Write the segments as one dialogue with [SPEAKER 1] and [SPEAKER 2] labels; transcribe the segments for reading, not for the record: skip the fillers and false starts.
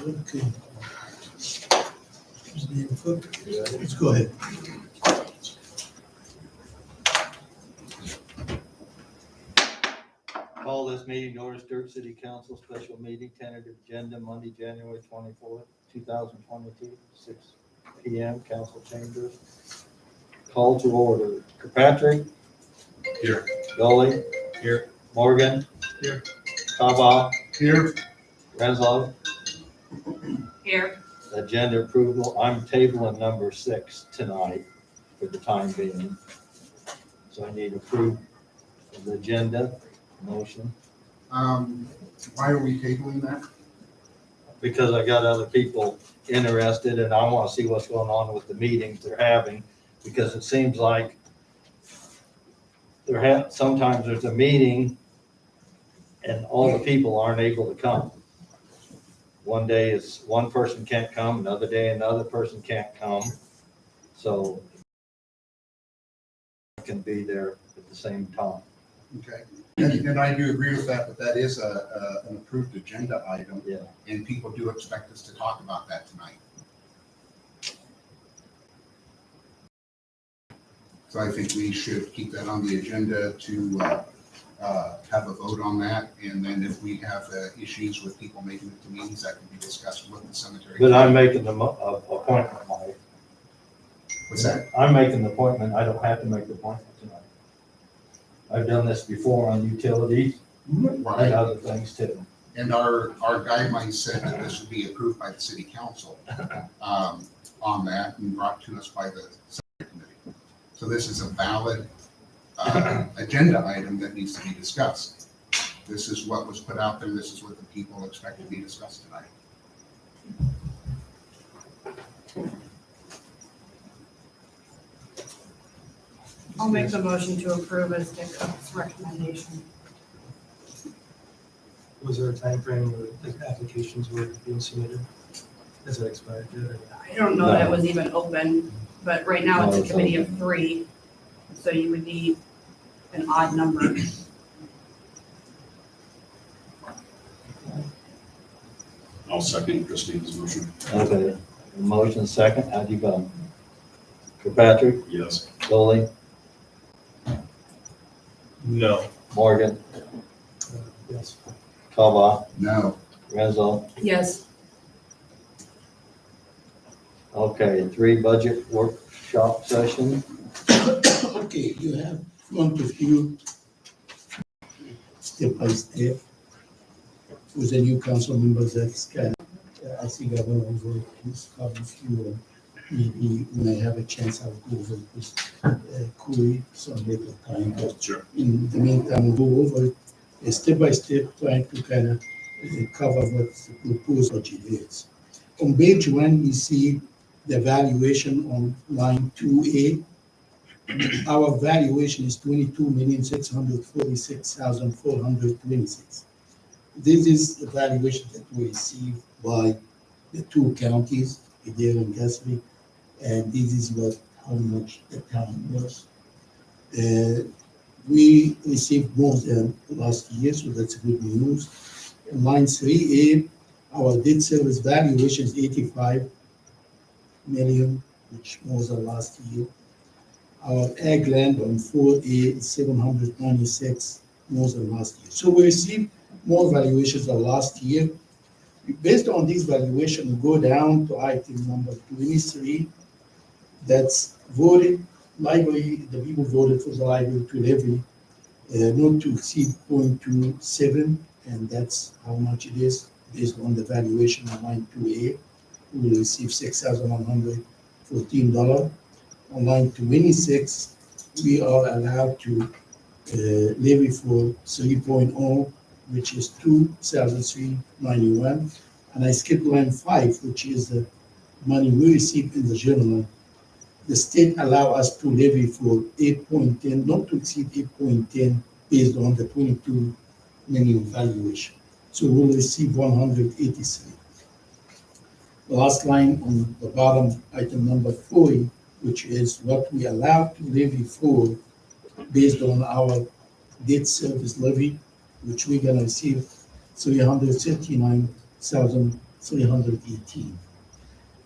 [SPEAKER 1] Okay. Let's go ahead.
[SPEAKER 2] Call this meeting to order, Stuart City Council special meeting, tentative agenda, Monday, January 24th, 2022, 6 p.m. Council chambers. Call to order. Kirkpatrick.
[SPEAKER 3] Here.
[SPEAKER 2] Dolly.
[SPEAKER 3] Here.
[SPEAKER 2] Morgan.
[SPEAKER 3] Here.
[SPEAKER 2] Kaba.
[SPEAKER 3] Here.
[SPEAKER 2] Renzo.
[SPEAKER 4] Here.
[SPEAKER 2] Agenda approval. I'm tabling number 6 tonight for the time being. So I need approval of the agenda. Motion.
[SPEAKER 3] Why are we tabling that?
[SPEAKER 2] Because I got other people interested and I want to see what's going on with the meetings they're having, because it seems like sometimes there's a meeting and all the people aren't able to come. One day is one person can't come, another day another person can't come. So I can be there at the same time.
[SPEAKER 3] Okay. And I do agree with that, but that is an approved agenda item.
[SPEAKER 2] Yeah.
[SPEAKER 3] And people do expect us to talk about that tonight. So I think we should keep that on the agenda to have a vote on that. And then if we have issues with people making it to meetings, that can be discussed with the cemetery.
[SPEAKER 2] But I'm making the appointment, Mike.
[SPEAKER 3] What's that?
[SPEAKER 2] I'm making the appointment. I don't have to make the appointment tonight. I've done this before on utilities and
[SPEAKER 3] Right.
[SPEAKER 2] other things too.
[SPEAKER 3] And our guidelines said that this would be approved by the city council on that and brought to us by the cemetery committee. So this is a valid agenda item that needs to be discussed. This is what was put out there. This is what the people expect to be discussed tonight.
[SPEAKER 4] I'll make the motion to approve as Dick Cook's recommendation.
[SPEAKER 5] Was there a time frame where the applications were being submitted? Has that expired yet?
[SPEAKER 4] I don't know that it was even open, but right now it's
[SPEAKER 2] No,
[SPEAKER 4] a
[SPEAKER 2] it's
[SPEAKER 4] committee of
[SPEAKER 2] open.
[SPEAKER 4] 3, so you would need an odd number.
[SPEAKER 6] I'll second Christine's motion.
[SPEAKER 2] Okay, motion second, how do you vote? Kirkpatrick,
[SPEAKER 6] Yes.
[SPEAKER 2] Dolly,
[SPEAKER 5] No.
[SPEAKER 2] Morgan,
[SPEAKER 5] Yes.
[SPEAKER 2] Kaba,
[SPEAKER 3] No.
[SPEAKER 2] Renzo.
[SPEAKER 4] Yes.
[SPEAKER 1] Okay,
[SPEAKER 2] 3 budget workshop session.
[SPEAKER 1] Okay, you have in front of you, step by step, with the new council members, that's kind of, I think I went over this with you, maybe when I have a chance, I'll go over this Corey some later time, but
[SPEAKER 6] Sure.
[SPEAKER 1] in the meantime, we'll go over it step by step, trying to kind of cover what the proposed budget is. On page 1, we see the valuation on line 2A. Our valuation is 22,646,426. This is the valuation that we received by the 2 counties, Adair and Guthrie, and this is how much the town was. We received more than last year, so that's good news. In line 3A, our debt service valuation is 85 million, which more than last year. Our ag land on 4A is 796, more than last year. So we received more valuations than last year. Based on this valuation, we go down to item number 23. That's voted, library, the people voted for the library to levy not to exceed 0.27, and that's how much it is based on the valuation of line 2A. we will receive $6,114. On line 26, we are allowed to levy for 3.0, which is 2,391. And I skipped line 5, which is the money we receive in the general. The state allow us to levy for 8.10, not to exceed 8.10 based on the 22 million valuation. So we'll receive 183. The last line on the bottom, item number 40, which is what we allow to levy for based on our debt service levy, which we're gonna receive 339,318.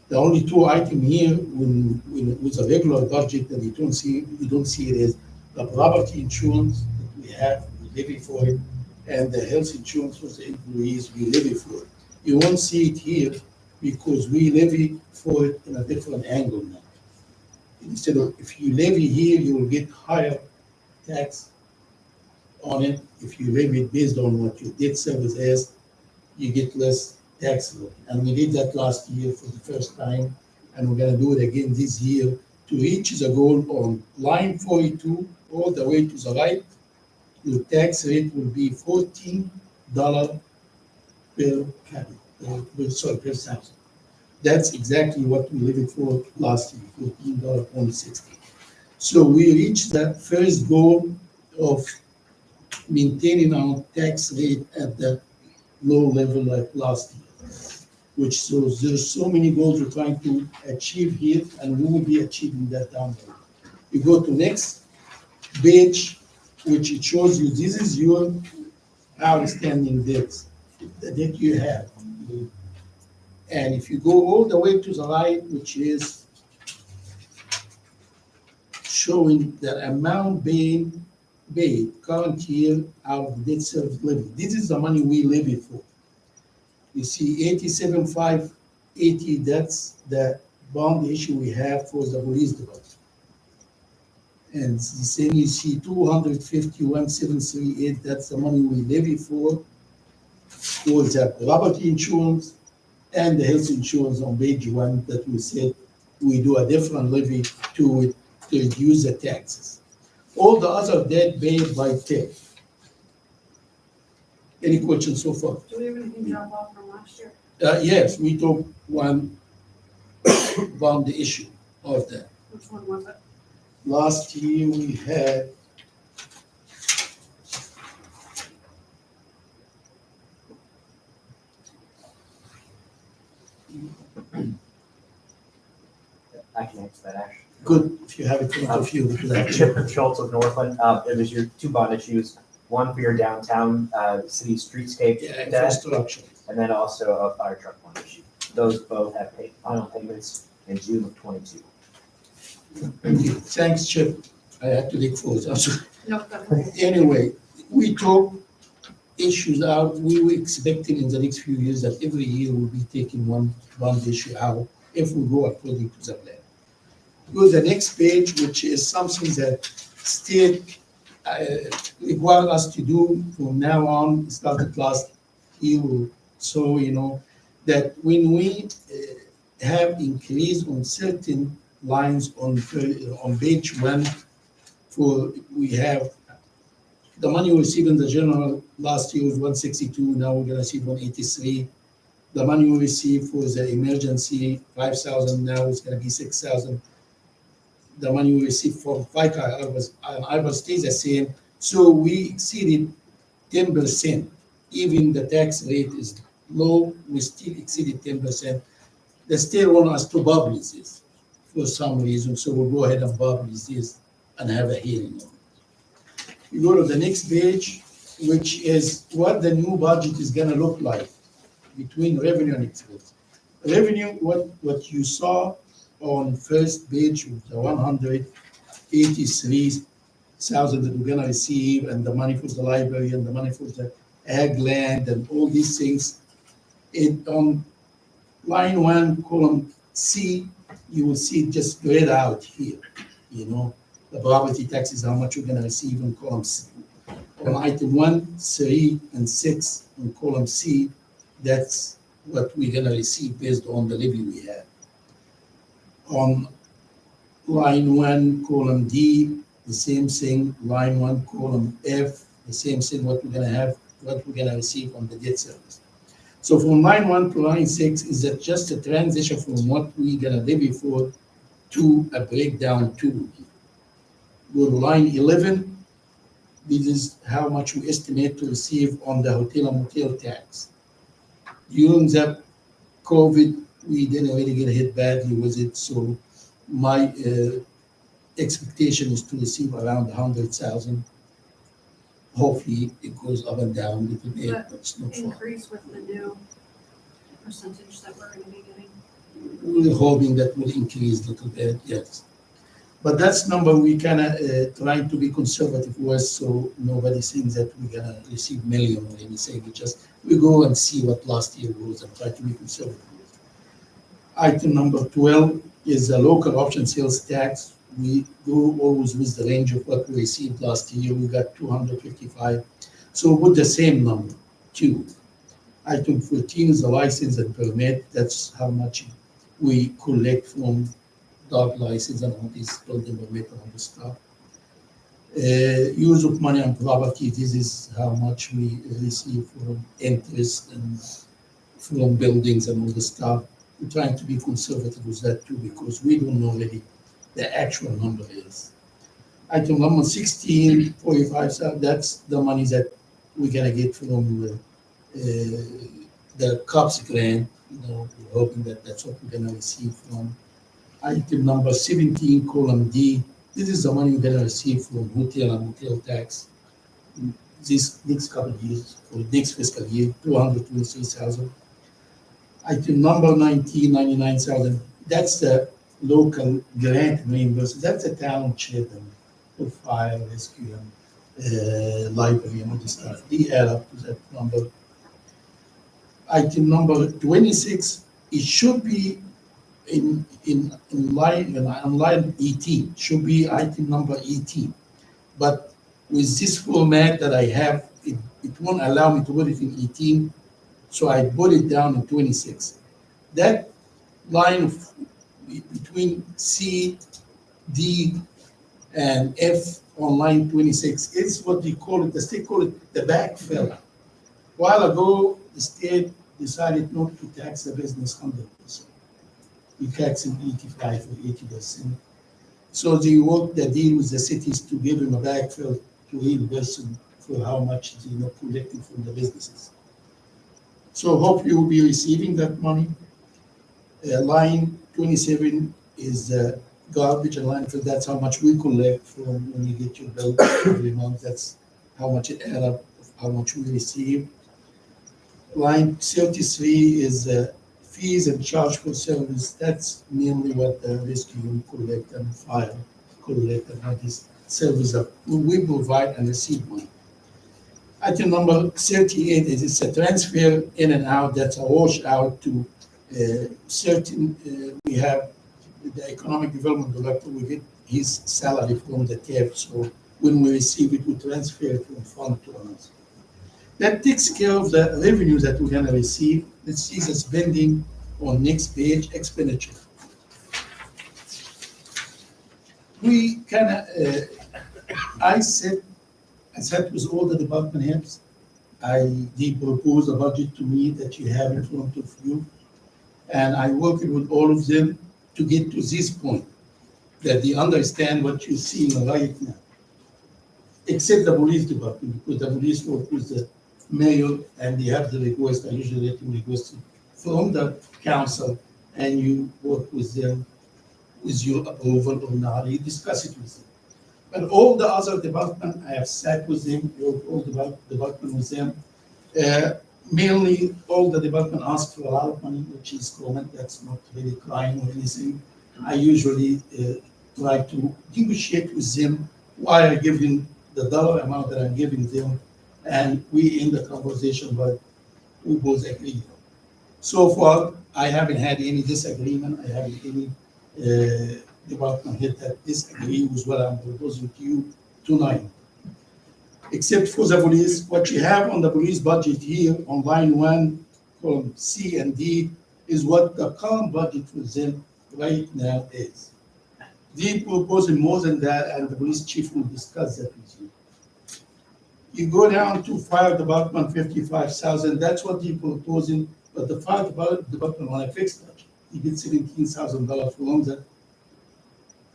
[SPEAKER 1] The only two item here when with a regular budget that you don't see it is the property insurance that we have, we levy for it, and the health insurance for the employees, we levy for it. You won't see it here because we levy for it in a different angle now. Instead of, if you levy here, you will get higher tax on it. If you levy it based on what your debt service is, you get less tax levy. And we did that last year for the first time, and we're gonna do it again this year to reach the goal on line 42 all the way to the right. Your tax rate will be $14 per capita, per thousand. That's exactly what we levied for last year, $14.60. So we reached that first goal of maintaining our tax rate at the low level like last year, which shows there's so many goals we're trying to achieve here, and we will be achieving that down the road. You go to next page, which it shows you this is your outstanding debts, the debt you have. And if you go all the way to the right, which is showing the amount being paid current year out of the debt service levy. This is the money we levy for. You see 87,580, that's the bond issue we have for the police department. And the same you see 251,738, that's the money we levy for the property insurance and the health insurance on page 1 that we said we do a different levy to it to reduce the taxes. All the other debt paid by TIP. Any questions so far?
[SPEAKER 4] Do we have anything drop off from last year?
[SPEAKER 1] Yes, we took one bond issue of that.
[SPEAKER 4] Which one was it?
[SPEAKER 1] Last year we had
[SPEAKER 7] I can answer that, actually.
[SPEAKER 1] good, if you have it in front of you.
[SPEAKER 7] Chip and Schultz of Northland, it was your two bond issues, one for your downtown, city streetscape
[SPEAKER 1] Yeah,
[SPEAKER 7] debt,
[SPEAKER 1] infrastructure.
[SPEAKER 7] and then also a fire truck bond issue. Those both have paid final payments in June of '22.
[SPEAKER 1] Thank you. Thanks, Chip. I had to dig for it. I'm sorry.
[SPEAKER 4] No, that's okay.
[SPEAKER 1] Anyway, we took issues out. We were expecting in the next few years that every year we'll be taking one bond issue out if we go according to the plan. Go to the next page, which is something that state require us to do from now on, started last year. So, you know, that when we have increase on certain lines on page 1, for we have the money we received in the general last year was 162, now we're gonna see 183. The money we received for the emergency, 5,000, now it's gonna be 6,000. The money we received from FICA, I was stays the same. So we exceeded 10%. Even the tax rate is low, we still exceeded 10%. They still want us to publish this for some reason, so we'll go ahead and publish this and have a hearing on it. You go to the next page, which is what the new budget is gonna look like between revenue and expense. Revenue, what you saw on first page with the 183,000 that we're gonna receive, and the money for the library and the money for the ag land and all these things. On line 1, column C, you will see it just spread out here, you know, the property taxes, how much you're gonna receive in column C. On item 1, 3, and 6 in column C, that's what we're gonna receive based on the levy we have. On line 1, column D, the same thing, line 1, column F, the same thing, what we're gonna receive on the debt service. So from line 1 to line 6, is that just a transition from what we're gonna levy for to a breakdown to. Go to line 11, this is how much we estimate to receive on the hotel and motel tax. During the COVID, we didn't really get hit badly with it, so my expectation is to receive around 100,000. Hopefully, it goes up and down a little bit,
[SPEAKER 4] But
[SPEAKER 1] but it's not far.
[SPEAKER 4] Increase with the new percentage that we're gonna be getting.
[SPEAKER 1] We're hoping that will increase a little bit, yes. But that's number we kind of trying to be conservative with, so nobody thinks that we're gonna receive million or anything. We go and see what last year was and try to be conservative with. Item number 12 is the local option sales tax. We go always with the range of what we received last year. We got 255. So with the same number, 2. Item 14 is the license and permit. That's how much we collect from dog license and all these building permit and all this stuff. Use of money on property, this is how much we receive from interest and from buildings and all this stuff. We're trying to be conservative with that too, because we don't know really the actual number is. Item number 16, 45, that's the money that we're gonna get from the COPS grant. We're hoping that that's what we're gonna receive from. Item number 17, column D, this is the money we're gonna receive from hotel and motel tax. This next couple of years, for next fiscal year, 223,000. Item number 19, 99,000, that's the local grant reimbursement. That's the township and the fire rescue and library and all this stuff. They add up to that number. Item number 26, it should be in line 18, should be item number 18. But with this format that I have, it won't allow me to put it in 18, so I put it down in 26. That line between C, D, and F on line 26 is what they call it, the state call it the backfill. A while ago, the state decided not to tax the business 100%. We tax them 85 or 80%. So they worked the deal with the cities to give them a backfill to reimburse them for how much they not collecting from the businesses. So hopefully we'll be receiving that money. Line 27 is garbage and landfill. That's how much we collect from when you get your bill every month. That's how much it adds up, how much we receive. Line 33 is fees and charge for service. That's mainly what the rescue collect and fire collect and all these services that we provide and receive money. Item number 38 is it's a transfer in and out. That's a wash out to certain, we have the economic development director, we get his salary from the TAF. So when we receive it, we transfer it from fund to another. That takes care of the revenue that we're gonna receive. Let's see the spending on next page, expenditure. We kinda, I sat with all the department heads. They proposed a budget to me that you have in front of you. And I worked with all of them to get to this point, that they understand what you're seeing right now. Except the police department, because the police work with the mayor and they have the request, I usually get the request from the council, and you work with them with your approval or not, you discuss it with them. But all the other departments, I have sat with them, all the department with them. Mainly, all the department ask for a lot of money, which is common. That's not really crying or anything. I usually try to negotiate with them while I give them the dollar amount that I'm giving them, and we end the conversation, but we both agree. So far, I haven't had any disagreement. I haven't any department head that disagree with what I'm proposing to you tonight. Except for the police, what you have on the police budget here on line 1, column C and D, is what the current budget for them right now is. They proposing more than that, and the police chief will discuss that with you. You go down to fire department, 55,000, that's what they proposing, but the fire department on a fixed budget, you get $17,000 from the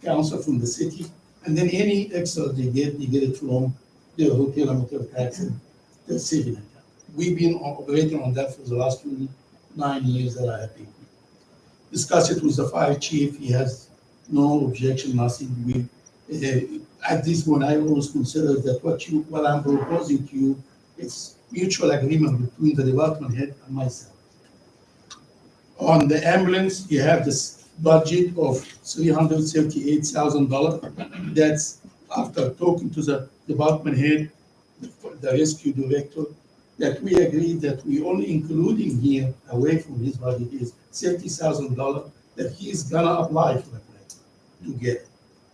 [SPEAKER 1] council from the city, and then any extra they get it from the hotel and motel tax and the saving account. We've been operating on that for the last 29 years that I have been. Discuss it with the fire chief, he has no objection, nothing. At this point, I always consider that what I'm proposing to you, it's mutual agreement between the department head and myself. On the ambulance, you have this budget of $338,000. That's after talking to the department head, the rescue director, that we agreed that we only including here away from his budget is $30,000 that he's gonna apply for the grant to get it.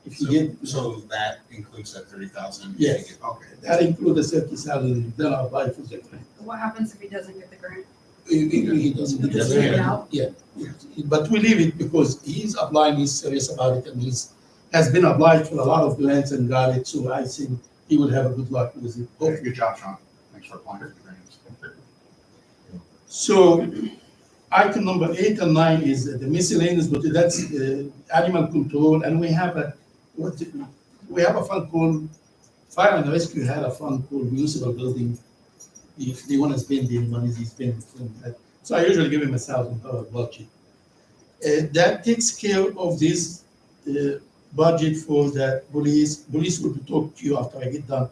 [SPEAKER 1] If he get,
[SPEAKER 3] So that includes that 30,000?
[SPEAKER 1] Yes.
[SPEAKER 3] Okay.
[SPEAKER 1] that includes the 30,000, he's gonna apply for the grant.
[SPEAKER 4] What happens if he doesn't get the grant?
[SPEAKER 1] He doesn't.
[SPEAKER 4] He doesn't get it out?
[SPEAKER 1] Yeah, but we leave it because he's applying, he's serious about it, and has been applied for a lot of grants and got it, so I think he will have a good luck with it.
[SPEAKER 3] Okay, good job, Sean. Thanks for applying for the grants.
[SPEAKER 1] So item number 8 and 9 is the miscellaneous, but that's animal control, and we have a fund called, Fire and Rescue had a fund called municipal building. If they want to spend any money, they spend from that. So I usually give him $1,000 budget. That takes care of this budget for the police. Police will talk to you after I get done.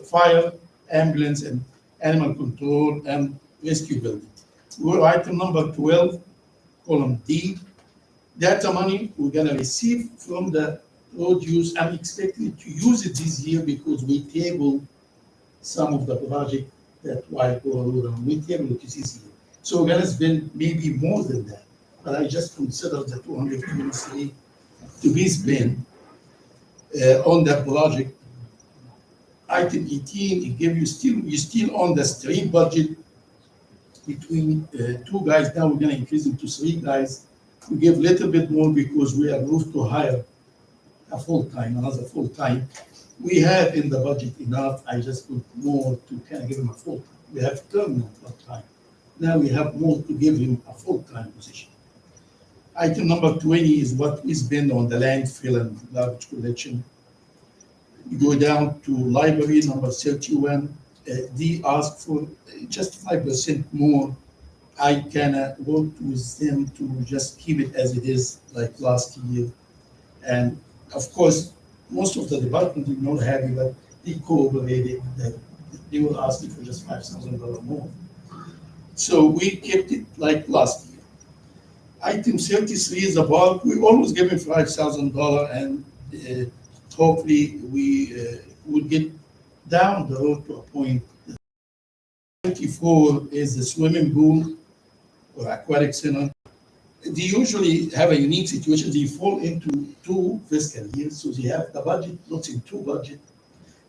[SPEAKER 1] Fire, ambulance, and animal control, and rescue building. We're item number 12, column D. That's the money we're gonna receive from the road use. I'm expecting to use it this year because we tabled some of the project that while go around, we tabled it this year. So we're gonna spend maybe more than that, but I just consider the 223 to be spent on that project. Item 18, it give you still on the street budget between 2 guys. Now we're gonna increase it to 3 guys. We give a little bit more because we are moved to hire another full-time. We have in the budget enough, I just put more to kind of give him a full-time. We have terminal part-time. Now we have more to give him a full-time position. Item number 20 is what we spend on the landfill and garbage collection. You go down to library, number 31, they ask for just 5% more. I can work with them to just keep it as it is like last year. And of course, most of the department did not have it, but they cooperated, that they will ask me for just $5,000 more. So we kept it like last year. Item 33 is about, we always give him $5,000, and hopefully we will get down the road to a point. 24 is the swimming pool or aquatic center. They usually have a unique situation. They fall into 2 fiscal years, so they have the budget, not in 2 budget,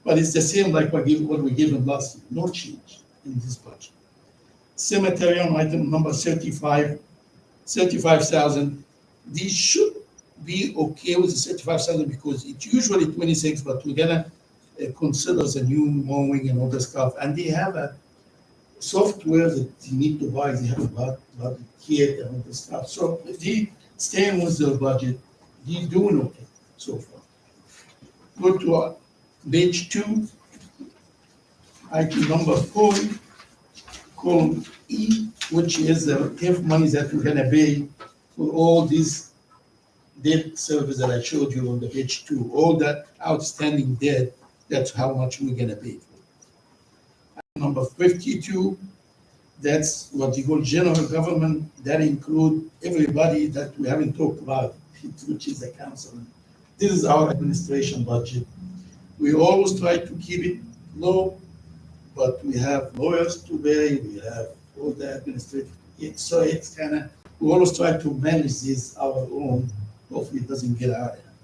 [SPEAKER 1] but it's the same like what we gave them last year. No change in this budget. Cemetery on item number 35,000. They should be okay with the 35,000 because it's usually 26, but we're gonna consider the new mowing and all the stuff. And they have a software that you need to buy. They have about the kit and all the stuff. So if they staying with their budget, they're doing okay so far. Go to page 2, item number 4, column E, which is the TIF money that we're gonna pay for all these debt service that I showed you on the page 2. All that outstanding debt, that's how much we're gonna pay for. Number 52, that's what you call general government. That include everybody that we haven't talked about, which is the council. This is our administration budget. We always try to keep it low, but we have lawyers to pay, we have all the administrative. So it's kind of, we always try to manage this our own. Hopefully it doesn't get out of hand.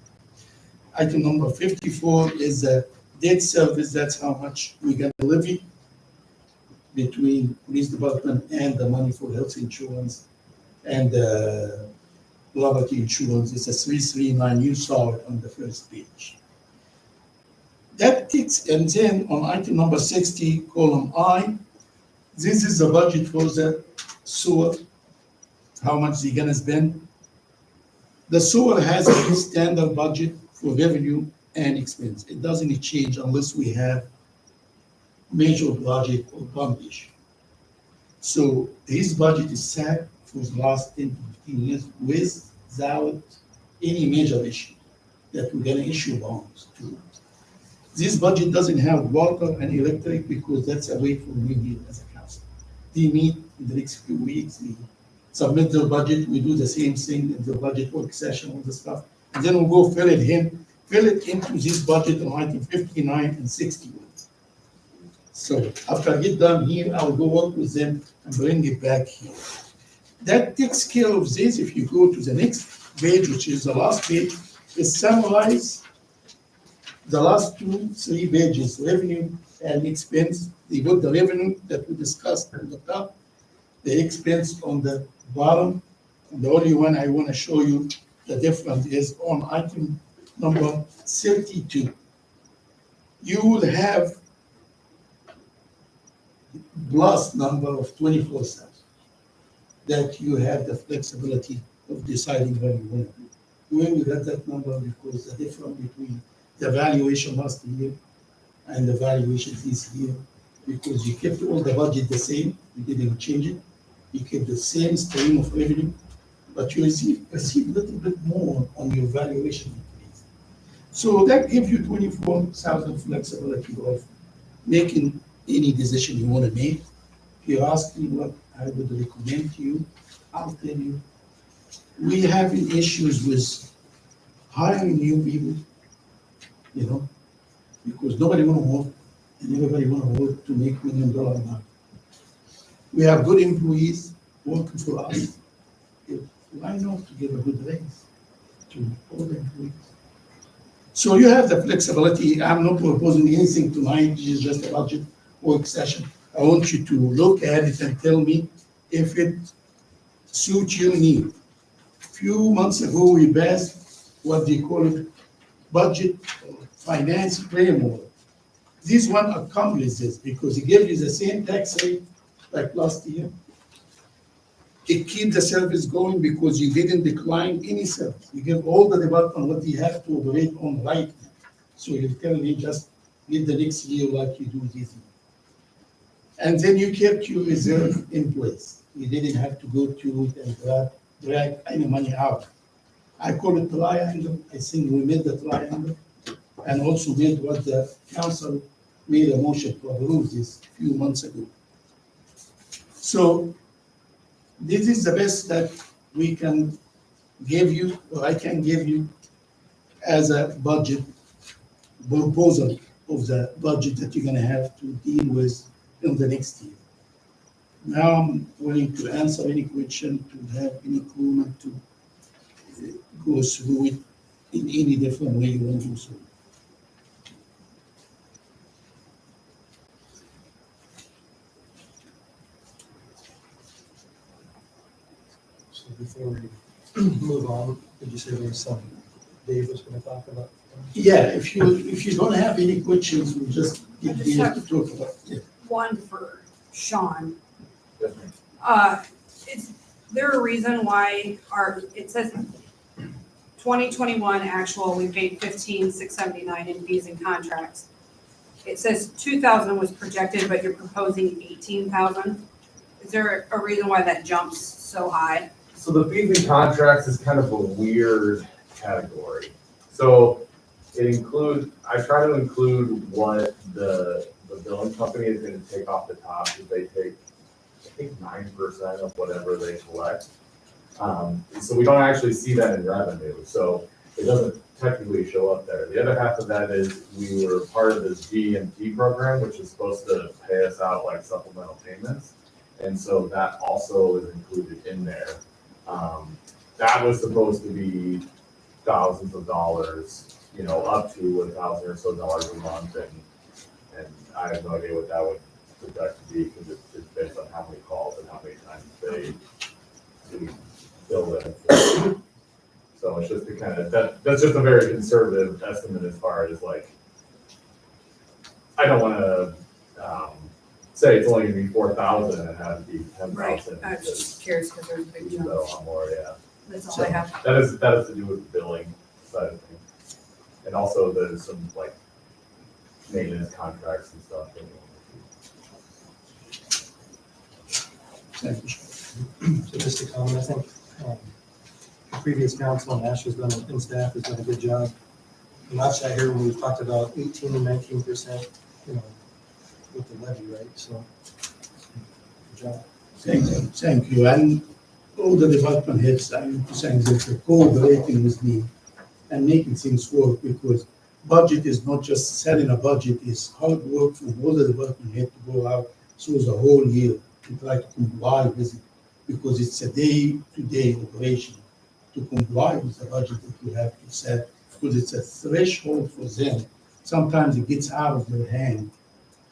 [SPEAKER 1] Item number 54 is the debt service. That's how much we're gonna levy. between police department and the money for health insurance and property insurance. It's a 339. You saw it on the first page. That takes, and then on item number 60, column I, this is the budget for the sewer, how much they're gonna spend. The sewer has a standard budget for revenue and expense. It doesn't change unless we have major project or pump issue. So his budget is set for the last 10 to 15 years without any major issue that we're gonna issue bonds to. This budget doesn't have water and electric because that's a way for me here as a council. They meet in the next few weeks, they submit their budget, we do the same thing in the budget work session, all the stuff. And then we'll go fill it into this budget on item 59 and 61. So after I get done here, I'll go work with them and bring it back here. That takes care of this. If you go to the next page, which is the last page, it summarizes the last 3 pages, revenue and expense. They put the revenue that we discussed on the top, the expense on the bottom. And the only one I want to show you the difference is on item number 32. You will have plus number of 24,000 that you have the flexibility of deciding when you want to do. When we got that number, because the difference between the valuation last year and the valuation this year, because you kept all the budget the same, you didn't change it, you kept the same stream of revenue, but you receive a little bit more on your valuation increase. So that gives you 24,000 flexibility of making any decision you want to make. If you ask me what I would recommend to you, I'll tell you. We having issues with hiring new people, because nobody want to work and everybody want to work to make $1 million a month. We have good employees working for us. Why not to give a good raise to all the employees? So you have the flexibility. I'm not proposing anything tonight. This is just a budget work session. I want you to look at it and tell me if it suits your need. A few months ago, we passed what they call it budget finance framework. This one accomplishes this because it gives you the same tax rate like last year. It keeps the service going because you didn't decline any service. You give all the department what you have to operate on right now. So you're telling me just need the next year like you do this year. And then you kept your reserve in place. You didn't have to go to it and drag any money out. I call it triangle. I think we made the triangle and also made what the council made a motion to approve this a few months ago. So this is the best that we can give you, or I can give you as a budget proposal of the budget that you're gonna have to deal with in the next year. Now I'm willing to answer any question, to have any comment, to go through it in any different way you want to do so.
[SPEAKER 5] So before we move on, did you say there was some Dave was going to talk about?
[SPEAKER 1] Yeah, if you don't have any questions, we'll just get
[SPEAKER 4] I just
[SPEAKER 1] Dave
[SPEAKER 4] have-
[SPEAKER 1] to talk about it.
[SPEAKER 4] One for Sean. Is there a reason why it says 2021 actual, we paid 15,679 in fees and contracts. It says 2,000 was projected, but you're proposing 18,000. Is there a reason why that jumps so high?
[SPEAKER 8] So the fees and contracts is kind of a weird category. So it includes, I try to include what the billing company is gonna take off the top, because they take, I think 9% of whatever they collect. So we don't actually see that in revenue, so it doesn't technically show up there. The other half of that is we were part of this GMT program, which is supposed to pay us out like supplemental payments. And so that also is included in there. That was supposed to be thousands of dollars, up to $1,000 or so a month, and I have no idea what that would project to be, because it's based on how many calls and how many times they do bill it. So it's just to kind of, that's just a very conservative estimate as far as like, I don't want to say it's only gonna be 4,000 and have it be 10,000.
[SPEAKER 4] Right, I was just curious because there's a big
[SPEAKER 8] Use
[SPEAKER 4] jump.
[SPEAKER 8] that a lot more, yeah.
[SPEAKER 4] That's all I have.
[SPEAKER 8] That is to do with the billing side of things. And also there's some like maintenance contracts and stuff.
[SPEAKER 1] Thank you.
[SPEAKER 5] So just to comment, I think the previous council and Ash has done, and staff has done a good job. And last I heard when we talked about 18 and 19%, you know, with the levy, right? So, good job.
[SPEAKER 1] Thank you. And all the department heads, I need to thank them for cooperating with me and making things work, because budget is not just setting a budget, it's hard work from all the department head to go out through the whole year to try to comply with it, because it's a day-to-day operation to comply with the budget that you have to set, because it's a threshold for them. Sometimes it gets out of their hand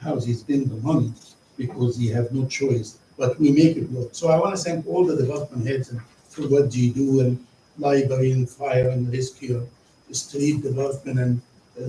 [SPEAKER 1] how they spend the money, because they have no choice, but we make it work. So I want to thank all the department heads for what they do, and library and fire and rescue, street department and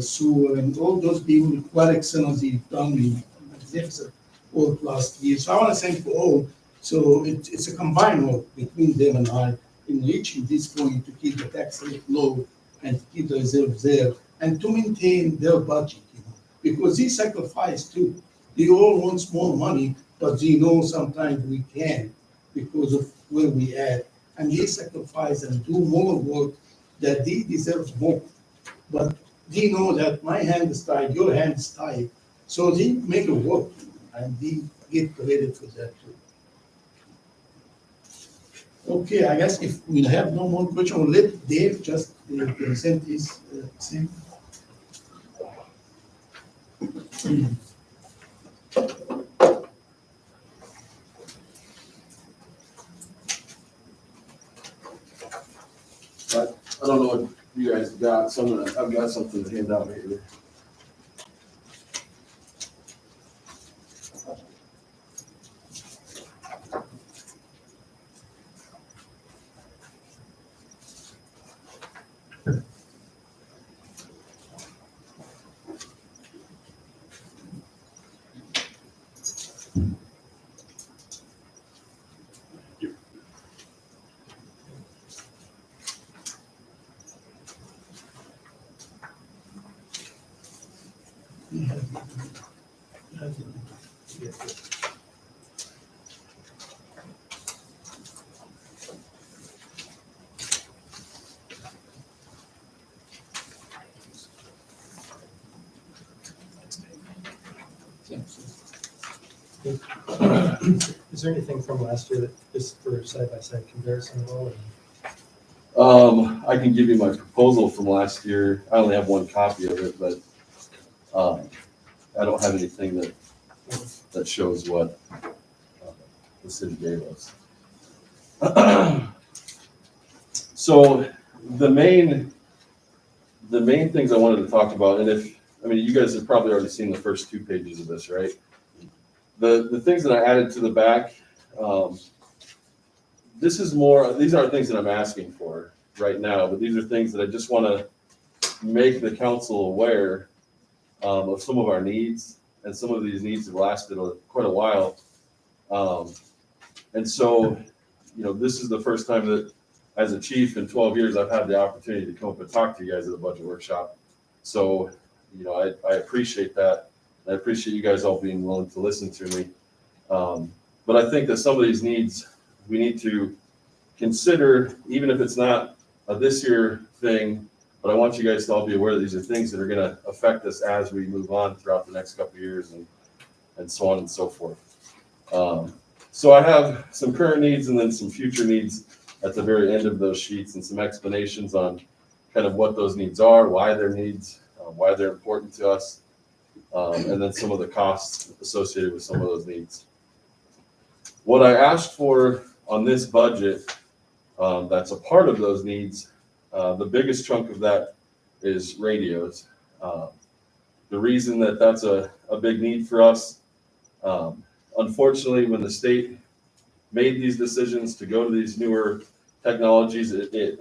[SPEAKER 1] sewer, and all those people, quite excellent, they've done magnificent work last year. So I want to thank you all. So it's a combined work between them and I in reaching this point to keep the tax rate low and to keep the reserves there and to maintain their budget, you know, because they sacrifice too. They all want more money, but they know sometimes we can't because of where we at. And they sacrifice and do more work that they deserve more. But they know that my hand is tied, your hand is tied. So they make it work, and they get credit for that too. Okay, I guess if we have no more questions, we'll let Dave just present his thing.
[SPEAKER 6] I don't know what you guys got, so I've got something to hand out here.
[SPEAKER 5] Is there anything from last year that just for side-by-side comparison at all?
[SPEAKER 6] I can give you my proposal from last year. I only have one copy of it, but I don't have anything that shows what the city gave us. So the main things I wanted to talk about, and you guys have probably already seen the first 2 pages of this, right? The things that I added to the back, these aren't things that I'm asking for right now, but these are things that I just want to make the council aware of some of our needs, and some of these needs have lasted quite a while. And so, this is the first time that as a chief in 12 years, I've had the opportunity to come up and talk to you guys at a budget workshop. So, I appreciate that. I appreciate you guys all being willing to listen to me. But I think that some of these needs we need to consider, even if it's not a this year thing, but I want you guys to all be aware that these are things that are going to affect us as we move on throughout the next couple of years and so on and so forth. So I have some current needs and then some future needs at the very end of those sheets, and some explanations on kind of what those needs are, why they're needs, why they're important to us, and then some of the costs associated with some of those needs. What I asked for on this budget, that's a part of those needs, the biggest chunk of that is radios. The reason that that's a big need for us Unfortunately, when the state made these decisions to go to these newer technologies, it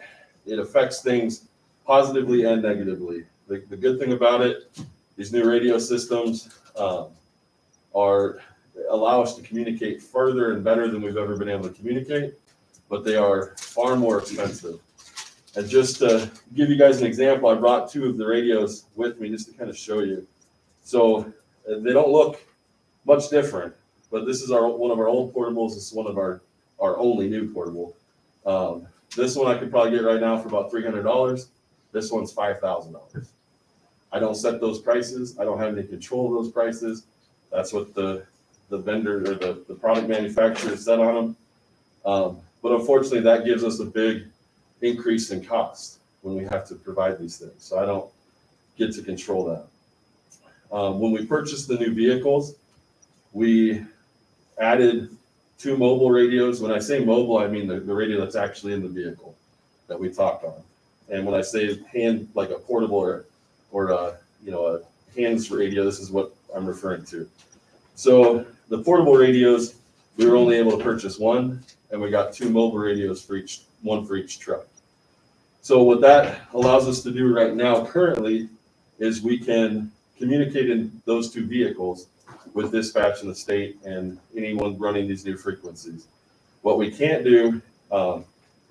[SPEAKER 6] affects things positively and negatively. The good thing about it, these new radio systems allow us to communicate further and better than we've ever been able to communicate, but they are far more expensive. And just to give you guys an example, I brought 2 of the radios with me just to kind of show you. So they don't look much different, but this is one of our old portables. This is one of our only new portable. This one I could probably get right now for about $300. This one's $5,000. I don't set those prices. I don't have any control of those prices. That's what the vendor or the product manufacturer set on them. But unfortunately, that gives us a big increase in cost when we have to provide these things. So I don't get to control that. When we purchased the new vehicles, we added 2 mobile radios. When I say mobile, I mean the radio that's actually in the vehicle that we talk on. And when I say hand, like a portable or a hands radio, this is what I'm referring to. So the portable radios, we were only able to purchase 1, and we got 2 mobile radios one for each truck. So what that allows us to do right now currently is we can communicate in those 2 vehicles with dispatch in the state and anyone running these new frequencies. What we can't do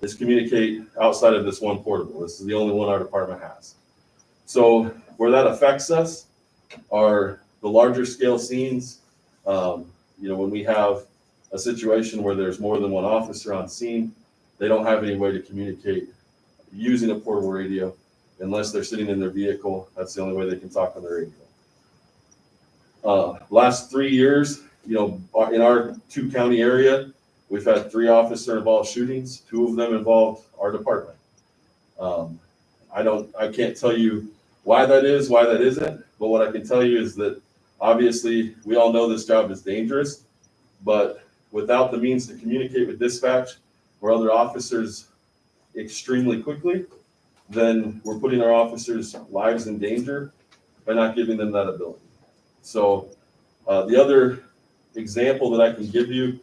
[SPEAKER 6] is communicate outside of this one portable. This is the only one our department has. So where that affects us are the larger scale scenes. When we have a situation where there's more than one officer on scene, they don't have any way to communicate using a portable radio unless they're sitting in their vehicle. That's the only way they can talk on the radio. Last 3 years, in our 2-county area, we've had 3 officer-involved shootings. 2 of them involved our department. I can't tell you why that is, why that isn't, but what I can tell you is that obviously we all know this job is dangerous, but without the means to communicate with dispatch or other officers extremely quickly, then we're putting our officers' lives in danger by not giving them that ability. So the other example that I can give you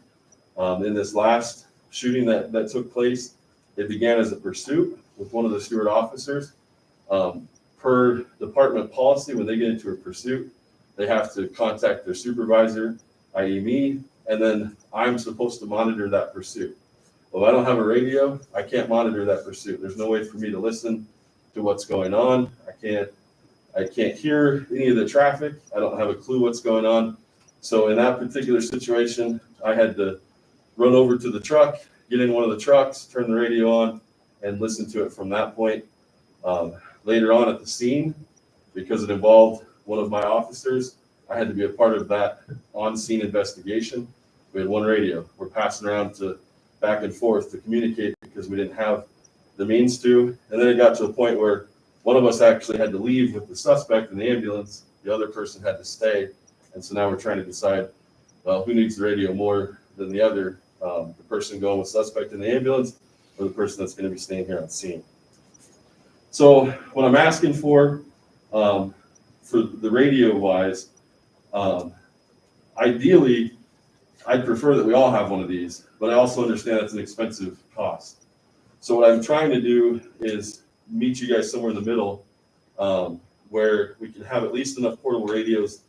[SPEAKER 6] in this last shooting that took place, it began as a pursuit with one of the Stuart officers. Per department policy, when they get into a pursuit, they have to contact their supervisor, i.e. me, and then I'm supposed to monitor that pursuit. Well, if I don't have a radio, I can't monitor that pursuit. There's no way for me to listen to what's going on. I can't hear any of the traffic. I don't have a clue what's going on. So in that particular situation, I had to run over to the truck, get in one of the trucks, turn the radio on, and listen to it from that point. Later on at the scene, because it involved one of my officers, I had to be a part of that on-scene investigation. We had 1 radio. We're passing around back and forth to communicate because we didn't have the means to. And then it got to a point where one of us actually had to leave with the suspect in the ambulance. The other person had to stay. And so now we're trying to decide, well, who needs the radio more than the other? The person going with suspect in the ambulance or the person that's going to be staying here on scene? So what I'm asking for the radio wise, ideally, I'd prefer that we all have one of these, but I also understand it's an expensive cost. So what I'm trying to do is meet you guys somewhere in the middle, where we can have at least enough portable radios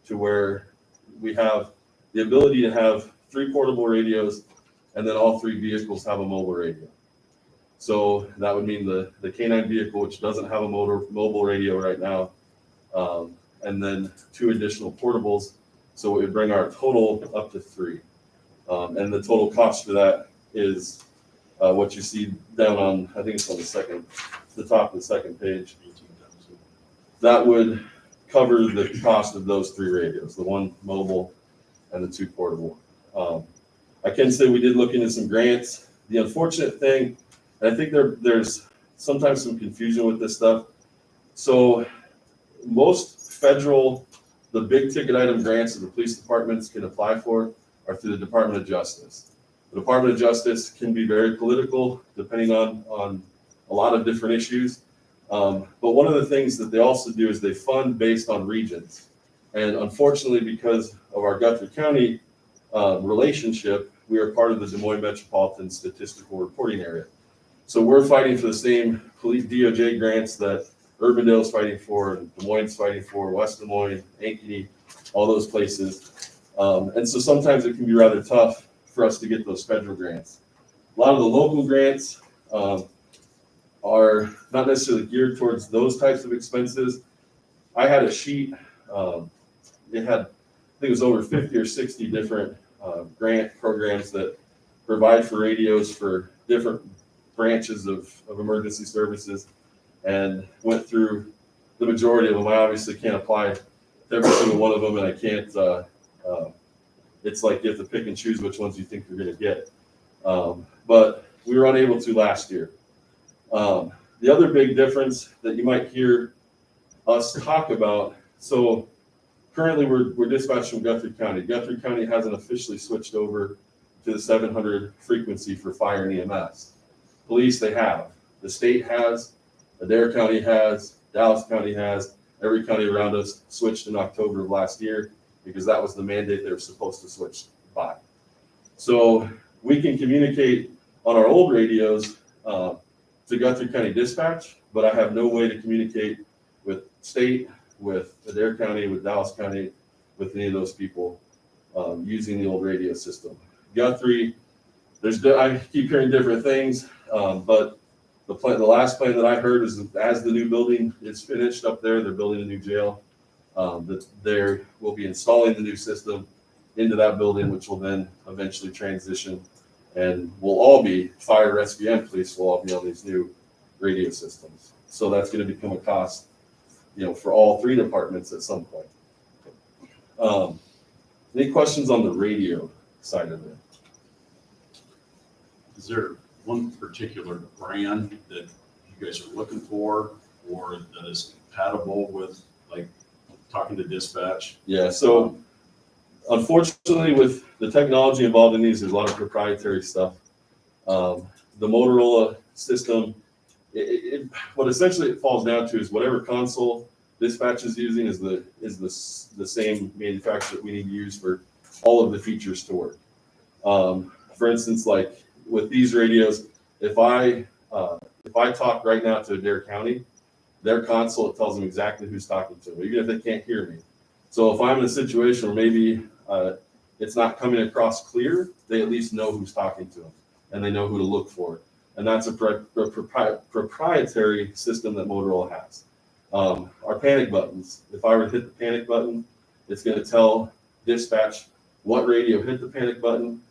[SPEAKER 6] to where we have the ability to have 3 portable radios and then all 3 vehicles have a mobile radio. So that would mean the K9 vehicle, which doesn't have a mobile radio right now, and then 2 additional portables. So it would bring our total up to 3. And the total cost for that is what you see down on, I think it's on the top of the second page. That would cover the cost of those 3 radios, the 1 mobile and the 2 portable. I can say we did look into some grants. The unfortunate thing, and I think there's sometimes some confusion with this stuff. So most federal, the big ticket item grants that the police departments can apply for are through the Department of Justice. The Department of Justice can be very political depending on a lot of different issues. But one of the things that they also do is they fund based on regions. And unfortunately, because of our Guthrie County relationship, we are part of the Des Moines Metropolitan Statistical Reporting Area. So we're fighting for the same police DOJ grants that Urbandale's fighting for, and Des Moines fighting for, West Des Moines, Ankeny, all those places. And so sometimes it can be rather tough for us to get those federal grants. A lot of the local grants are not necessarily geared towards those types of expenses. I had a sheet, it had, I think it was over 50 or 60 different grant programs that provide for radios for different branches of emergency services, and went through the majority of them. I obviously can't apply to every single one of them, and I can't, it's like you have to pick and choose which ones you think you're gonna get. But we were unable to last year. The other big difference that you might hear us talk about, so currently we're dispatched from Guthrie County. Guthrie County hasn't officially switched over to the 700 frequency for fire and EMS. Police, they have. The state has, Adair County has, Dallas County has, every county around us switched in October of last year because that was the mandate they were supposed to switch by. So we can communicate on our old radios to Guthrie County Dispatch, but I have no way to communicate with state, with Adair County, with Dallas County, with any of those people using the old radio system. Guthrie, I keep hearing different things, but the last plan that I heard is that as the new building is finished up there, they're building a new jail, that they will be installing the new system into that building, which will then eventually transition, and we'll all be, fire, rescue, and police will all be on these new radio systems. So that's going to become a cost, for all three departments at some point. Any questions on the radio side of it?
[SPEAKER 9] Is there one particular brand that you guys are looking for, or that is compatible with, like, talking to dispatch?
[SPEAKER 6] Yeah, so unfortunately with the technology involved in these, there's a lot of proprietary stuff. The Motorola system, what essentially it falls down to is whatever console dispatch is using is the same manufacturer that we need to use for all of the features to work. For instance, like with these radios, if I talk right now to Adair County, their console, it tells them exactly who's talking to them, even if they can't hear me. So if I'm in a situation where maybe it's not coming across clear, they at least know who's talking to them, and they know who to look for. And that's a proprietary system that Motorola has. Our panic buttons, if I were to hit the panic button, it's going to tell dispatch what radio hit the panic button.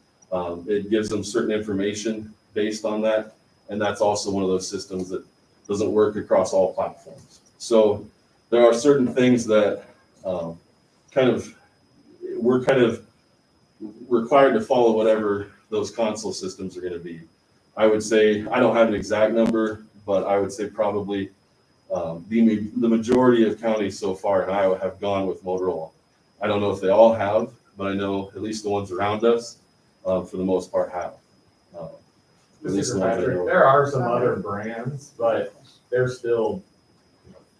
[SPEAKER 6] It gives them certain information based on that. And that's also one of those systems that doesn't work across all platforms. So there are certain things that we're kind of required to follow whatever those console systems are going to be. I would say, I don't have an exact number, but I would say probably the majority of counties so far in Iowa have gone with Motorola. I don't know if they all have, but I know at least the ones around us, for the most part, have. At least the ones I know.
[SPEAKER 8] There are some other brands, but they're still,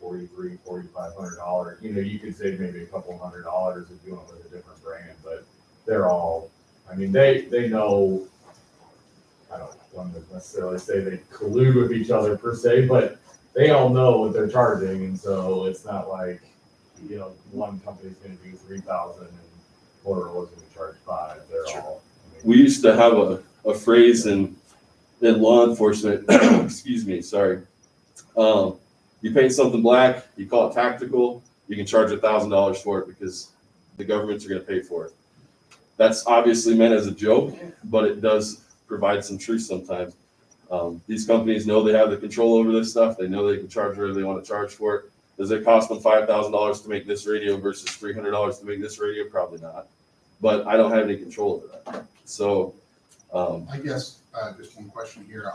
[SPEAKER 8] $4,300, $4,500. You could save maybe a couple $100 if you went with a different brand, but they're all, they know. I don't want to necessarily say they collude with each other per se, but they all know what they're charging, and so it's not like, one company's going to do 3,000 and Motorola's going to charge 5. They're all.
[SPEAKER 6] We used to have a phrase in law enforcement. Excuse me, sorry. You paint something black, you call it tactical, you can charge $1,000 for it because the governments are going to pay for it. That's obviously meant as a joke, but it does provide some truth sometimes. These companies know they have the control over this stuff. They know they can charge whatever they want to charge for it. Does it cost them $5,000 to make this radio versus $300 to make this radio? Probably not. But I don't have any control over that. So
[SPEAKER 3] I guess just one question here.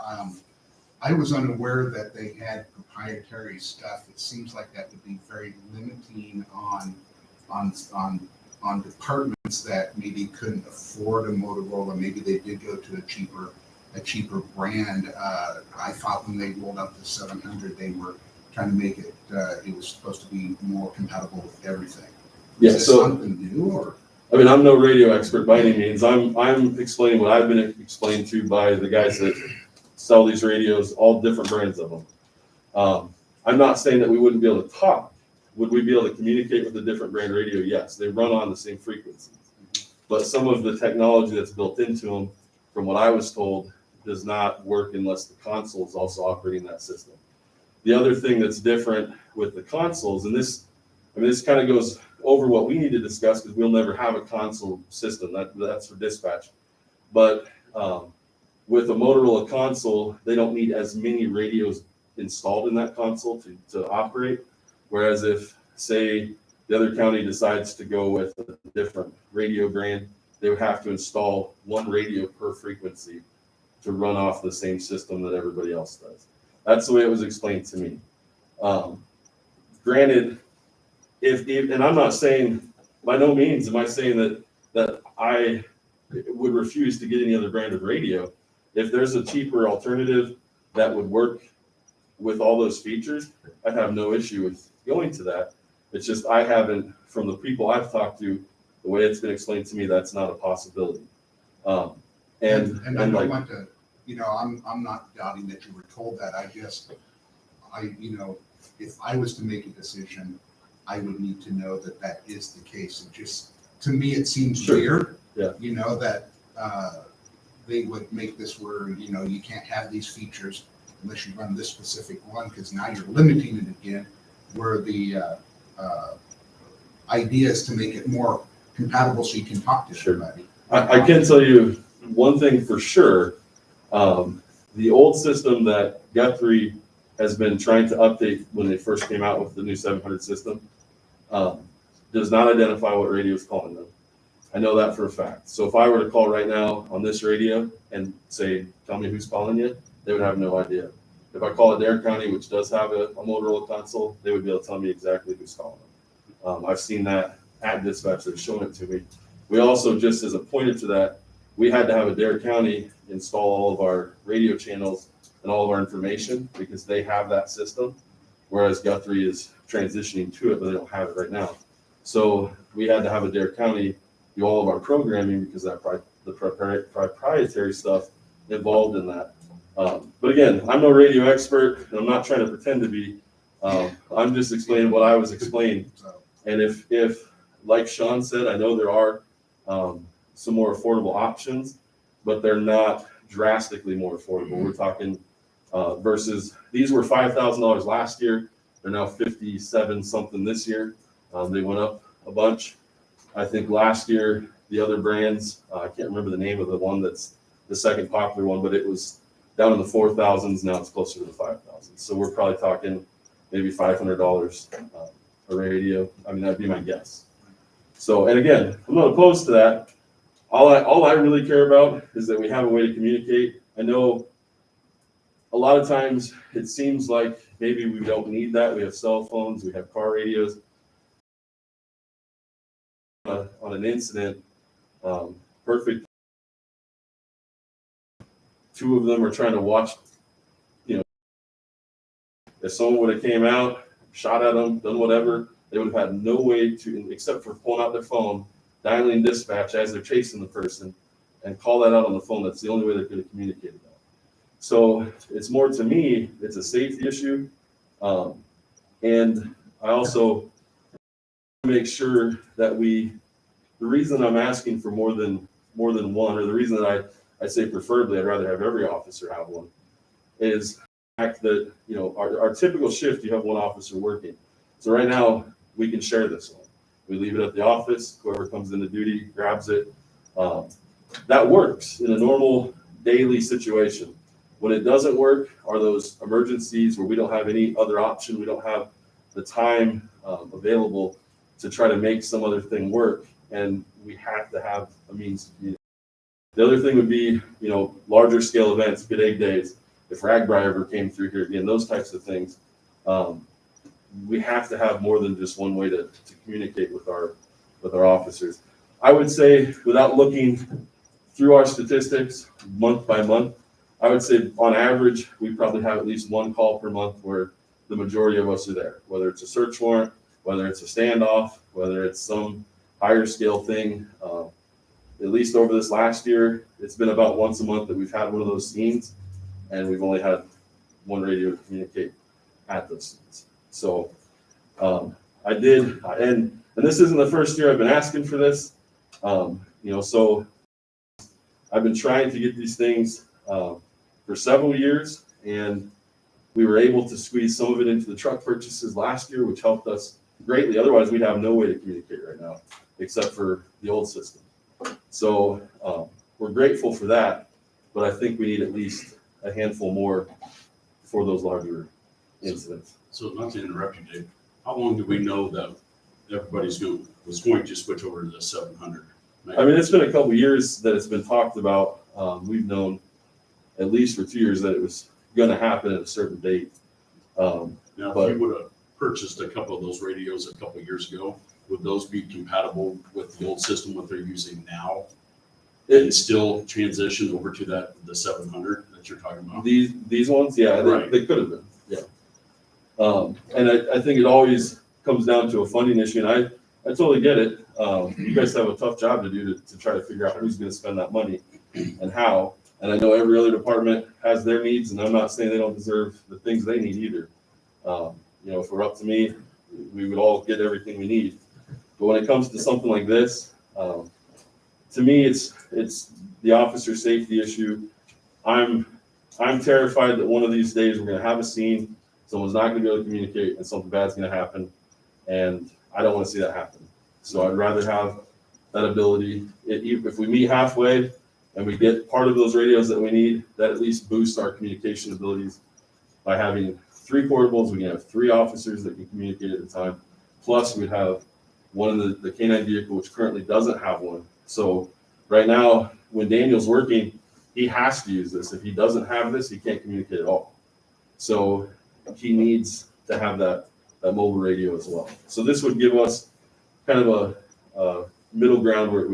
[SPEAKER 3] I was unaware that they had proprietary stuff. It seems like that would be very limiting on departments that maybe couldn't afford a Motorola. Maybe they did go to a cheaper brand. I thought when they rolled out the 700, they were trying to make it. It was supposed to be more compatible with everything.
[SPEAKER 6] Yeah,
[SPEAKER 3] Is this
[SPEAKER 6] so,
[SPEAKER 3] something new or?
[SPEAKER 6] I mean, I'm no radio expert by any means. I'm explaining what I've been explained to by the guys that sell these radios, all different brands of them. I'm not saying that we wouldn't be able to talk. Would we be able to communicate with a different brand radio? Yes, they run on the same frequencies. But some of the technology that's built into them, from what I was told, does not work unless the console is also operating that system. The other thing that's different with the consoles, and this kind of goes over what we need to discuss because we'll never have a console system. That's for dispatch. But with a Motorola console, they don't need as many radios installed in that console to operate. Whereas if, say, the other county decides to go with a different radio brand, they would have to install one radio per frequency to run off the same system that everybody else does. That's the way it was explained to me. Granted, and I'm not saying, by no means am I saying that I would refuse to get any other brand of radio. If there's a cheaper alternative that would work with all those features, I'd have no issue with going to that. It's just I haven't, from the people I've talked to, the way it's been explained to me, that's not a possibility. And
[SPEAKER 3] I don't
[SPEAKER 6] like,
[SPEAKER 3] want to, I'm not doubting that you were told that. If I was to make a decision, I would need to know that that is the case. It just, to me, it seems
[SPEAKER 6] Sure.
[SPEAKER 3] weird.
[SPEAKER 6] Yeah.
[SPEAKER 3] That they would make this where, you can't have these features unless you run this specific one, because now you're limiting it again, where the idea is to make it more compatible so you can talk to
[SPEAKER 6] Sure.
[SPEAKER 3] everybody.
[SPEAKER 6] I can tell you one thing for sure. The old system that Guthrie has been trying to update when they first came out with the new 700 system does not identify what radio is calling them. I know that for a fact. So if I were to call right now on this radio and say, tell me who's calling you, they would have no idea. If I call Adair County, which does have a Motorola console, they would be able to tell me exactly who's calling them. I've seen that at dispatch. They've shown it to me. We also, just as a pointer to that, we had to have Adair County install all of our radio channels and all of our information because they have that system, whereas Guthrie is transitioning to it, but they don't have it right now. So we had to have Adair County do all of our programming because that the proprietary stuff involved in that. But again, I'm no radio expert, and I'm not trying to pretend to be. I'm just explaining what I was explaining.
[SPEAKER 3] So,
[SPEAKER 6] And if like Sean said, I know there are some more affordable options, but they're not drastically more affordable. We're talking versus these were $5,000 last year. They're now 57 something this year. They went up a bunch. I think last year the other brands, I can't remember the name of the one that's the second popular one, but it was down in the 4,000s. Now it's closer to the 5,000. So we're probably talking maybe $500 a radio. I mean, that'd be my guess. So, and again, I'm not opposed to that. All I really care about is that we have a way to communicate. I know a lot of times it seems like maybe we don't need that. We have cell phones, we have car radios. On an incident, perfect. Two of them are trying to watch, if someone would have came out, shot at them, done whatever, they would have had no way to, except for pulling out their phone, dialing dispatch as they're chasing the person, and call that out on the phone. That's the only way they could have communicated that. So it's more, to me, it's a safety issue. And I also make sure that the reason I'm asking for more than one, or the reason that I say preferably I'd rather have every officer have one, is the fact that, our typical shift, you have one officer working. So right now, we can share this one. We leave it at the office, whoever comes into duty grabs it. That works in a normal daily situation. When it doesn't work are those emergencies where we don't have any other option. We don't have the time available to try to make some other thing work, and we have to have a means to communicate. The other thing would be, larger scale events, Good Egg Days. If Ragbri ever came through here again, those types of things. We have to have more than just one way to communicate with our officers. I would say, without looking through our statistics month by month, I would say on average, we probably have at least one call per month where the majority of us are there, whether it's a search warrant, whether it's a standoff, whether it's some higher scale thing. At least over this last year, it's been about once a month that we've had one of those scenes, and we've only had one radio to communicate at those scenes. So I did, and this isn't the first year I've been asking for this. So I've been trying to get these things for several years, and we were able to squeeze some of it into the truck purchases last year, which helped us greatly. Otherwise, we'd have no way to communicate right now, except for the old system. So we're grateful for that, but I think we need at least a handful more for those larger incidents.
[SPEAKER 9] So not to interrupt you, Dave, how long do we know that everybody's was going to switch over to the 700?
[SPEAKER 6] I mean, it's been a couple years that it's been talked about. We've known at least for 2 years that it was going to happen at a certain date.
[SPEAKER 9] Now,
[SPEAKER 6] But-
[SPEAKER 9] if you would have purchased a couple of those radios a couple of years ago, would those be compatible with the old system, what they're using now? And still transition over to the 700 that you're talking about?
[SPEAKER 6] These ones, yeah,
[SPEAKER 9] Right.
[SPEAKER 6] they could have been, yeah. And I think it always comes down to a funding issue, and I totally get it. You guys have a tough job to do to try to figure out who's gonna spend that money and how. And I know every other department has their needs, and I'm not saying they don't deserve the things they need either. If we're up to me, we would all get everything we need. But when it comes to something like this, to me, it's the officer safety issue. I'm terrified that one of these days we're gonna have a scene, someone's not gonna be able to communicate, and something bad's gonna happen, and I don't wanna see that happen. So I'd rather have that ability. If we meet halfway and we get part of those radios that we need, that at least boosts our communication abilities by having 3 portables. We can have 3 officers that can communicate at a time. Plus, we'd have one of the K9 vehicle, which currently doesn't have one. So right now, when Daniel's working, he has to use this. If he doesn't have this, he can't communicate at all. So he needs to have that mobile radio as well. So this would give us kind of a middle ground where it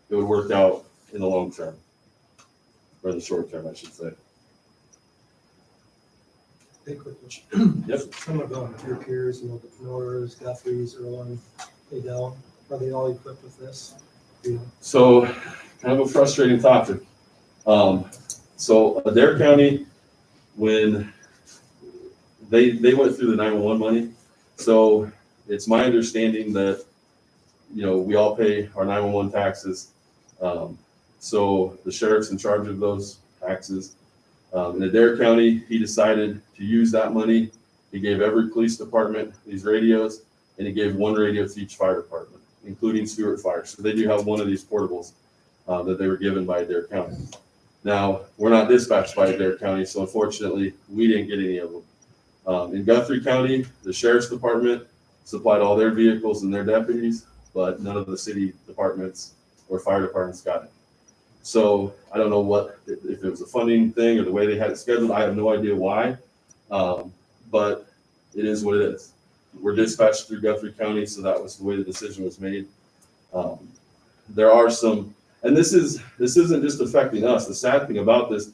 [SPEAKER 6] would work out in the long term, or the short term, I should say.
[SPEAKER 5] Big quick question.
[SPEAKER 6] Yep.
[SPEAKER 5] Some of your peers, the Norris, Guthrie's, Erwin, Adele, are they all equipped with this?
[SPEAKER 6] So kind of a frustrating topic. So Adair County, when they went through the 911 money, so it's my understanding that, we all pay our 911 taxes. So the sheriff's in charge of those taxes. In Adair County, he decided to use that money. He gave every police department these radios, and he gave 1 radio to each fire department, including Stuart Fire. So they do have one of these portables that they were given by Adair County. Now, we're not dispatched by Adair County, so unfortunately, we didn't get any of them. In Guthrie County, the sheriff's department supplied all their vehicles and their deputies, but none of the city departments or fire departments got it. So I don't know if it was a funding thing or the way they had it scheduled. I have no idea why, but it is what it is. We're dispatched through Guthrie County, so that was the way the decision was made. There are some, and this isn't just affecting us. The sad thing about this,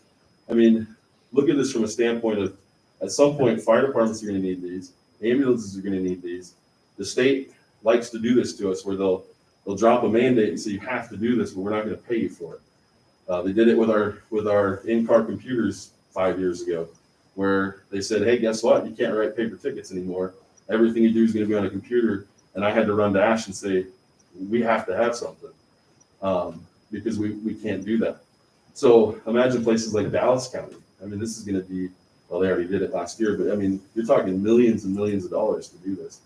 [SPEAKER 6] I mean, look at this from a standpoint of, at some point, fire departments are going to need these, ambulances are going to need these. The state likes to do this to us, where they'll drop a mandate and say you have to do this, but we're not going to pay you for it. They did it with our in-car computers 5 years ago, where they said, hey, guess what? You can't write paper tickets anymore. Everything you do is going to be on a computer. And I had to run to Ash and say, we have to have something because we can't do that. So imagine places like Dallas County. I mean, this is going to be, well, they already did it last year, but I mean, you're talking millions and millions of dollars to do this.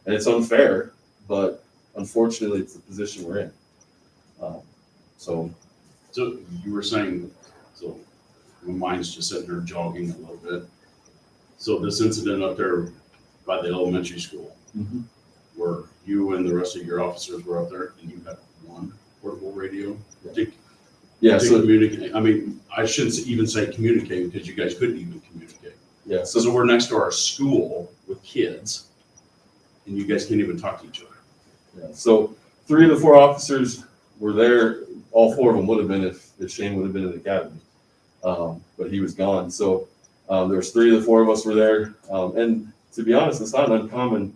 [SPEAKER 6] And it's unfair, but unfortunately, it's the position we're in.
[SPEAKER 9] So you were saying, so my mind's just sitting there jogging a little bit. So this incident up there by the elementary school, where you and the rest of your officers were up there and you had 1 portable radio to communicate. I mean, I shouldn't even say communicate because you guys couldn't even communicate.
[SPEAKER 6] Yeah.
[SPEAKER 9] So we're next to our school with kids and you guys can't even talk to each other.
[SPEAKER 6] Yeah. So 3 of the 4 officers were there. All 4 of them would have been if Shane would have been in the academy, but he was gone. So there was 3 of the 4 of us were there. And to be honest, it's not an uncommon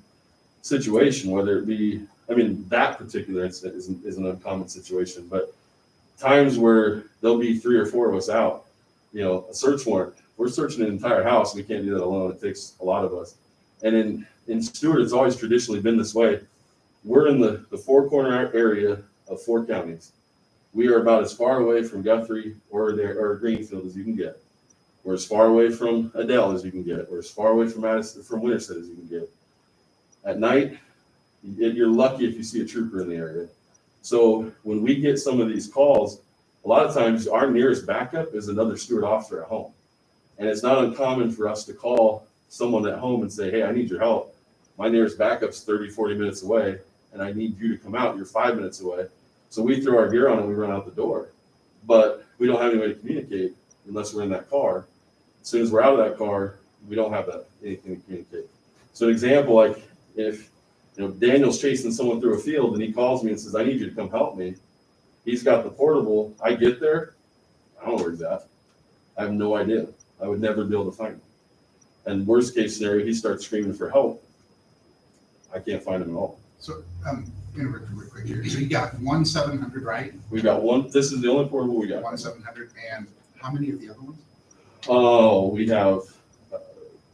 [SPEAKER 6] situation, whether it be, I mean, that particular incident is an uncommon situation, but times where there'll be 3 or 4 of us out, you know, a search warrant, we're searching an entire house. We can't do that alone. It takes a lot of us. And in Stuart, it's always traditionally been this way. We're in the 4 corner area of 4 counties. We are about as far away from Guthrie or Greenfield as you can get. We're as far away from Adele as you can get. We're as far away from Winterset as you can get. At night, you're lucky if you see a trooper in the area. So when we get some of these calls, a lot of times our nearest backup is another Stuart officer at home. And it's not uncommon for us to call someone at home and say, hey, I need your help. My nearest backup's 30, 40 minutes away, and I need you to come out. You're 5 minutes away. So we throw our gear on and we run out the door. But we don't have any way to communicate unless we're in that car. As soon as we're out of that car, we don't have anything to communicate. So an example, like if Daniel's chasing someone through a field and he calls me and says, I need you to come help me. He's got the portable. I get there. I don't know where he's at. I have no idea. I would never be able to find him. And worst case scenario, he starts screaming for help. I can't find him at all.
[SPEAKER 3] So, interrupt real quick here. So you got 1-700, right?
[SPEAKER 6] We got one. This is the only portable we got.
[SPEAKER 3] 1-700, and how many of the other ones?
[SPEAKER 6] Oh, we have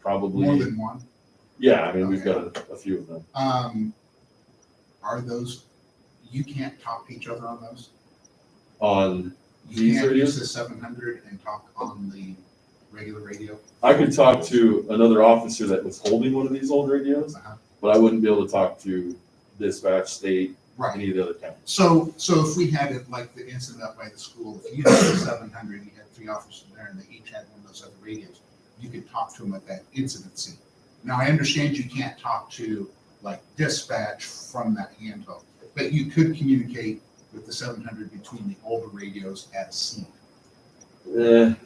[SPEAKER 6] probably
[SPEAKER 3] More than one?
[SPEAKER 6] Yeah, I mean, we've
[SPEAKER 3] Okay.
[SPEAKER 6] got a few of them.
[SPEAKER 3] Are those, you can't talk to each other on those?
[SPEAKER 6] On
[SPEAKER 3] You
[SPEAKER 6] these
[SPEAKER 3] can't use
[SPEAKER 6] radios,
[SPEAKER 3] the 700 and talk on the regular radio?
[SPEAKER 6] I could talk to another officer that was holding one of these old radios,
[SPEAKER 3] Uh-huh.
[SPEAKER 6] but I wouldn't be able to talk to dispatch, state,
[SPEAKER 3] Right.
[SPEAKER 6] any of the other counties.
[SPEAKER 3] So if we had it like the incident up by the school, if you had the 700, you had 3 officers there and they each had one of those other radios, you could talk to them at that incident scene. Now, I understand you can't talk to like dispatch from that handheld, but you could communicate with the 700 between the older radios at a scene.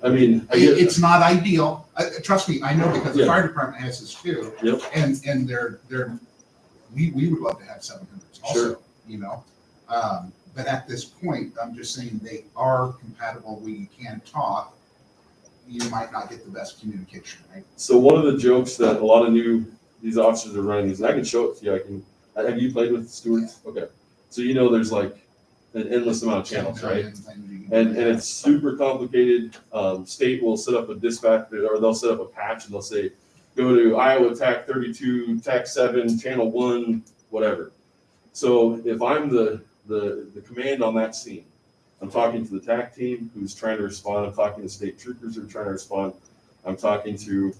[SPEAKER 6] I mean, I get,
[SPEAKER 3] It's not ideal. Trust me, I know because the
[SPEAKER 6] Yeah.
[SPEAKER 3] fire department has this too.
[SPEAKER 6] Yep.
[SPEAKER 3] And we would love to have 700s also,
[SPEAKER 6] Sure.
[SPEAKER 3] you know? But at this point, I'm just saying they are compatible where you can talk. You might not get the best communication, right?
[SPEAKER 6] so one of the jokes that a lot of these officers are running is, and I can show it to you. Have you played with Stuart? Okay. So there's like an endless amount of channels, right? And it's super complicated. State will set up a dispatch, or they'll set up a patch and they'll say, go to Iowa TAC 32, TAC 7, channel 1, whatever. So if I'm the command on that scene, I'm talking to the TAC team who's trying to respond. I'm talking to state troopers who are trying to respond. I'm talking to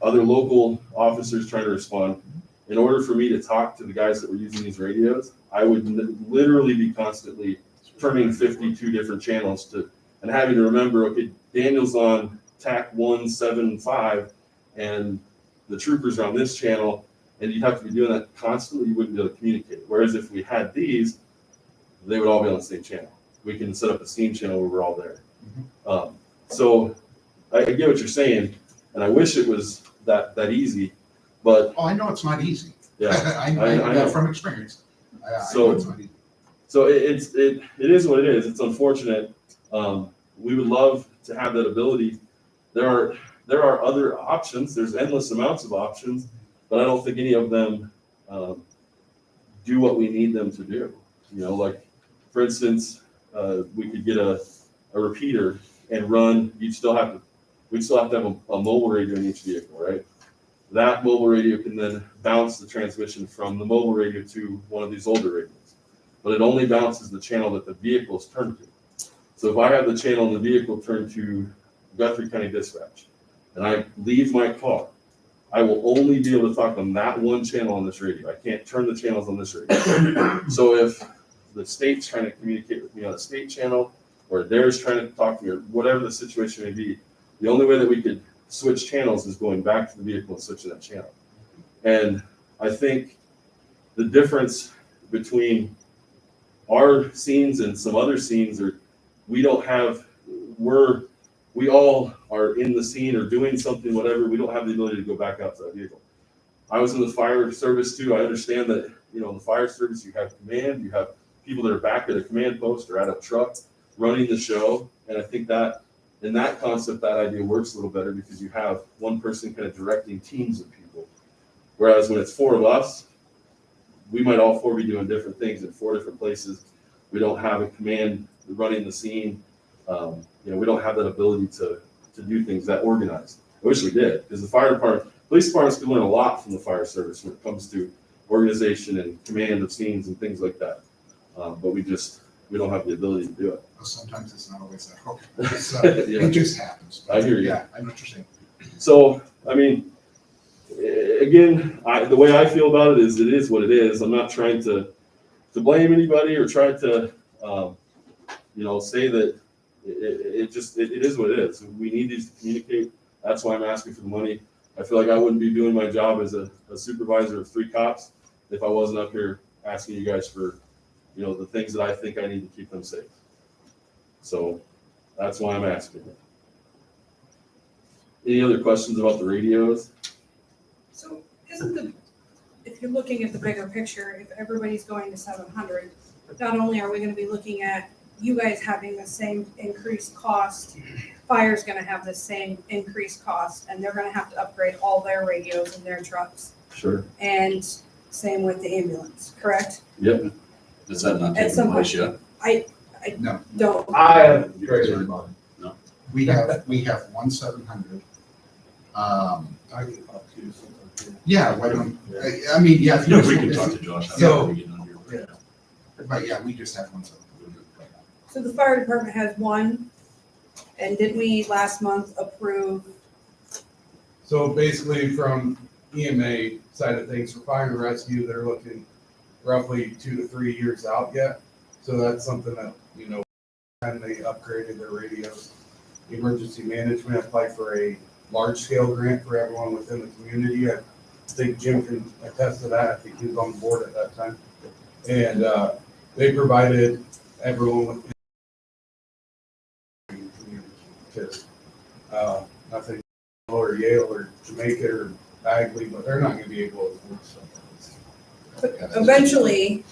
[SPEAKER 6] other local officers trying to respond. In order for me to talk to the guys that were using these radios, I would literally be constantly turning 52 different channels and having to remember, okay, Daniel's on TAC 175 and the troopers are on this channel, and you'd have to be doing that constantly. You wouldn't be able to communicate. Whereas if we had these, they would all be on the same channel. We can set up a scene channel where we're all there. So I get what you're saying, and I wish it was that easy, but
[SPEAKER 3] Oh, I know it's not easy.
[SPEAKER 6] yeah.
[SPEAKER 3] I
[SPEAKER 6] know.
[SPEAKER 3] know from experience. I
[SPEAKER 6] So-
[SPEAKER 3] know it's not easy.
[SPEAKER 6] So it is what it is. It's unfortunate. We would love to have that ability. There are other options. There's endless amounts of options, but I don't think any of them do what we need them to do. Like for instance, we could get a repeater and run. We'd still have to have a mobile radio in each vehicle, right? That mobile radio can then bounce the transmission from the mobile radio to one of these older radios. But it only bounces the channel that the vehicle is turned to. So if I have the channel in the vehicle turned to Guthrie County Dispatch, and I leave my car, I will only be able to talk on that one channel on this radio. I can't turn the channels on this radio. So if the state's trying to communicate with me on a state channel, or theirs trying to talk to me, or whatever the situation may be, the only way that we could switch channels is going back to the vehicle and switching that channel. And I think the difference between our scenes and some other scenes are we all are in the scene or doing something, whatever. We don't have the ability to go back out to that vehicle. I was in the fire service too. I understand that, in the fire service, you have command, you have people that are back at a command post or at a truck running the show. And I think that in that concept, that idea works a little better because you have one person kind of directing teams of people. Whereas when it's 4 of us, we might all four be doing different things in four different places. We don't have a command running the scene. We don't have that ability to do things that organized. I wish we did, because the fire department, police departments can learn a lot from the fire service when it comes to organization and command of scenes and things like that. But we don't have the ability to do it.
[SPEAKER 3] Well, sometimes it's not always that. Okay.
[SPEAKER 6] Yeah.
[SPEAKER 3] It just happens.
[SPEAKER 6] I hear you.
[SPEAKER 3] Yeah, I know what you're saying.
[SPEAKER 6] So, I mean, again, the way I feel about it is what it is. I'm not trying to blame anybody or try to, say that it is what it is. We need these to communicate. That's why I'm asking for the money. I feel like I wouldn't be doing my job as a supervisor of 3 cops if I wasn't up here asking you guys for, the things that I think I need to keep them safe. So that's why I'm asking. Any other questions about the radios?
[SPEAKER 4] So if you're looking at the bigger picture, if everybody's going to 700, not only are we gonna be looking at you guys having the same increased cost, fire's gonna have the same increased cost, and they're gonna have to upgrade all their radios in their trucks.
[SPEAKER 6] Sure.
[SPEAKER 4] And same with the ambulance, correct?
[SPEAKER 6] Yep.
[SPEAKER 9] Is that not
[SPEAKER 4] At
[SPEAKER 9] taking
[SPEAKER 4] some
[SPEAKER 9] place
[SPEAKER 4] point.
[SPEAKER 9] yet?
[SPEAKER 3] No,
[SPEAKER 4] Don't,
[SPEAKER 8] I have greater money.
[SPEAKER 3] we have one 700.
[SPEAKER 5] I can talk to you sometime.
[SPEAKER 3] Yeah, why don't, I mean, yeah. if you
[SPEAKER 9] Yeah, we
[SPEAKER 3] just-
[SPEAKER 9] can talk to Josh
[SPEAKER 3] So-
[SPEAKER 9] after we get on here.
[SPEAKER 3] But yeah, we just have one 700.
[SPEAKER 4] so the fire department has one, and did we last month approve,
[SPEAKER 10] So basically from EMA side of things, for fire and rescue, they're looking roughly 2 to 3 years out yet. So that's something that, and they upgraded their radios. Emergency management applied for a large scale grant for everyone within the community. I think Jim can attest to that. I think he was on board at that time. And they provided everyone with because nothing or Yale or Jamaica or Bagley, but they're not going to be able to afford something.
[SPEAKER 4] eventually,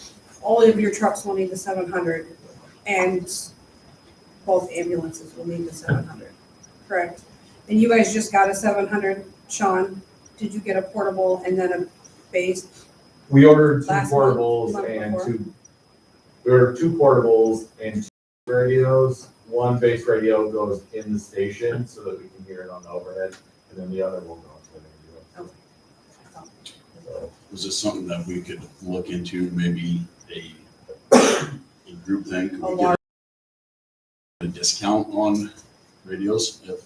[SPEAKER 4] all of your trucks will need the 700, and both ambulances will need the 700, correct? And you guys just got a 700, Sean, did you get a portable and then a base?
[SPEAKER 8] We ordered 2
[SPEAKER 4] Last month,
[SPEAKER 8] portables
[SPEAKER 4] month
[SPEAKER 8] and
[SPEAKER 4] before.
[SPEAKER 8] we ordered 2 portables and 2 radios. One base radio goes in the station so that we can hear it on the overhead, and then the other will go into the radio. So,
[SPEAKER 9] Was this something that we could look into, maybe a group thing? Could
[SPEAKER 4] A
[SPEAKER 9] we
[SPEAKER 4] large,
[SPEAKER 9] get a discount on radios? If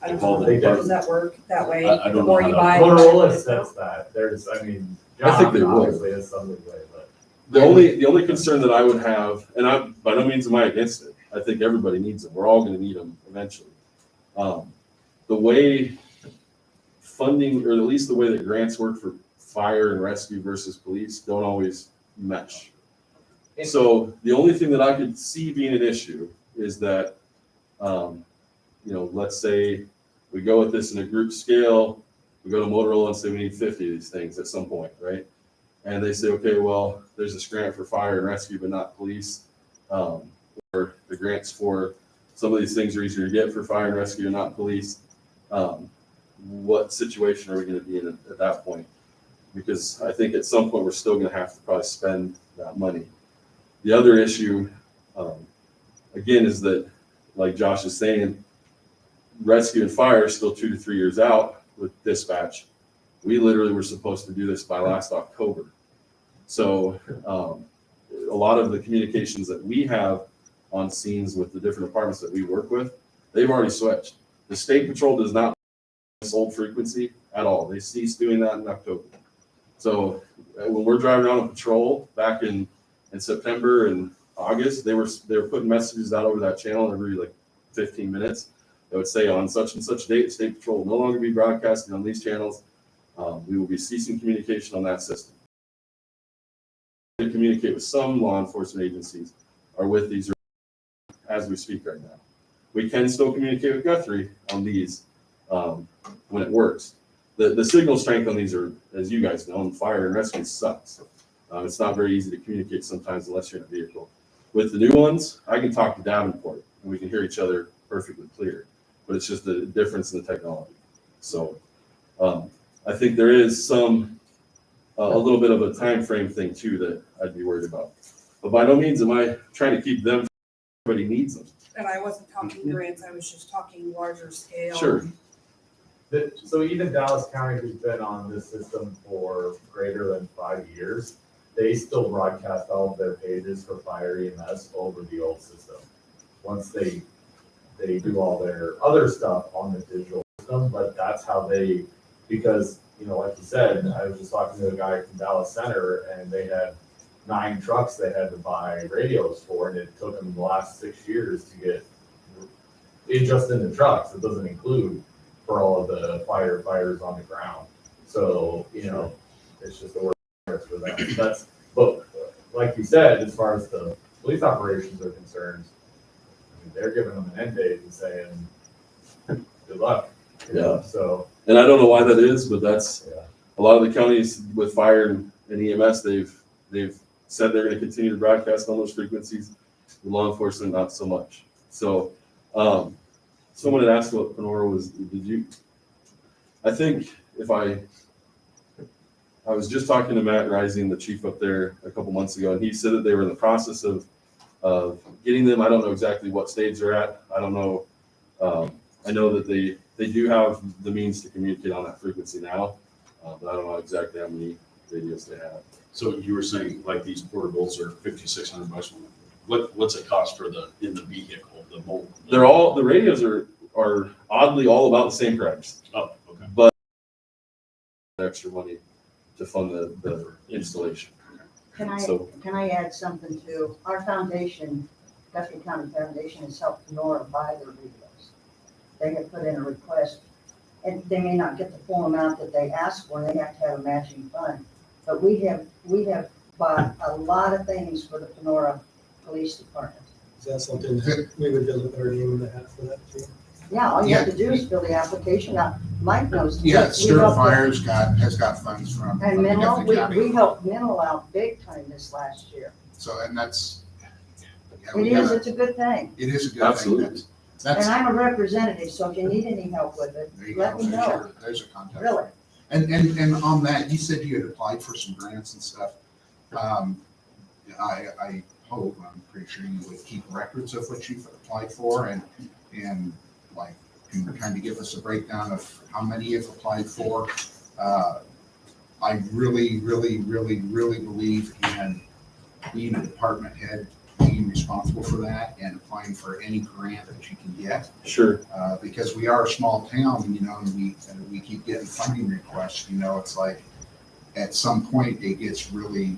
[SPEAKER 4] I don't
[SPEAKER 9] Call
[SPEAKER 4] know,
[SPEAKER 9] it
[SPEAKER 4] does that work that way?
[SPEAKER 9] I don't
[SPEAKER 4] The more
[SPEAKER 9] know
[SPEAKER 4] you
[SPEAKER 9] how
[SPEAKER 4] buy.
[SPEAKER 9] that-
[SPEAKER 4] the better
[SPEAKER 8] Motorola
[SPEAKER 4] it is.
[SPEAKER 8] says that.
[SPEAKER 6] I think they
[SPEAKER 8] John
[SPEAKER 6] will.
[SPEAKER 8] obviously is something way, but
[SPEAKER 6] The only concern that I would have, and I by no means am I against it. I think everybody needs them. We're all going to need them eventually. The way funding, or at least the way that grants work for fire and rescue versus police, don't always mesh. So the only thing that I could see being an issue is that, let's say we go with this in a group scale. We go to Motorola and say we need 50 of these things at some point, right? And they say, okay, well, there's this grant for fire and rescue, but not police. Or the grants for some of these things are easier to get for fire and rescue and not police. What situation are we going to be in at that point? Because I think at some point we're still going to have to probably spend that money. The other issue, again, is that, like Josh is saying, rescue and fire is still 2 to 3 years out with dispatch. We literally were supposed to do this by last October. So a lot of the communications that we have on scenes with the different departments that we work with, they've already switched. The state patrol does not this old frequency at all. They ceased doing that in October. So when we're driving around on patrol back in September and August, they were putting messages out over that channel every 15 minutes. They would say on such and such date, state patrol will no longer be broadcasting on these channels. We will be ceasing communication on that system. To communicate with some law enforcement agencies are with these as we speak right now. We can still communicate with Guthrie on these when it works. The signal strength on these are, as you guys know, fire and rescue sucks. It's not very easy to communicate sometimes unless you're in a vehicle. With the new ones, I can talk to Davenport and we can hear each other perfectly clear, but it's just the difference in the technology. So I think there is some a little bit of a time frame thing too that I'd be worried about. But by no means am I trying to keep them, everybody needs them.
[SPEAKER 4] And I wasn't talking grants, I was just talking larger scale.
[SPEAKER 6] Sure.
[SPEAKER 8] So even Dallas County, who's been on this system for greater than 5 years, they still broadcast all of their pages for fire EMS over the old system. Once they do all their other stuff on the digital system, but that's how they, because, you know, like you said, I was just talking to a guy from Dallas Center, and they had 9 trucks they had to buy radios for, and it took them the last 6 years to get it just in the trucks. It doesn't include for all of the firefighters on the ground. So, you know, it's just a work for them. That's, but like you said, as far as the police operations are concerned, I mean, they're giving them an end date and saying, good luck. You know, so.
[SPEAKER 6] And I don't know why that is, but that's
[SPEAKER 8] Yeah.
[SPEAKER 6] a lot of the counties with fire and EMS, they've said they're going to continue to broadcast on those frequencies. With law enforcement, not so much. So, someone had asked what Panora was. I think I was just talking to Matt Rising, the chief up there, a couple months ago, and he said that they were in the process of getting them. I don't know exactly what stage they're at. I don't know. I know that they do have the means to communicate on that frequency now, but I don't know exactly how many radios they have.
[SPEAKER 9] So you were saying like these portables are $5,600. What's it cost for in the vehicle, the mobile?
[SPEAKER 6] The radios are oddly all about the same price,
[SPEAKER 9] Oh, okay.
[SPEAKER 6] but extra money to fund the installation.
[SPEAKER 11] Can
[SPEAKER 6] So-
[SPEAKER 11] I add something to, our foundation, Guthrie County Foundation has helped Nora buy their radios. They have put in a request, and they may not get the full amount that they ask for, they have to have a matching fund. But we have bought a lot of things for the Panora Police Department.
[SPEAKER 5] Is that something that we would be able to put our name in the hat for that too?
[SPEAKER 11] Yeah, all you have to do is fill the application out. Mike knows.
[SPEAKER 3] Yeah,
[SPEAKER 11] we
[SPEAKER 3] Stuart
[SPEAKER 11] helped them.
[SPEAKER 3] Fire's has got funds from.
[SPEAKER 11] And
[SPEAKER 3] from the
[SPEAKER 11] Menlo,
[SPEAKER 3] Guthrie County.
[SPEAKER 11] we helped Menlo out big time this last year.
[SPEAKER 3] So, and that's. yeah,
[SPEAKER 11] It
[SPEAKER 3] we
[SPEAKER 11] is,
[SPEAKER 3] gotta-
[SPEAKER 11] it's a good thing.
[SPEAKER 3] It is a good
[SPEAKER 6] Absolutely.
[SPEAKER 3] thing.
[SPEAKER 11] And
[SPEAKER 3] That's,
[SPEAKER 11] I'm a representative, so if you need any help with it,
[SPEAKER 3] there you
[SPEAKER 11] let
[SPEAKER 3] go.
[SPEAKER 11] me
[SPEAKER 3] There's
[SPEAKER 11] know.
[SPEAKER 3] there's a contact.
[SPEAKER 11] Really.
[SPEAKER 3] And on that, you said you had applied for some grants and stuff. I hope, I'm pretty sure you would keep records of what you've applied for and like, can kind of give us a breakdown of how many you've applied for. I really, really, really, really believe in being a department head, being responsible for that and applying for any grant that you can get.
[SPEAKER 6] Sure.
[SPEAKER 3] Because we are a small town, you know, and we keep getting funding requests, you know, it's like, at some point, it gets really,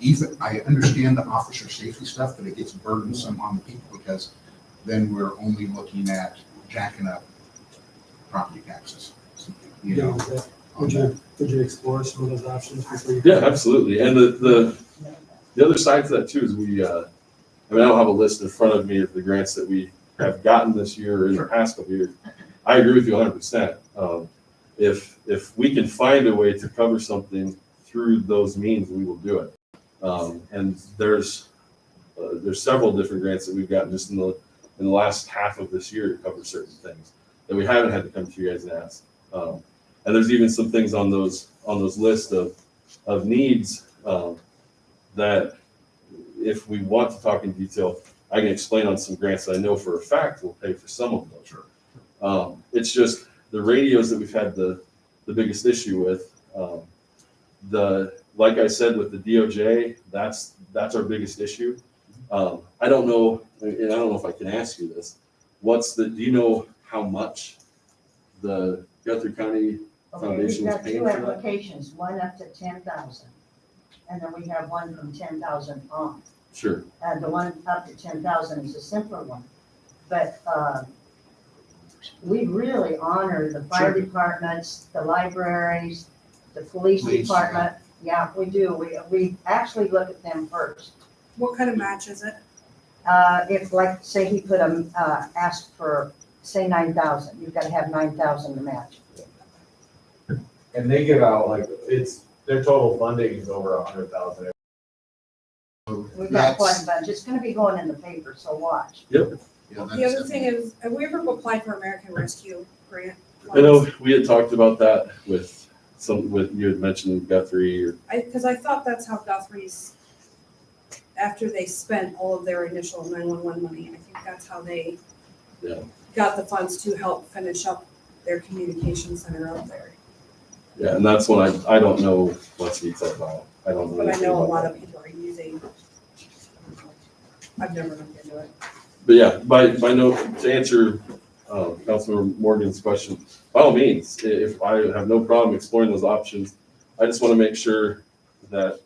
[SPEAKER 3] even, I understand the officer safety stuff, but it gets burdensome on the people because then we're only looking at jacking up property taxes, you know.
[SPEAKER 5] Would you explore some of those options before you?
[SPEAKER 6] Yeah, absolutely. And the other side to that too is I don't have a list in front of me of the grants that we have gotten this year or in the past couple of years. I agree with you 100%. If we can find a way to cover something through those means, we will do it. And there's several different grants that we've gotten just in the last half of this year to cover certain things that we haven't had to come to you guys and ask. And there's even some things on those lists of needs that if we want to talk in detail, I can explain on some grants that I know for a fact will pay for some of those.
[SPEAKER 3] Sure.
[SPEAKER 6] It's just the radios that we've had the biggest issue with. Like I said, with the DOJ, that's our biggest issue. I don't know, and I don't know if I can ask you this. Do you know how much the Guthrie County
[SPEAKER 11] Okay,
[SPEAKER 6] Foundation
[SPEAKER 11] we've
[SPEAKER 6] was
[SPEAKER 11] got
[SPEAKER 6] paying
[SPEAKER 11] two
[SPEAKER 6] for that?
[SPEAKER 11] applications, one up to 10,000. And then we have one from 10,000 on.
[SPEAKER 6] Sure.
[SPEAKER 11] The one up to 10,000 is a simpler one. But we really honor the fire departments, the libraries, the police
[SPEAKER 3] Police,
[SPEAKER 11] department. Yeah, we do. We actually look at them first.
[SPEAKER 4] What kind of match is it?
[SPEAKER 11] If like, say he put asked for, say 9,000, you've got to have 9,000 to match.
[SPEAKER 8] And they give out like, their total funding is over 100,000.
[SPEAKER 11] We've got quite a bunch. It's gonna be going in the paper, so watch.
[SPEAKER 3] Yeah,
[SPEAKER 4] The
[SPEAKER 3] that's-
[SPEAKER 4] other thing is, have we ever applied for American Rescue Grant?
[SPEAKER 6] I know we had talked about that with some with, you had mentioned Guthrie or,
[SPEAKER 4] Because I thought that's how Guthrie's, after they spent all of their initial 911 money, I think that's how they
[SPEAKER 6] Yeah.
[SPEAKER 4] got the funds to help finish up their communication center up there.
[SPEAKER 6] yeah, and that's when I don't know what's detailed about. I don't know.
[SPEAKER 4] But I
[SPEAKER 6] anything
[SPEAKER 4] know a
[SPEAKER 6] about
[SPEAKER 4] lot
[SPEAKER 6] that.
[SPEAKER 4] of people are using, I've never looked into it.
[SPEAKER 6] But yeah, by no, to answer Councilmember Morgan's question, by all means, if I have no problem exploring those options, I just want to make sure that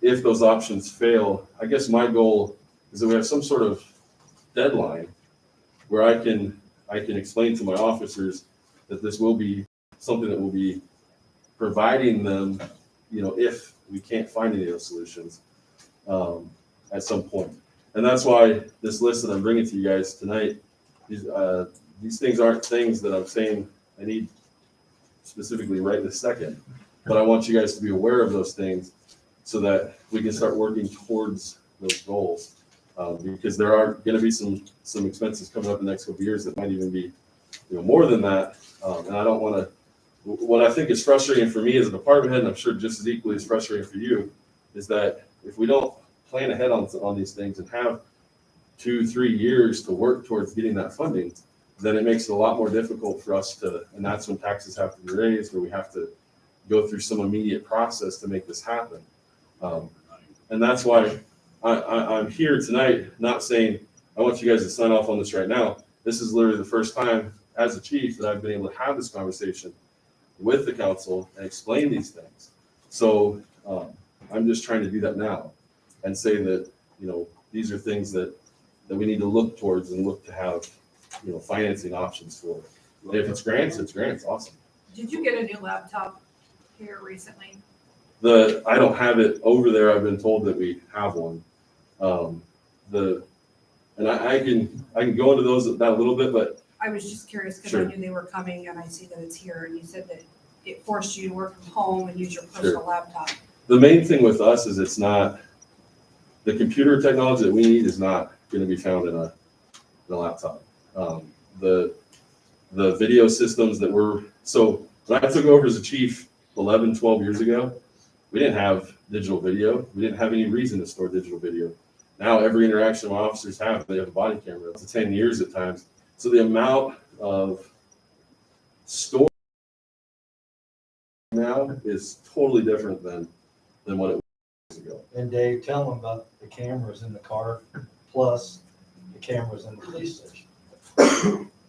[SPEAKER 6] if those options fail, I guess my goal is that we have some sort of deadline where I can explain to my officers that this will be something that will be providing them, if we can't find any of those solutions at some point. And that's why this list that I'm bringing to you guys tonight, these things aren't things that I'm saying I need specifically right this second, but I want you guys to be aware of those things so that we can start working towards those goals. Because there are going to be some expenses coming up in the next couple of years that might even be, more than that. And I don't want to. What I think is frustrating for me as a department head, and I'm sure just as equally as frustrating for you, is that if we don't plan ahead on these things and have 2-3 years to work towards getting that funding, then it makes it a lot more difficult for us to, and that's when taxes have to be raised, or we have to go through some immediate process to make this happen. And that's why I'm here tonight, not saying I want you guys to sign off on this right now. This is literally the first time as a chief that I've been able to have this conversation with the council and explain these things. So I'm just trying to do that now and say that, these are things that we need to look towards and look to have, financing options for. And if it's grants, awesome.
[SPEAKER 4] Did you get a new laptop here recently?
[SPEAKER 6] I don't have it over there. I've been told that we have one. And I can go into that a little bit, but
[SPEAKER 4] I was just curious because
[SPEAKER 6] Sure.
[SPEAKER 4] I knew they were coming and I see that it's here and you said that it forced you to work from home and use your personal laptop.
[SPEAKER 6] the main thing with us is it's not, the computer technology that we need is not going to be found in a laptop. The video systems that so when I took over as a chief 11, 12 years ago, we didn't have digital video. We didn't have any reason to store digital video. Now every interaction my officers have, they have a body camera. It's 10 years at times. So the amount of storage now is totally different than what it was years ago.
[SPEAKER 2] And Dave, tell them about the cameras in the car, plus the cameras in the police station.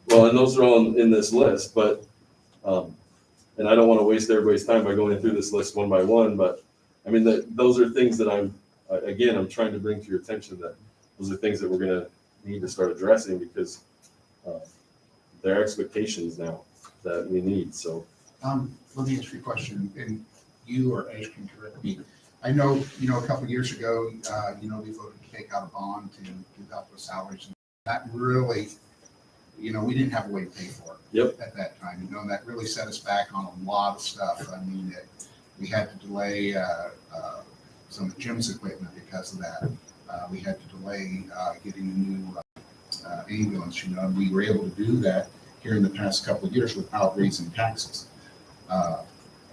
[SPEAKER 6] Well, and those are all in this list, but, and I don't want to waste everybody's time by going through this list one by one, but I mean, those are things that I'm trying to bring to your attention, that those are things that we're going to need to start addressing because there are expectations now that we need, so.
[SPEAKER 3] Let me ask you a question, and you or Ash can correct me. I know, a couple of years ago, we voted to take out a bond to help with salaries. And that really, we didn't have a way to pay for it.
[SPEAKER 6] Yep.
[SPEAKER 3] At that time, and that really set us back on a lot of stuff. I mean, we had to delay some of Jim's equipment because of that. We had to delay getting a new ambulance, and we were able to do that here in the past couple of years without raising taxes.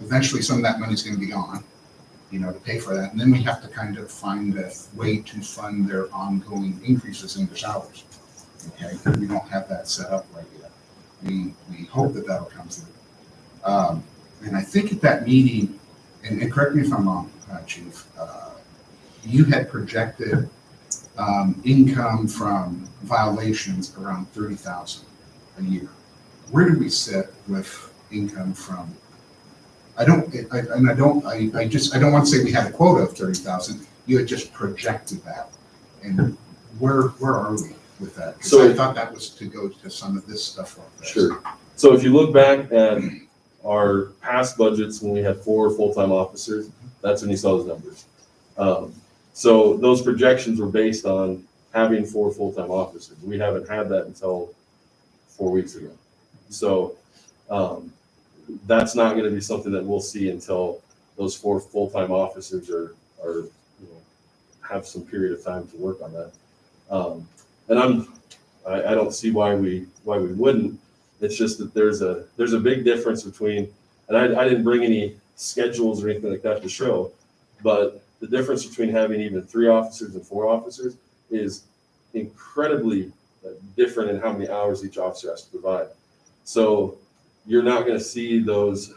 [SPEAKER 3] Eventually, some of that money's going to be gone, to pay for that. And then we have to kind of find a way to fund their ongoing increases in their salaries. Okay, we don't have that set up right yet. We hope that that'll come through. And I think at that meeting, and correct me if I'm wrong, Chief, you had projected income from violations around 30,000 a year. Where do we sit with income from? I don't want to say we had a quota of 30,000. You had just projected that, and where are we with that? Because
[SPEAKER 6] So
[SPEAKER 3] I thought that was to go to some of this stuff like this.
[SPEAKER 6] Sure. So if you look back at our past budgets when we had 4 full-time officers, that's when you saw those numbers. So those projections were based on having 4 full-time officers. We haven't had that until 4 weeks ago. So that's not going to be something that we'll see until those 4 full-time officers are have some period of time to work on that. And I don't see why we wouldn't. It's just that there's a big difference between And I didn't bring any schedules or anything like that to show, but the difference between having even 3 officers and 4 officers is incredibly different in how many hours each officer has to provide. So you're not going to see those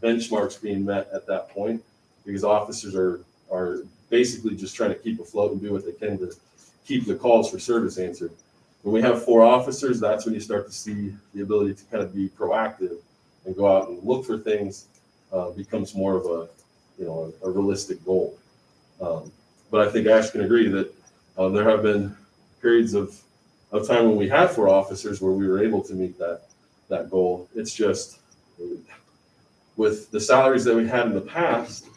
[SPEAKER 6] benchmarks being met at that point, because officers are basically just trying to keep afloat and do what they can to keep the calls for service answered. When we have 4 officers, that's when you start to see the ability to kind of be proactive and go out and look for things, becomes more of a realistic goal. But I think Ash can agree that there have been periods of time when we had 4 officers where we were able to meet that goal. It's just with the salaries that we had in the past,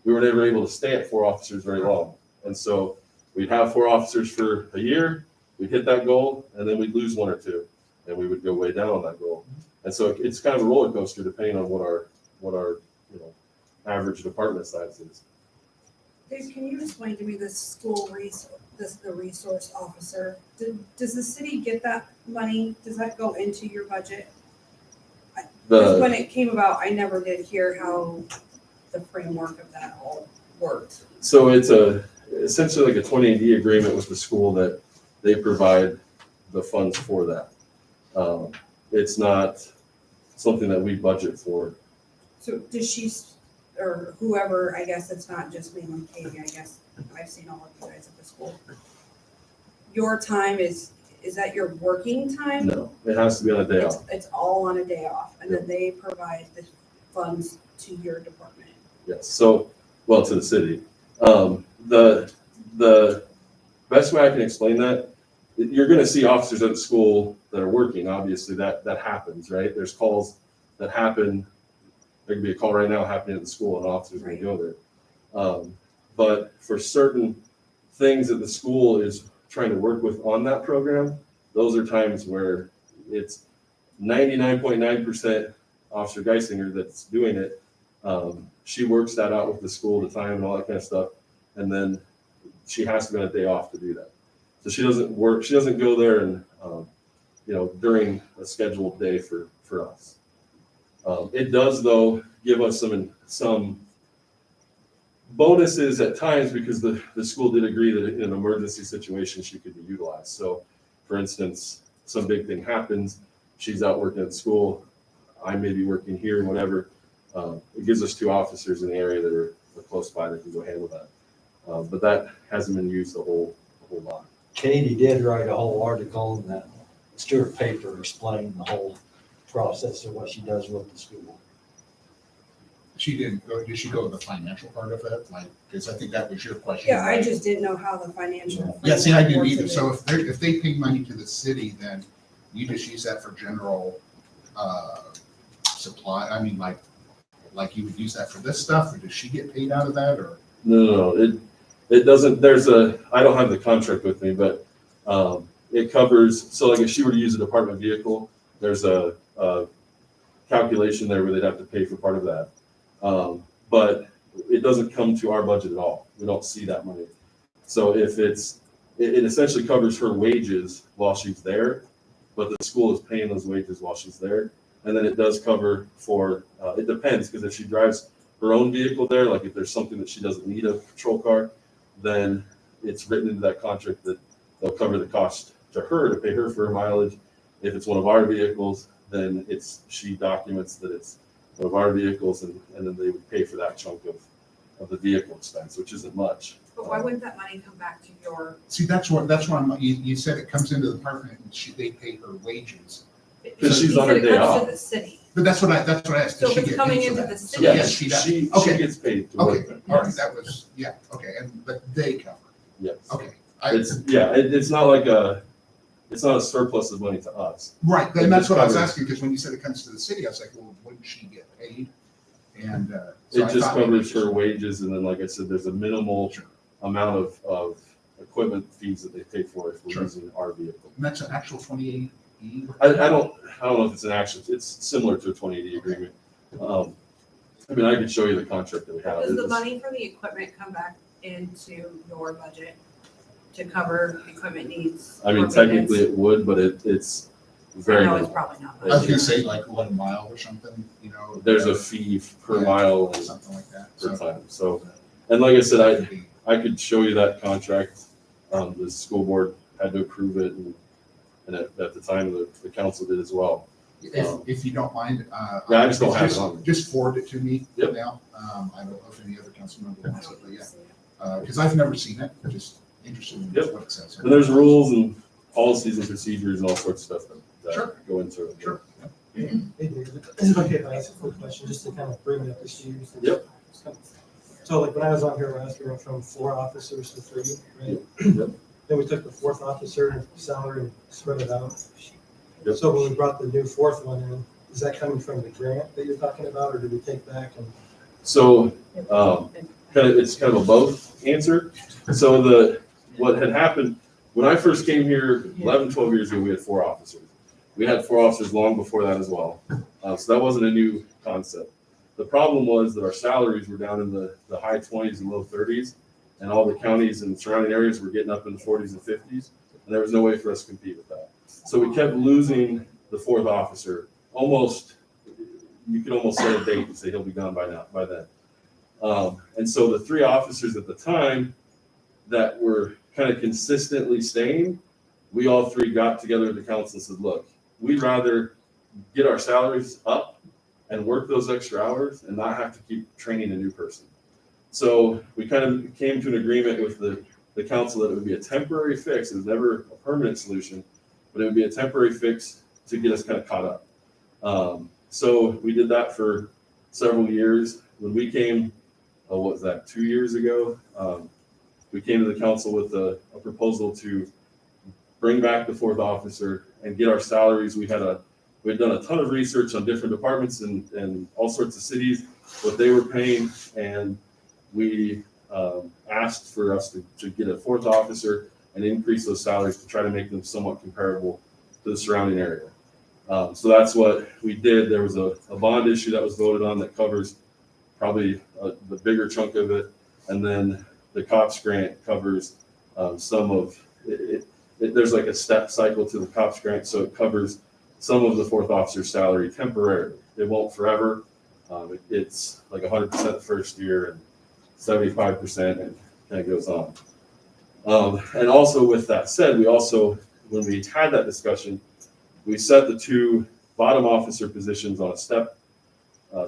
[SPEAKER 6] we were never able to stay at 4 officers very long. And so we'd have 4 officers for a year, we'd hit that goal, and then we'd lose 1 or 2, and we would go way down on that goal. And so it's kind of a roller coaster depending on what our average department size is.
[SPEAKER 4] Dave, can you explain to me the school the resource officer? Does the city get that money? Does that go into your budget? Because when it came about, I never did hear how the framework of that all worked.
[SPEAKER 6] So it's essentially like a 2080 agreement with the school that they provide the funds for that. It's not something that we budget for.
[SPEAKER 4] So does she, or whoever, I guess it's not just me and Katie, I guess I've seen all of you guys at the school. Your time is that your working time?
[SPEAKER 6] No, it has to be on a day off.
[SPEAKER 4] It's all on a day off, and then they provide the funds to your department.
[SPEAKER 6] Yes, so, well, to the city. The best way I can explain that, you're gonna see officers at the school that are working, obviously, that happens, right? There's calls that happen. There could be a call right now happening at the school, and officers gonna go there. But for certain things that the school is trying to work with on that program, those are times where it's 99.9% Officer Geisinger that's doing it. She works that out with the school, the time and all that kind of stuff. And then she has to be on a day off to do that. So she doesn't go there and, during a scheduled day for us. It does though give us some bonuses at times, because the school did agree that in an emergency situation, she could be utilized. So for instance, some big thing happens, she's out working at school, I may be working here, whatever. It gives us 2 officers in the area that are close by that can go handle that. But that hasn't been used a whole lot.
[SPEAKER 2] Katie did write a whole article in that Stuart paper explaining the whole process of what she does with the school.
[SPEAKER 3] She didn't go, did she go to the financial part of it? Like, because I think that was your question.
[SPEAKER 4] Yeah, I
[SPEAKER 3] right?
[SPEAKER 4] just didn't know how the financial.
[SPEAKER 3] Yeah, see, I didn't
[SPEAKER 4] framework
[SPEAKER 3] either.
[SPEAKER 4] worked
[SPEAKER 3] So
[SPEAKER 4] in it.
[SPEAKER 3] if they pay money to the city, then you just use that for general supply. I mean, like you would use that for this stuff, or does she get paid out of that, or?
[SPEAKER 6] No, it doesn't, I don't have the contract with me, but it covers, so like if she were to use a department vehicle, there's a calculation there where they'd have to pay for part of that. But it doesn't come to our budget at all. We don't see that money. So if it essentially covers her wages while she's there, but the school is paying those wages while she's there. And then it does cover for, it depends, because if she drives her own vehicle there, like if there's something that she doesn't need a patrol car, then it's written into that contract that they'll cover the cost to her to pay her for her mileage. If it's one of our vehicles, then she documents that it's one of our vehicles, and then they would pay for that chunk of the vehicle expense, which isn't much.
[SPEAKER 4] But why wouldn't that money come back to your?
[SPEAKER 3] See, that's why you said it comes into the department and they pay her wages.
[SPEAKER 6] Because she's
[SPEAKER 4] He
[SPEAKER 6] on
[SPEAKER 4] said
[SPEAKER 6] her day
[SPEAKER 4] it comes
[SPEAKER 6] off.
[SPEAKER 4] to the city.
[SPEAKER 3] But that's what I asked.
[SPEAKER 4] So
[SPEAKER 3] Does
[SPEAKER 4] if
[SPEAKER 3] she
[SPEAKER 4] it's
[SPEAKER 3] get
[SPEAKER 4] coming
[SPEAKER 3] paid for
[SPEAKER 4] into
[SPEAKER 3] that?
[SPEAKER 4] the
[SPEAKER 3] So
[SPEAKER 4] city-
[SPEAKER 3] yes,
[SPEAKER 6] She
[SPEAKER 3] does.
[SPEAKER 6] she
[SPEAKER 3] Okay.
[SPEAKER 6] gets paid to work
[SPEAKER 3] Okay,
[SPEAKER 6] there.
[SPEAKER 3] all right, that was, yeah, okay, but they cover,
[SPEAKER 6] Yes.
[SPEAKER 3] okay.
[SPEAKER 6] It's not like it's not a surplus of money to us.
[SPEAKER 3] Right,
[SPEAKER 6] It
[SPEAKER 3] and that's
[SPEAKER 6] just
[SPEAKER 3] what I was
[SPEAKER 6] covers-
[SPEAKER 3] asking, because when you said it comes to the city, I was like, well, wouldn't she get paid? And, so
[SPEAKER 6] It
[SPEAKER 3] I
[SPEAKER 6] just
[SPEAKER 3] thought maybe
[SPEAKER 6] covers
[SPEAKER 3] just-
[SPEAKER 6] her wages, and then, like I said, there's a minimal
[SPEAKER 3] Sure.
[SPEAKER 6] amount of equipment fees that they pay for if we're
[SPEAKER 3] Sure.
[SPEAKER 6] using our vehicle.
[SPEAKER 3] And that's an actual 28E?
[SPEAKER 6] I don't know if it's an action, it's similar to a 2080 agreement. I mean, I could show you the contract that we have.
[SPEAKER 4] Does the
[SPEAKER 6] It's-
[SPEAKER 4] money for the equipment come back into your budget to cover equipment needs?
[SPEAKER 6] I mean,
[SPEAKER 4] or
[SPEAKER 6] technically
[SPEAKER 4] maintenance?
[SPEAKER 6] it would, but it's Very
[SPEAKER 4] No, it's
[SPEAKER 6] minimal.
[SPEAKER 4] probably not
[SPEAKER 3] I was
[SPEAKER 4] much.
[SPEAKER 3] gonna say like 1 mile or something,
[SPEAKER 6] There's a fee per mile and
[SPEAKER 3] something like that.
[SPEAKER 6] per
[SPEAKER 3] So
[SPEAKER 6] time. So, and like I said,
[SPEAKER 3] that could be-
[SPEAKER 6] I could show you that contract. The school board had to approve it, and at the time, the council did as well.
[SPEAKER 3] If you don't mind.
[SPEAKER 6] Yeah, I just don't have it on me.
[SPEAKER 3] Just forward it to me
[SPEAKER 6] Yep.
[SPEAKER 3] now. I don't know if any other council member wants it, but yeah. Because I've never seen it, I'm just interested in
[SPEAKER 6] Yep.
[SPEAKER 3] what it says.
[SPEAKER 6] And there's rules and policies and procedures and all sorts of stuff that
[SPEAKER 3] Sure.
[SPEAKER 6] go into it.
[SPEAKER 3] Sure.
[SPEAKER 5] Hey, David, is it okay if I ask a quick question, just to kind of bring it up to speed?
[SPEAKER 6] Yep.
[SPEAKER 5] So like when I was on here last, we went from 4 officers to 3, right?
[SPEAKER 6] Yep.
[SPEAKER 5] Then we took the 4th officer salary and spread it out.
[SPEAKER 6] Yep.
[SPEAKER 5] So when we brought the new 4th one in, is that coming from the grant that you're talking about, or did we take back and?
[SPEAKER 6] So, it's kind of a both answer. So what had happened, when I first came here 11, 12 years ago, we had 4 officers. We had 4 officers long before that as well. So that wasn't a new concept. The problem was that our salaries were down in the high 20s and low 30s, and all the counties and surrounding areas were getting up in the 40s and 50s, and there was no way for us to compete with that. So we kept losing the 4th officer. Almost, you could almost set a date and say he'll be gone by then. And so the 3 officers at the time that were kind of consistently staying, we all 3 got together at the council and said, look, we'd rather get our salaries up and work those extra hours and not have to keep training a new person. So we kind of came to an agreement with the council that it would be a temporary fix. It was never a permanent solution, but it would be a temporary fix to get us kind of caught up. So we did that for several years. When we came, what was that, 2 years ago? We came to the council with a proposal to bring back the 4th officer and get our salaries. We had done a ton of research on different departments and all sorts of cities, what they were paying, and we asked for us to get a 4th officer and increase those salaries to try to make them somewhat comparable to the surrounding area. So that's what we did. There was a bond issue that was voted on that covers probably the bigger chunk of it, and then the COPS grant covers some of it. There's like a step cycle to the COPS grant, so it covers some of the 4th officer's salary temporarily. It won't forever. It's like 100% the first year and 75%, and kind of goes on. And also with that said, we also, when we had that discussion, we set the 2 bottom officer positions on a step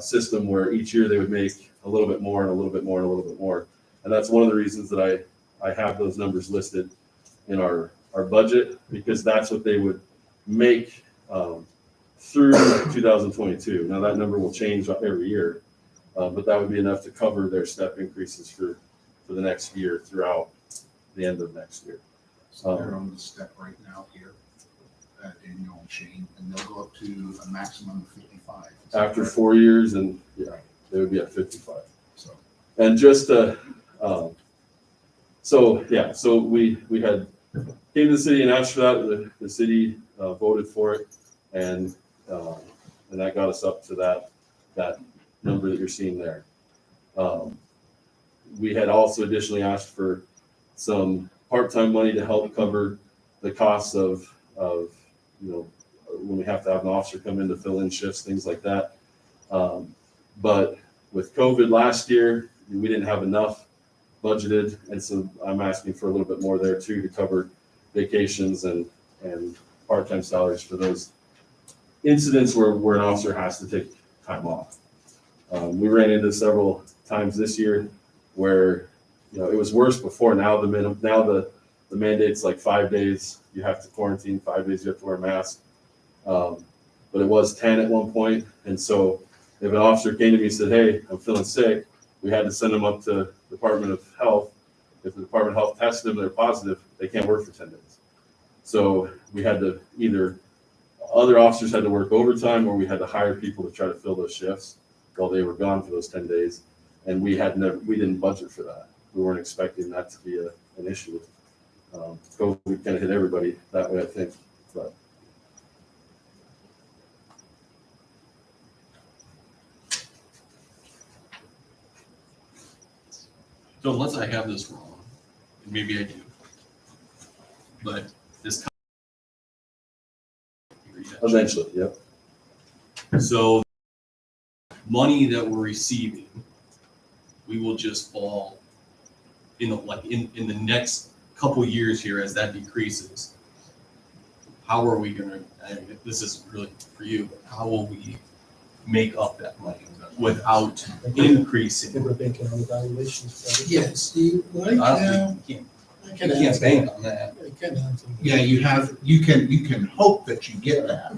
[SPEAKER 6] system where each year they would make a little bit more and a little bit more and a little bit more. And that's one of the reasons that I have those numbers listed in our budget, because that's what they would make through 2022. Now that number will change every year, but that would be enough to cover their step increases for the next year throughout the end of next year.
[SPEAKER 3] So they're on the step right now here, Daniel and Shane, and they'll go up to a maximum of 55. Is that
[SPEAKER 6] After
[SPEAKER 3] correct?
[SPEAKER 6] 4 years, and yeah, they would be at 55.
[SPEAKER 3] So,
[SPEAKER 6] And just so we had came to the city and asked for that. The city voted for it, and that got us up to that number that you're seeing there. We had also additionally asked for some part-time money to help cover the costs of when we have to have an officer come in to fill in shifts, things like that. But with COVID last year, we didn't have enough budgeted, and so I'm asking for a little bit more there too to cover vacations and part-time salaries for those incidents where an officer has to take time off. We ran into several times this year where it was worse before. Now the mandate's like 5 days you have to quarantine, 5 days you have to wear a mask. But it was 10 at one point, and so if an officer came to me and said, "Hey, I'm feeling sick," we had to send them up to Department of Health. If the Department of Health tested them, they're positive, they can't work for 10 days. So we had to either other officers had to work overtime, or we had to hire people to try to fill those shifts while they were gone for those 10 days. And we didn't budget for that. We weren't expecting that to be an issue. COVID kind of hit everybody that way, I think. But
[SPEAKER 12] So unless I have this wrong, and maybe I do, but this
[SPEAKER 6] Eventually, yep.
[SPEAKER 12] So money that we're receiving, we will just fall in the next couple years here as that decreases. How are we gonna, this is really for you, but how will we make up that money without
[SPEAKER 5] I
[SPEAKER 12] increasing?
[SPEAKER 5] think we're banking on evaluations. Steve.
[SPEAKER 1] Yeah, Steve, right now,
[SPEAKER 12] You
[SPEAKER 1] I can
[SPEAKER 12] can't
[SPEAKER 1] answer
[SPEAKER 12] bank
[SPEAKER 1] that.
[SPEAKER 12] on that.
[SPEAKER 1] I can answer that.
[SPEAKER 3] Yeah, you can hope that you get that.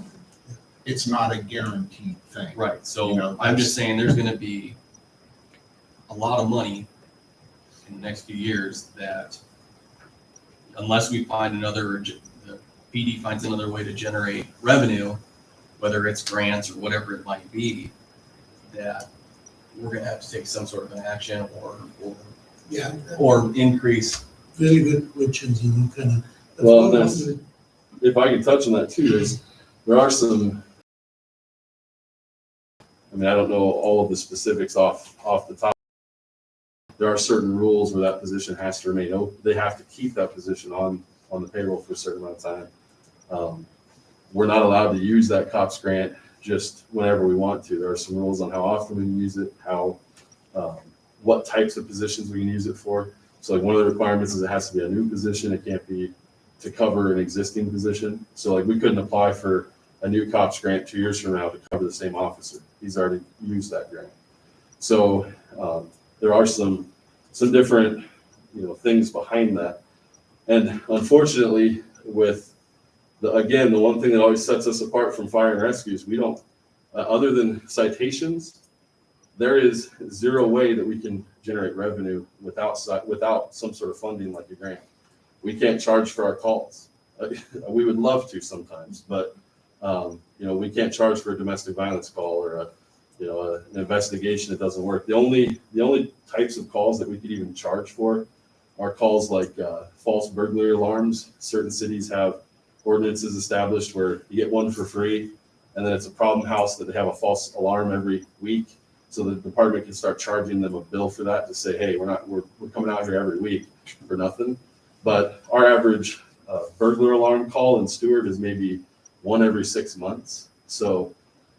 [SPEAKER 3] It's not a guaranteed thing.
[SPEAKER 12] Right,
[SPEAKER 3] You
[SPEAKER 12] so
[SPEAKER 3] know,
[SPEAKER 12] I'm just saying there's gonna be a lot of money in the next few years that unless we find the PD finds another way to generate revenue, whether it's grants or whatever it might be, that we're gonna have to take some sort of an action
[SPEAKER 1] Yeah,
[SPEAKER 12] or increase.
[SPEAKER 1] very good questions, you know, kind of.
[SPEAKER 6] Well, if I can touch on that too, there are some, I mean, I don't know all of the specifics off the top. There are certain rules where that position has to remain open. They have to keep that position on the payroll for a certain amount of time. We're not allowed to use that COPS grant just whenever we want to. There are some rules on how often we can use it, what types of positions we can use it for. So like one of the requirements is it has to be a new position. It can't be to cover an existing position. So like we couldn't apply for a new COPS grant 2 years from now to cover the same officer. He's already used that grant. So there are some different, things behind that. And unfortunately, with the one thing that always sets us apart from fire and rescues, we don't, other than citations, there is zero way that we can generate revenue without some sort of funding like a grant. We can't charge for our calls. We would love to sometimes, but we can't charge for a domestic violence call or an investigation that doesn't work. The only types of calls that we could even charge for are calls like false burglary alarms. Certain cities have ordinances established where you get one for free, and then it's a problem house that they have a false alarm every week. So the department can start charging them a bill for that to say, hey, we're coming out here every week for nothing. But our average burglar alarm call in Stuart is maybe one every 6 months. So,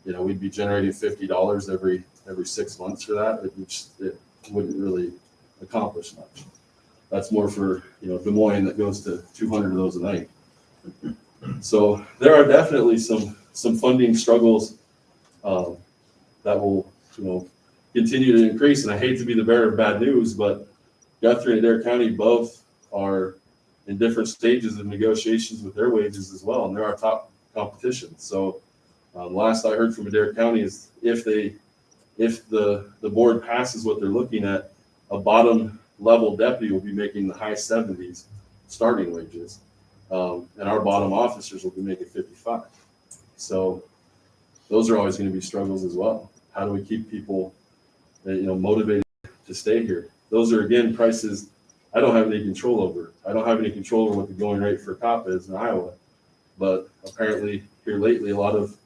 [SPEAKER 6] we'd be generating $50 every 6 months for that, which it wouldn't really accomplish much. That's more for, Des Moines that goes to 200 of those a night. So there are definitely some funding struggles that will, continue to increase. And I hate to be the bearer of bad news, but Guthrie and Adair County both are in different stages of negotiations with their wages as well, and they're our top competition. So last I heard from Adair County is if the board passes what they're looking at, a bottom level deputy will be making the high 70s starting wages, and our bottom officers will be making 55. So those are always going to be struggles as well. How do we keep people, motivated to stay here? Those are again prices I don't have any control over. I don't have any control over what the going rate for a cop is in Iowa, but apparently here lately, a lot of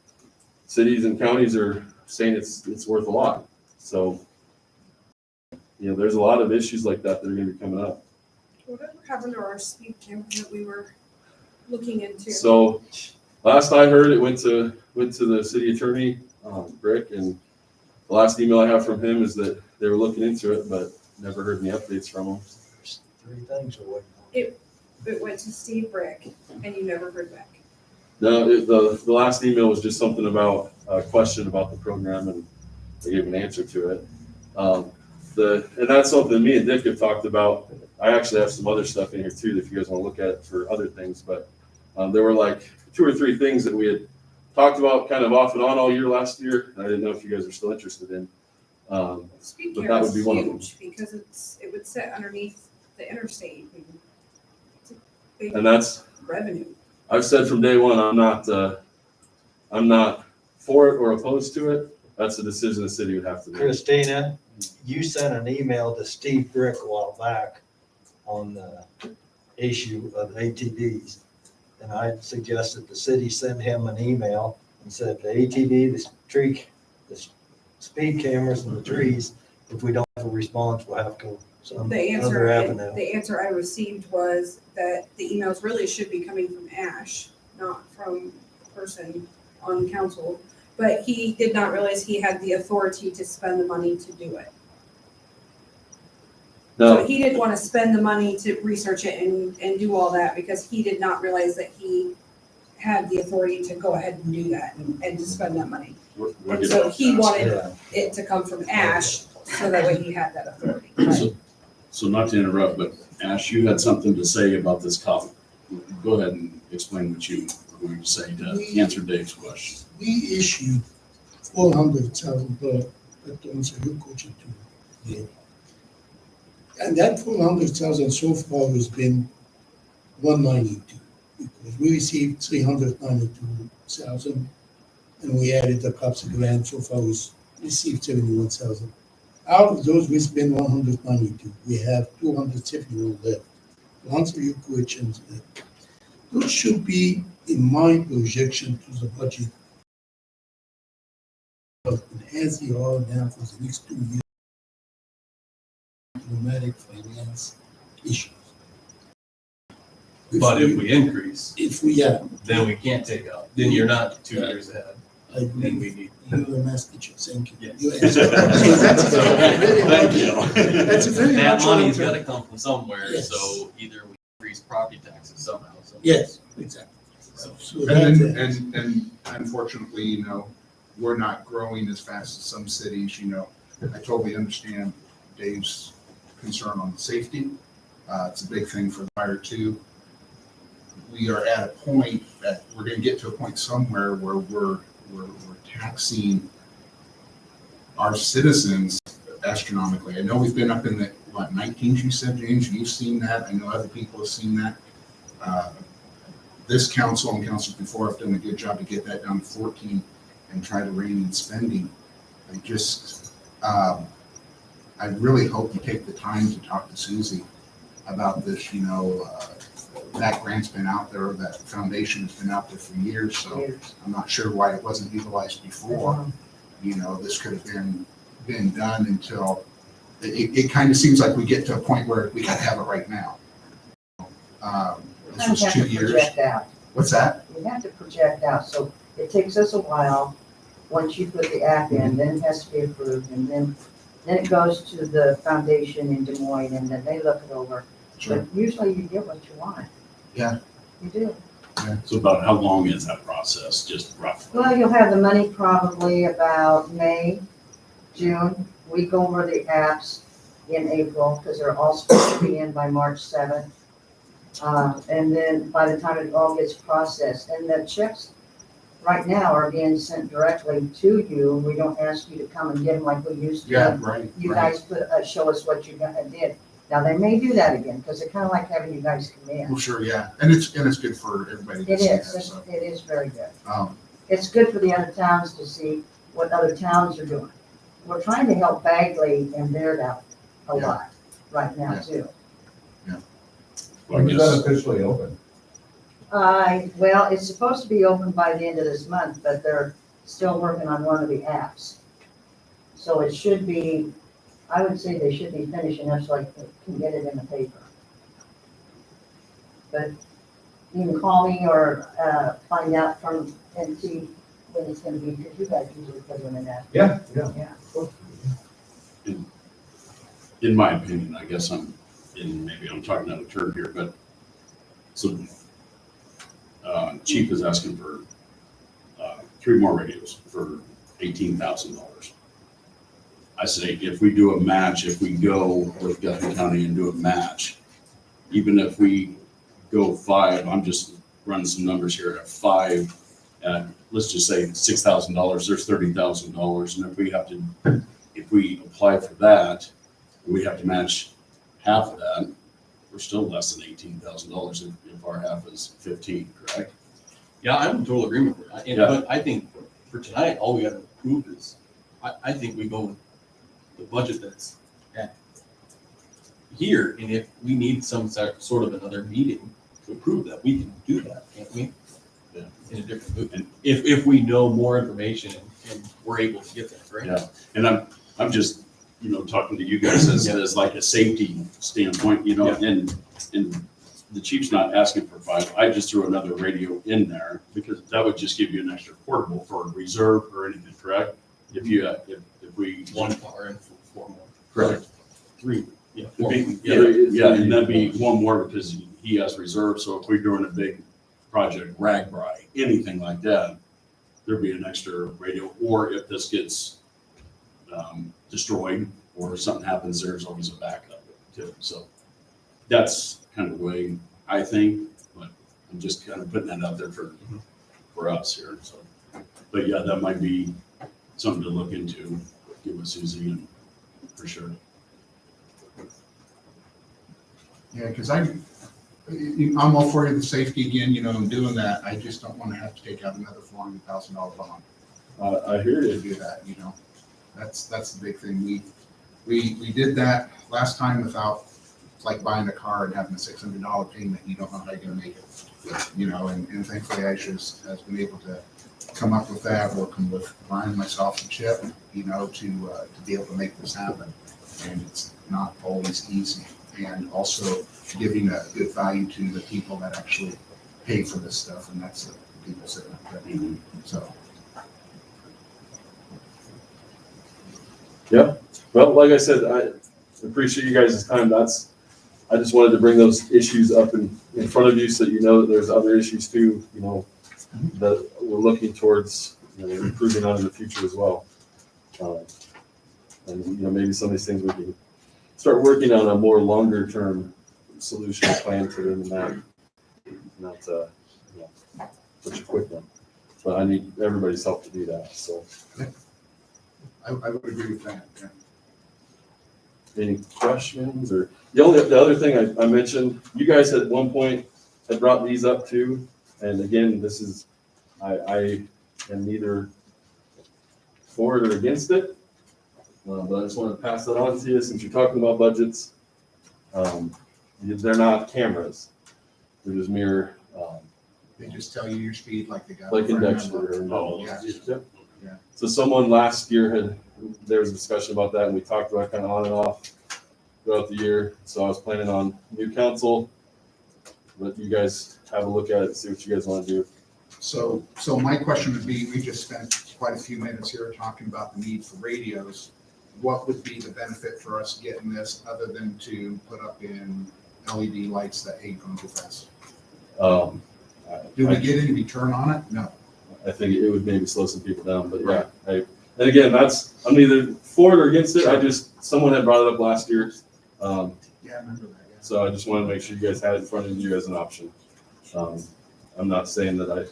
[SPEAKER 6] cities and counties are saying it's worth a lot. So, there's a lot of issues like that that are going to be coming up.
[SPEAKER 4] Whatever happened to our speed camera that we were looking into?
[SPEAKER 6] So, last I heard, it went to the city attorney, Rick, and the last email I have from him is that they were looking into it, but never heard any updates from him.
[SPEAKER 2] There's 3 things we're waiting on.
[SPEAKER 4] It went to Steve Brick, and you never heard back.
[SPEAKER 6] No, the last email was just something about a question about the program, and they gave an answer to it. And that's something me and Dick have talked about. I actually have some other stuff in here too, if you guys want to look at it for other things. But there were like 2 or 3 things that we had talked about kind of off and on all year last year. And I didn't know if you guys are still interested in.
[SPEAKER 4] Speed
[SPEAKER 6] But that
[SPEAKER 4] camera
[SPEAKER 6] would
[SPEAKER 4] is
[SPEAKER 6] be one of them.
[SPEAKER 4] huge because it would sit underneath the interstate. It's a big
[SPEAKER 6] And that's,
[SPEAKER 4] revenue.
[SPEAKER 6] I've said from day one, I'm not for it or opposed to it. That's a decision the city would have to make.
[SPEAKER 2] Christina, you sent an email to Steve Brick a while back on the issue of ATVs. And I suggested the city send him an email and said the ATV, the speed cameras and the trees, if we don't have a response, we'll have to go some
[SPEAKER 4] The
[SPEAKER 2] other avenue.
[SPEAKER 4] answer I received was that the emails really should be coming from Ash, not from the person on council, but he did not realize he had the authority to spend the money to do it. So
[SPEAKER 6] Now,
[SPEAKER 4] he didn't want to spend the money to research it and do all that because he did not realize that he had the authority to go ahead and do that and to spend that money.
[SPEAKER 9] We're
[SPEAKER 4] And so
[SPEAKER 9] getting
[SPEAKER 4] he
[SPEAKER 9] off
[SPEAKER 4] wanted
[SPEAKER 5] Yeah.
[SPEAKER 4] it to come from Ash, so that way he had that authority.
[SPEAKER 9] So not to interrupt, but Ash, you had something to say about this copy. Go ahead and explain what you were going to say to answer Dave's question.
[SPEAKER 1] We issued $400,000 that owns a new coaching tool. Yeah. And that 400,000 so far has been 192, because we received 392,000, and we added a couple of grand, so far we received 71,000. Out of those, we spent 192. We have 271 left. To answer your questions, those should be in my projection to the budget. But as they are now for the next 2 years, dramatic finance issues.
[SPEAKER 12] But if we increase,
[SPEAKER 1] Yeah,
[SPEAKER 12] then we can't take out, then you're not 2 years ahead,
[SPEAKER 1] I
[SPEAKER 12] then
[SPEAKER 1] agree.
[SPEAKER 12] we need.
[SPEAKER 1] You're a math teacher, thank you.
[SPEAKER 12] Yes.
[SPEAKER 1] You answered. That's very
[SPEAKER 12] Thank
[SPEAKER 1] much-
[SPEAKER 12] you.
[SPEAKER 1] That's a very
[SPEAKER 12] That
[SPEAKER 1] much
[SPEAKER 12] money's
[SPEAKER 1] answer.
[SPEAKER 12] gotta come from somewhere,
[SPEAKER 1] Yes.
[SPEAKER 12] so either we increase property taxes somehow, so.
[SPEAKER 1] Yes, exactly. So
[SPEAKER 3] And
[SPEAKER 1] that-
[SPEAKER 3] then, and unfortunately, you know, we're not growing as fast as some cities, you know. I totally understand Dave's concern on the safety. It's a big thing for the fire too. We are at a point that we're gonna get to a point somewhere where we're taxing our citizens astronomically. I know we've been up in the, 19s, you said, James, you've seen that. I know other people have seen that. This council and councils before have done a good job to get that down to 14 and try to rein in spending. I just, I really hope you take the time to talk to Susie about this, you know, that grant's been out there, that foundation has been out there for years, so I'm not sure why it wasn't utilized before. You know, this could have been done until, it kind of seems like we get to a point where we gotta have it right now. This was
[SPEAKER 11] You have
[SPEAKER 3] 2
[SPEAKER 11] to
[SPEAKER 3] years.
[SPEAKER 11] project out.
[SPEAKER 3] What's that?
[SPEAKER 11] You have to project out, so it takes us a while, once you put the app in, then it has to be approved, and then it goes to the foundation in Des Moines, and then they look it over. But usually you get what you want.
[SPEAKER 3] Yeah.
[SPEAKER 11] You do.
[SPEAKER 9] So about how long is that process, just roughly?
[SPEAKER 11] Well, you'll have the money probably about May, June. We go over the apps in April, because they're all supposed to be in by March 7th. And then by the time it all gets processed, and the checks right now are being sent directly to you. We don't ask you to come and get them like we used to.
[SPEAKER 3] Yeah, right,
[SPEAKER 11] You
[SPEAKER 3] right.
[SPEAKER 11] guys show us what you did. Now, they may do that again, because they kind of like having you guys come in.
[SPEAKER 3] Well, sure, yeah, and it's good for everybody to
[SPEAKER 11] It
[SPEAKER 3] see that,
[SPEAKER 11] is,
[SPEAKER 3] so.
[SPEAKER 11] it is very good.
[SPEAKER 3] Um,
[SPEAKER 11] It's good for the other towns to see what other towns are doing. We're trying to help Bagley and Baird out a
[SPEAKER 3] Yeah.
[SPEAKER 11] lot right now
[SPEAKER 3] Yeah.
[SPEAKER 11] too.
[SPEAKER 9] Well, I
[SPEAKER 8] When is
[SPEAKER 9] guess-
[SPEAKER 8] that officially open?
[SPEAKER 11] Well, it's supposed to be open by the end of this month, but they're still working on one of the apps. So it should be, I would say they should be finishing up so I can get it in the paper. But you can call me or find out from NT when it's gonna be, because you guys usually put them in that.
[SPEAKER 8] Yeah.
[SPEAKER 11] Yeah.
[SPEAKER 9] In my opinion, I guess maybe I'm talking out of turn here, but so Chief is asking for 3 more radios for $18,000. I say if we do a match, if we go with Guthrie County and do a match, even if we go 5, I'm just running some numbers here at 5, let's just say $6,000, there's $30,000. And if we apply for that, we have to match half of that, we're still less than $18,000 if our half is 15, correct?
[SPEAKER 12] Yeah, I'm in total agreement with that,
[SPEAKER 9] Yeah.
[SPEAKER 12] but I think for tonight, all we gotta approve is, I think we go with the budget that's at here, and if we need some sort of another meeting to approve that, we can do that, can't we?
[SPEAKER 9] Yeah.
[SPEAKER 12] In a different movement, if we know more information and we're able to get that, correct?
[SPEAKER 9] Yeah, and I'm just, talking to you guys as like a safety standpoint, and the chief's not asking for 5. I just threw another radio in there because that would just give you an extra portable for reserve or anything, correct? If you, if we.
[SPEAKER 12] One car and four more.
[SPEAKER 9] Correct.
[SPEAKER 12] 3, yeah,
[SPEAKER 9] It'd
[SPEAKER 12] 4
[SPEAKER 9] be-
[SPEAKER 12] more.
[SPEAKER 9] Yeah, and that'd be one more because he has reserve, so if we're doing a big project, RAGBRAI, anything like that, there'd be an extra radio, or if this gets destroyed or something happens, there's always a backup too. So that's kind of the way I think, but I'm just kind of putting that out there for us here, so. But yeah, that might be something to look into, get with Susie and for sure.
[SPEAKER 3] Yeah, because I'm all for the safety again, you know, and doing that. I just don't want to have to take out another $400,000 bond
[SPEAKER 6] I hear
[SPEAKER 3] to
[SPEAKER 6] you.
[SPEAKER 3] do that, you know. That's the big thing. We did that last time without, it's like buying a car and having a $600 payment. You don't know how you're gonna make it, you know, and thankfully Aisha has been able to come up with that, working with Brian, myself, and Chip, you know, to be able to make this happen. And it's not always easy. And also giving a good value to the people that actually pay for this stuff, and that's the people sitting up there. So.
[SPEAKER 6] Well, like I said, I appreciate you guys' time. I just wanted to bring those issues up in front of you so you know that there's other issues too, you know, that we're looking towards, you know, improving on in the future as well. And, you know, maybe some of these things we can start working on a more longer term solution plan for them, and not you know, such a quick one. But I need everybody's help to do that, so.
[SPEAKER 3] I would agree with that, yeah.
[SPEAKER 6] Any questions? Or the other thing I mentioned, you guys at one point had brought these up too, and again, this is, I am neither for it or against it, but I just wanted to pass that on to you since you're talking about budgets. They're not cameras; they're just mere
[SPEAKER 3] They just tell you your speed like they got.
[SPEAKER 6] like
[SPEAKER 3] in front
[SPEAKER 6] index
[SPEAKER 3] of them.
[SPEAKER 6] or
[SPEAKER 3] Yeah.
[SPEAKER 6] Yep.
[SPEAKER 3] Yeah.
[SPEAKER 6] So someone last year there was a discussion about that, and we talked about it kind of on and off throughout the year. So I was planning on new council, let you guys have a look at it, see what you guys want to do.
[SPEAKER 3] So my question would be, we just spent quite a few minutes here talking about the need for radios. What would be the benefit for us getting this other than to put up in LED lights that ain't going too fast? Do we get any return on it? No.
[SPEAKER 6] I think it would maybe slow some people down, but yeah. And again, I'm neither for it or against it. Someone had brought it up last year.
[SPEAKER 3] Yeah, I remember that, yeah.
[SPEAKER 6] So I just wanted to make sure you guys had it in front of you as an option. I'm not saying that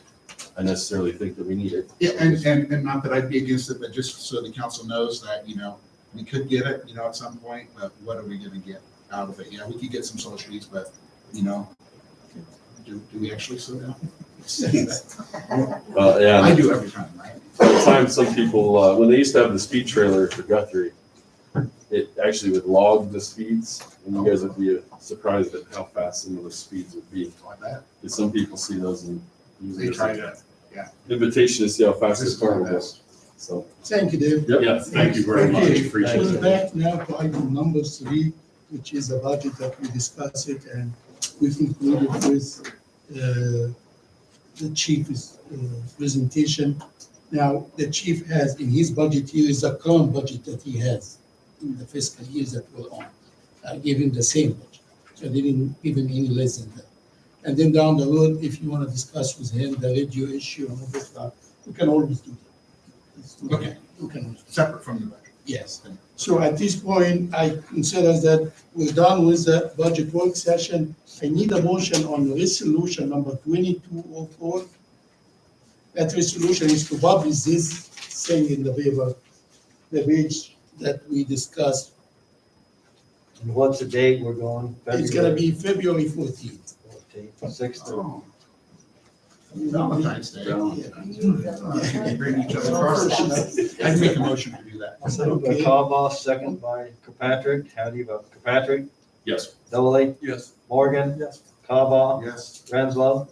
[SPEAKER 6] I necessarily think that we need it.
[SPEAKER 3] Yeah, and not that I'd be against it, but just so the council knows that, you know, we could get it, you know, at some point, but what are we gonna get out of it? Yeah, we could get some social streets, but, you know, do we actually slow down?
[SPEAKER 6] Yeah.
[SPEAKER 3] I do every time, right?
[SPEAKER 6] At the time, some people, when they used to have the speed trailer for Guthrie, it actually would log the speeds, and you guys would be surprised at how fast some of the speeds would be.
[SPEAKER 3] Like that.
[SPEAKER 6] Because some people see those and use
[SPEAKER 3] They
[SPEAKER 6] it as
[SPEAKER 3] try
[SPEAKER 6] like
[SPEAKER 3] to,
[SPEAKER 6] an
[SPEAKER 3] yeah.
[SPEAKER 6] invitation to see how fast
[SPEAKER 3] This
[SPEAKER 6] this
[SPEAKER 3] is
[SPEAKER 6] car
[SPEAKER 3] my
[SPEAKER 6] will go.
[SPEAKER 3] best.
[SPEAKER 6] So,
[SPEAKER 1] Thank you, Dave.
[SPEAKER 6] yep.
[SPEAKER 9] Yeah, thank you very much,
[SPEAKER 1] Okay,
[SPEAKER 9] appreciate
[SPEAKER 1] we're
[SPEAKER 9] it.
[SPEAKER 1] back now to item number 3, which is the budget that we discussed it, and we concluded with the chief's presentation. Now, the chief has in his budget here is the current budget that he has in the fiscal years that we're on. I gave him the same budget, so I didn't give him any less than that. And then down the road, if you want to discuss with him the radio issue and all this stuff, we can always do that.
[SPEAKER 3] Okay.
[SPEAKER 1] We can.
[SPEAKER 3] Separate from the budget.
[SPEAKER 1] Yes. So at this point, I consider that we're done with the budget work session. I need a motion on resolution number 2204. That resolution is to publish this thing in the paper, the page that we discussed.
[SPEAKER 2] And what's the date we're going?
[SPEAKER 1] It's gonna be February 14th.
[SPEAKER 2] 6th.
[SPEAKER 3] Oh. Valentine's Day.
[SPEAKER 1] Yeah.
[SPEAKER 3] Bring each other cards. I'd make a motion to do that.
[SPEAKER 1] Okay.
[SPEAKER 2] Cobal, second by Kirkpatrick. How do you vote? Kirkpatrick?
[SPEAKER 9] Yes.
[SPEAKER 2] Dolly?
[SPEAKER 12] Yes.
[SPEAKER 2] Morgan?
[SPEAKER 5] Yes.
[SPEAKER 2] Cobal?
[SPEAKER 3] Yes.
[SPEAKER 2] Renslow?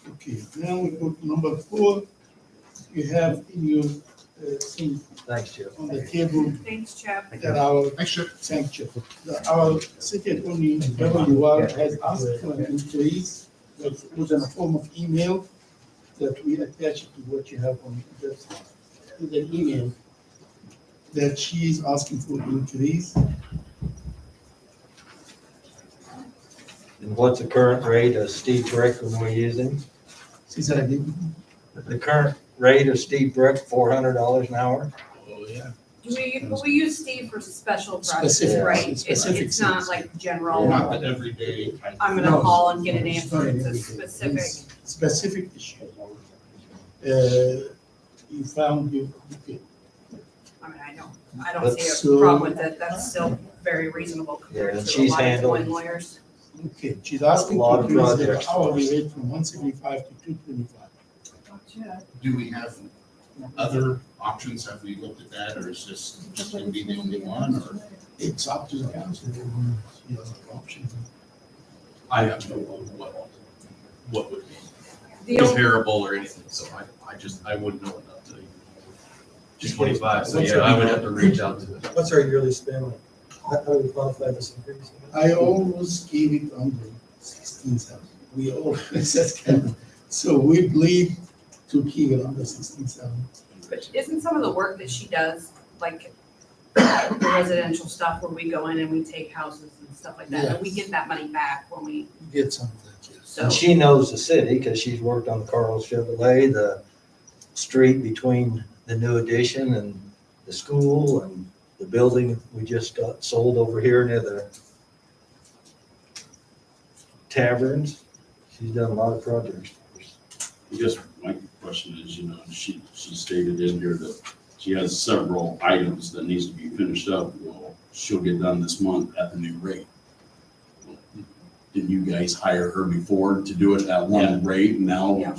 [SPEAKER 1] Okay, now we go to number 4. You have in your thing
[SPEAKER 13] Thanks, Jeff.
[SPEAKER 1] on the table
[SPEAKER 4] Thanks, Chip.
[SPEAKER 1] that our
[SPEAKER 3] I should,
[SPEAKER 1] thank you. Our city attorney, Beverly Ward, has asked for an increase that was in a form of email that we attach to what you have on the email, that she is asking for an increase.
[SPEAKER 13] And what's the current rate of Steve Brick when we use him?
[SPEAKER 1] She said, I didn't.
[SPEAKER 13] The current rate of Steve Brick, $400 an hour?
[SPEAKER 1] Oh, yeah.
[SPEAKER 4] We use Steve for special projects,
[SPEAKER 1] Specific,
[SPEAKER 4] right? It's
[SPEAKER 1] specific
[SPEAKER 4] not
[SPEAKER 1] things.
[SPEAKER 4] like general,
[SPEAKER 3] not the everyday type.
[SPEAKER 4] I'm gonna
[SPEAKER 1] No.
[SPEAKER 4] call and get an
[SPEAKER 1] It's
[SPEAKER 4] answer,
[SPEAKER 1] not
[SPEAKER 4] it's a
[SPEAKER 1] everything.
[SPEAKER 4] specific.
[SPEAKER 1] It's specific issue. You found you, okay.
[SPEAKER 4] I mean, I don't
[SPEAKER 13] But
[SPEAKER 4] see a
[SPEAKER 1] so-
[SPEAKER 4] problem with it, that's still very reasonable compared
[SPEAKER 13] Yeah, and
[SPEAKER 4] to a
[SPEAKER 13] she's
[SPEAKER 4] lot of
[SPEAKER 13] handled-
[SPEAKER 4] Twin lawyers.
[SPEAKER 1] Okay, she's asking
[SPEAKER 13] A lot
[SPEAKER 1] to
[SPEAKER 13] of
[SPEAKER 1] increase the
[SPEAKER 13] projects.
[SPEAKER 1] hourly rate from 175 to 225.
[SPEAKER 3] Do we have other options? Have we looked at that, or is this just gonna be the only one, or?
[SPEAKER 1] It's up to the council, you know, options.
[SPEAKER 12] I have no clue what would be
[SPEAKER 4] The only-
[SPEAKER 12] comparable or anything, so I wouldn't know enough to. Just 25, so yeah, I would have to reach out to it.
[SPEAKER 5] What's our yearly spend? How do we quantify this increase?
[SPEAKER 1] I always gave it under 16,000. We always said, so we believe to keep it under 16,000.
[SPEAKER 4] But isn't some of the work that she does, like the residential stuff where we go in and we take houses and stuff like that, and we get that money back when we,
[SPEAKER 1] Get some of that, yes.
[SPEAKER 4] so.
[SPEAKER 13] And she knows the city because she's worked on Carl Chevrolet, the street between the new addition and the school and the building we just got sold over here near the taverns. She's done a lot of projects.
[SPEAKER 9] I guess my question is, she stated in here that she has several items that needs to be finished up. Well, she'll get done this month at the new rate. Didn't you guys hire her before to do it at one rate? And now
[SPEAKER 4] Yeah.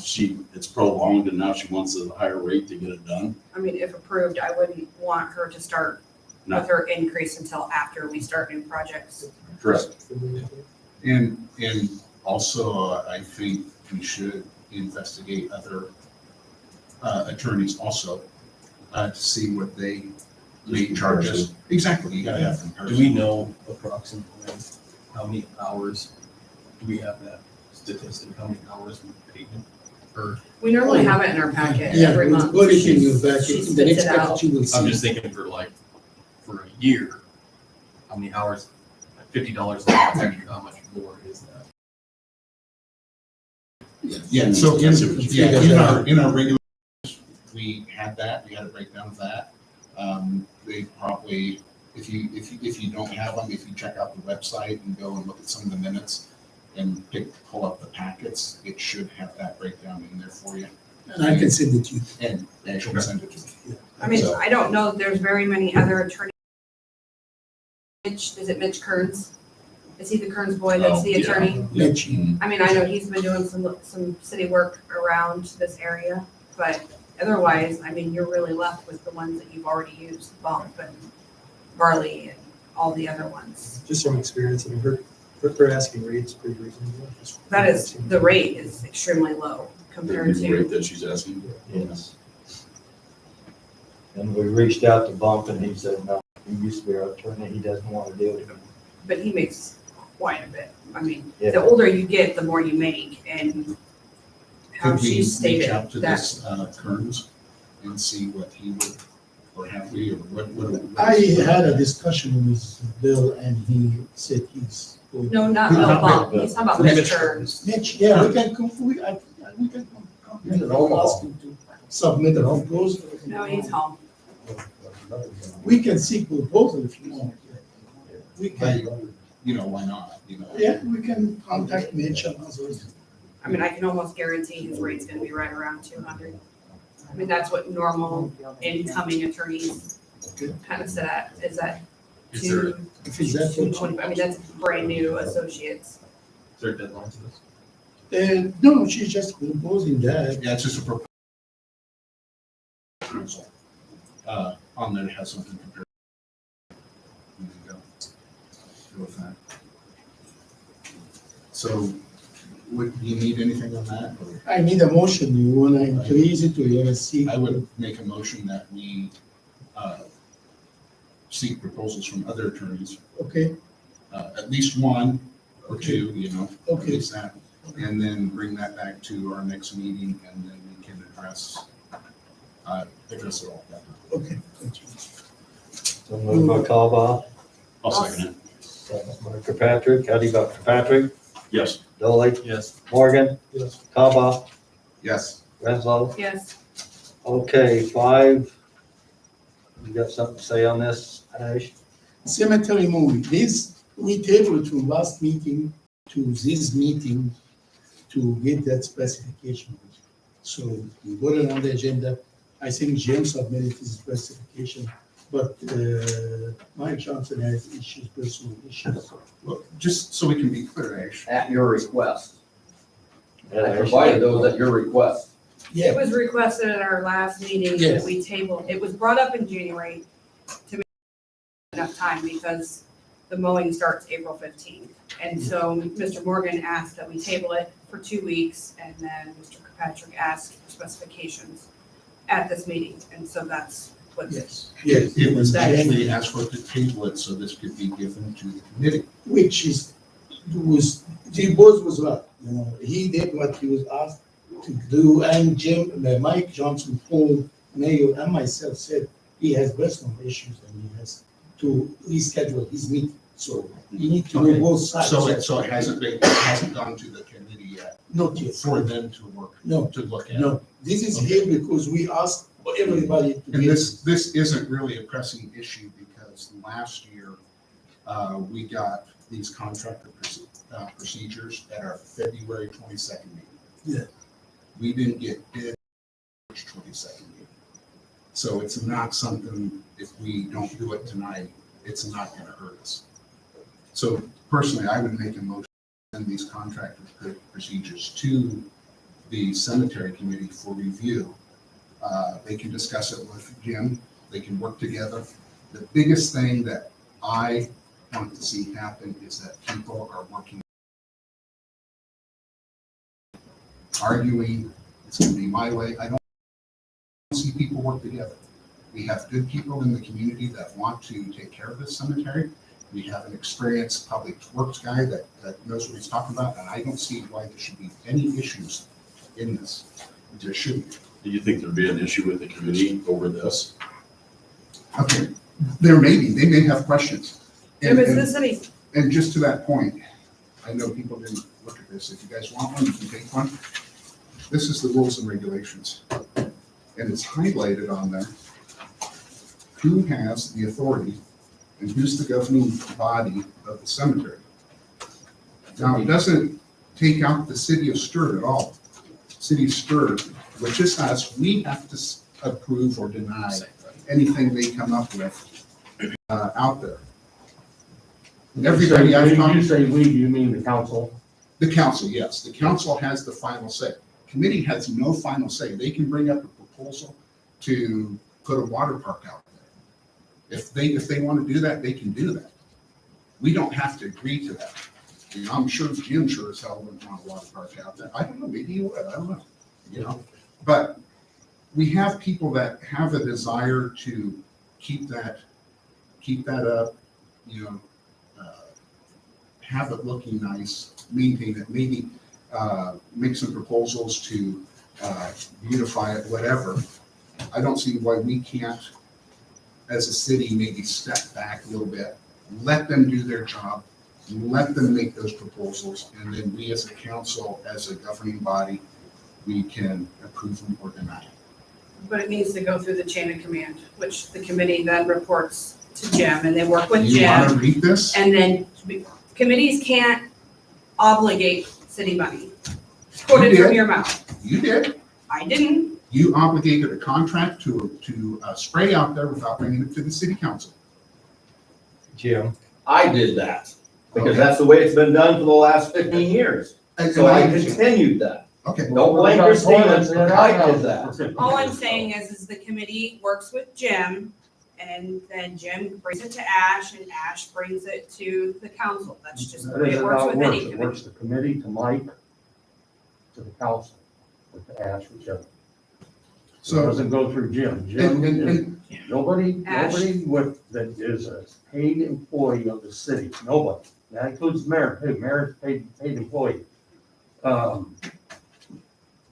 [SPEAKER 9] it's prolonged and now she wants a higher rate to get it done?
[SPEAKER 4] I mean, if approved, I wouldn't want her to start
[SPEAKER 9] No.
[SPEAKER 4] with her increase until after we start new projects.
[SPEAKER 9] Correct.
[SPEAKER 3] And also, I think we should investigate other attorneys also to see what they may charge us. Exactly, you gotta have
[SPEAKER 12] Do
[SPEAKER 3] comparison.
[SPEAKER 12] we know approximately how many hours, do we have that statistic, how many hours we paid him? Or,
[SPEAKER 4] We normally have it in our packet
[SPEAKER 1] Yeah,
[SPEAKER 4] every
[SPEAKER 1] we'll
[SPEAKER 4] month.
[SPEAKER 1] put it in your
[SPEAKER 4] She
[SPEAKER 1] packet, in the
[SPEAKER 4] spits
[SPEAKER 1] next
[SPEAKER 4] it out.
[SPEAKER 1] packet you will see.
[SPEAKER 12] I'm just thinking for a year, how many hours, like $50 an hour, how much more is that?
[SPEAKER 3] Yeah, so
[SPEAKER 1] Yes,
[SPEAKER 3] in,
[SPEAKER 1] it's
[SPEAKER 3] yeah,
[SPEAKER 1] figured
[SPEAKER 3] in our regular, we had that, we had a breakdown of that. They probably, if you don't have them, if you check out the website and go and look at some of the minutes and pull up the packets, it should have that breakdown in there for you.
[SPEAKER 1] And I can send it to you.
[SPEAKER 3] And they should send it to you.
[SPEAKER 4] I mean,
[SPEAKER 3] So-
[SPEAKER 4] I don't know if there's very many other attorneys. Is it Mitch Kearns? Is he the Kearns boy that's the
[SPEAKER 9] Oh, yeah.
[SPEAKER 4] attorney?
[SPEAKER 1] Mitch,
[SPEAKER 4] I mean, I know he's been doing some city work around this area, but otherwise, I mean, you're really left with the ones that you've already used, Bump and Barley and all the other ones.
[SPEAKER 5] Just from experience, I mean, her asking rate's pretty reasonable.
[SPEAKER 4] That is, the rate is extremely low compared
[SPEAKER 9] The rate
[SPEAKER 4] to,
[SPEAKER 9] that she's asking.
[SPEAKER 13] Yes. And we reached out to Bump and he said, no, he used to be our attorney, he doesn't want to do it.
[SPEAKER 4] but he makes quite a bit. I mean,
[SPEAKER 13] Yeah.
[SPEAKER 4] the older you get, the more you make, and how
[SPEAKER 3] Could we
[SPEAKER 4] she
[SPEAKER 3] reach
[SPEAKER 4] stated
[SPEAKER 3] out to
[SPEAKER 4] that.
[SPEAKER 3] this Kearns and see what he would, or have we, or what?
[SPEAKER 1] I had a discussion with Bill and he said he's. going-
[SPEAKER 4] No, not Bill Bump, he's talking about Mitch Kearns.
[SPEAKER 1] Mitch, yeah, we can, we can, ask him to submit a proposal.
[SPEAKER 4] No, he's home.
[SPEAKER 1] We can seek proposal if you want. We can,
[SPEAKER 3] Why not,
[SPEAKER 1] yeah, we can contact Mitch and others.
[SPEAKER 4] I mean, I can almost guarantee his rate's gonna be right around 200. I mean, that's what normal incoming attorneys kind of sit at, is at
[SPEAKER 12] Is there,
[SPEAKER 4] two,
[SPEAKER 1] If it's that,
[SPEAKER 4] 225. I mean, that's brand new associates.
[SPEAKER 12] is there a deadline to this?
[SPEAKER 1] no, she's just proposing that.
[SPEAKER 3] Yeah, it's just a proposal. On there, it has something compared. There you go. Go with that. So do you need anything on that? or-
[SPEAKER 1] I need a motion. You wanna increase it or you wanna see?
[SPEAKER 3] I would make a motion that we seek proposals from other attorneys,
[SPEAKER 1] Okay,
[SPEAKER 3] at least one or two, at
[SPEAKER 1] okay.
[SPEAKER 3] least that. And then bring that back to our next meeting and then we can address it all.
[SPEAKER 1] Okay, thank you.
[SPEAKER 13] So moved by Cobba,
[SPEAKER 9] I'll second it.
[SPEAKER 13] second by Kirkpatrick. How do you vote, Kirkpatrick?
[SPEAKER 9] Yes.
[SPEAKER 13] Dolly?
[SPEAKER 12] Yes.
[SPEAKER 13] Morgan?
[SPEAKER 5] Yes.
[SPEAKER 13] Cobba?
[SPEAKER 3] Yes.
[SPEAKER 13] Renzo?
[SPEAKER 4] Yes,
[SPEAKER 13] Okay, 5. You got something to say on this, Ash?
[SPEAKER 1] Cemetery movie, this, we tabled from last meeting to this meeting to get that specification. So we got it on the agenda. I think James submitted his specification, but Mike Johnson has issues, personal issues.
[SPEAKER 3] Well, just so we can be clear, Ash,
[SPEAKER 14] At your request. I
[SPEAKER 13] Ash?
[SPEAKER 14] provided those at your request.
[SPEAKER 1] Yeah,
[SPEAKER 4] it was requested at our last meeting that
[SPEAKER 1] Yes.
[SPEAKER 4] we tabled, it was brought up in January to make enough time because the mowing starts April 15th. And so Mr. Morgan asked that we table it for 2 weeks, and then Mr. Kirkpatrick asked for specifications at this meeting, and so that's what.
[SPEAKER 1] yes, yes.
[SPEAKER 3] it was
[SPEAKER 1] That is-
[SPEAKER 3] actually asked for to table it so this could be given to the committee.
[SPEAKER 1] Which is, the boss was right, he did what he was asked to do, and Mike Johnson told Mayor and myself said he has personal issues and he has to reschedule his meeting, so you need to
[SPEAKER 3] Okay.
[SPEAKER 1] know both sides.
[SPEAKER 3] So it hasn't gone to the committee yet
[SPEAKER 1] Not yet,
[SPEAKER 3] for them to work,
[SPEAKER 1] no,
[SPEAKER 3] to look at.
[SPEAKER 1] no, this is here because we asked everybody to
[SPEAKER 3] And
[SPEAKER 1] get.
[SPEAKER 3] this isn't really a pressing issue because last year, we got these contractor procedures at our February 22nd meeting.
[SPEAKER 1] Yeah.
[SPEAKER 3] We didn't get bid March 22nd meeting. So it's not something, if we don't do it tonight, it's not gonna hurt us. So personally, I would make a motion to send these contractor procedures to the cemetery committee for review. They can discuss it with Jim, they can work together. The biggest thing that I want to see happen is that people are working, arguing, it's gonna be my way. I don't see people work together. We have good people in the community that want to take care of this cemetery. We have an experienced public works guy that knows what he's talking about, and I don't see why there should be any issues in this. There shouldn't be.
[SPEAKER 9] Do you think there'd be an issue with the committee over this?
[SPEAKER 3] Okay, there may be, they may have questions.
[SPEAKER 4] Jim, is
[SPEAKER 3] And-
[SPEAKER 4] this any,
[SPEAKER 3] And just to that point, I know people didn't look at this. If you guys want one, you can take one. This is the rules and regulations. And it's highlighted on there. Who has the authority and who's the governing body of the cemetery? Now, it doesn't take out the city of Stuart at all. City of Stuart, which is us, we have to approve or deny anything they come up with out there. Everybody I've talked
[SPEAKER 14] You say we, you mean the council?
[SPEAKER 3] The council, yes. The council has the final say. Committee has no final say. They can bring up a proposal to put a water park out there. If they want to do that, they can do that. We don't have to agree to that. I'm sure Jim sure as hell wouldn't want a water park out there. I don't know, maybe he would, I don't know, But we have people that have a desire to keep that up, have it looking nice, maintain it, maybe make some proposals to beautify it, whatever. I don't see why we can't, as a city, maybe step back a little bit, let them do their job, let them make those proposals, and then we as a council, as a governing body, we can approve them or deny them.
[SPEAKER 4] but it needs to go through the chain of command, which the committee then reports to Jim, and they work with
[SPEAKER 3] You want to
[SPEAKER 4] Jim.
[SPEAKER 3] read this?
[SPEAKER 4] And then committees can't obligate city money. Quoted
[SPEAKER 3] You
[SPEAKER 4] from
[SPEAKER 3] did.
[SPEAKER 4] your mouth.
[SPEAKER 3] You did.
[SPEAKER 4] I didn't.
[SPEAKER 3] You obligated a contract to spray out there without bringing it to the city council.
[SPEAKER 13] Jim?
[SPEAKER 14] I did that, because
[SPEAKER 3] Okay.
[SPEAKER 14] that's the way it's been done for the last 15 years.
[SPEAKER 3] And
[SPEAKER 14] So I
[SPEAKER 3] understand.
[SPEAKER 14] continued that.
[SPEAKER 3] Okay.
[SPEAKER 14] Don't blame Christina, I did that.
[SPEAKER 4] All I'm saying is the committee works with Jim, and then Jim brings it to Ash, and Ash brings it to the council. That's just the
[SPEAKER 14] That
[SPEAKER 4] way it
[SPEAKER 14] isn't
[SPEAKER 4] works
[SPEAKER 14] how
[SPEAKER 4] with
[SPEAKER 14] it works.
[SPEAKER 4] any
[SPEAKER 14] It
[SPEAKER 4] committee.
[SPEAKER 14] works the committee to Mike, to the council with the ash, whichever. It
[SPEAKER 3] So,
[SPEAKER 14] doesn't go through Jim.
[SPEAKER 3] and,
[SPEAKER 14] Jim,
[SPEAKER 3] and,
[SPEAKER 14] nobody,
[SPEAKER 4] Ash.
[SPEAKER 14] nobody with, that is a paid employee of the city, nobody. That includes the mayor, hey, mayor's paid employee.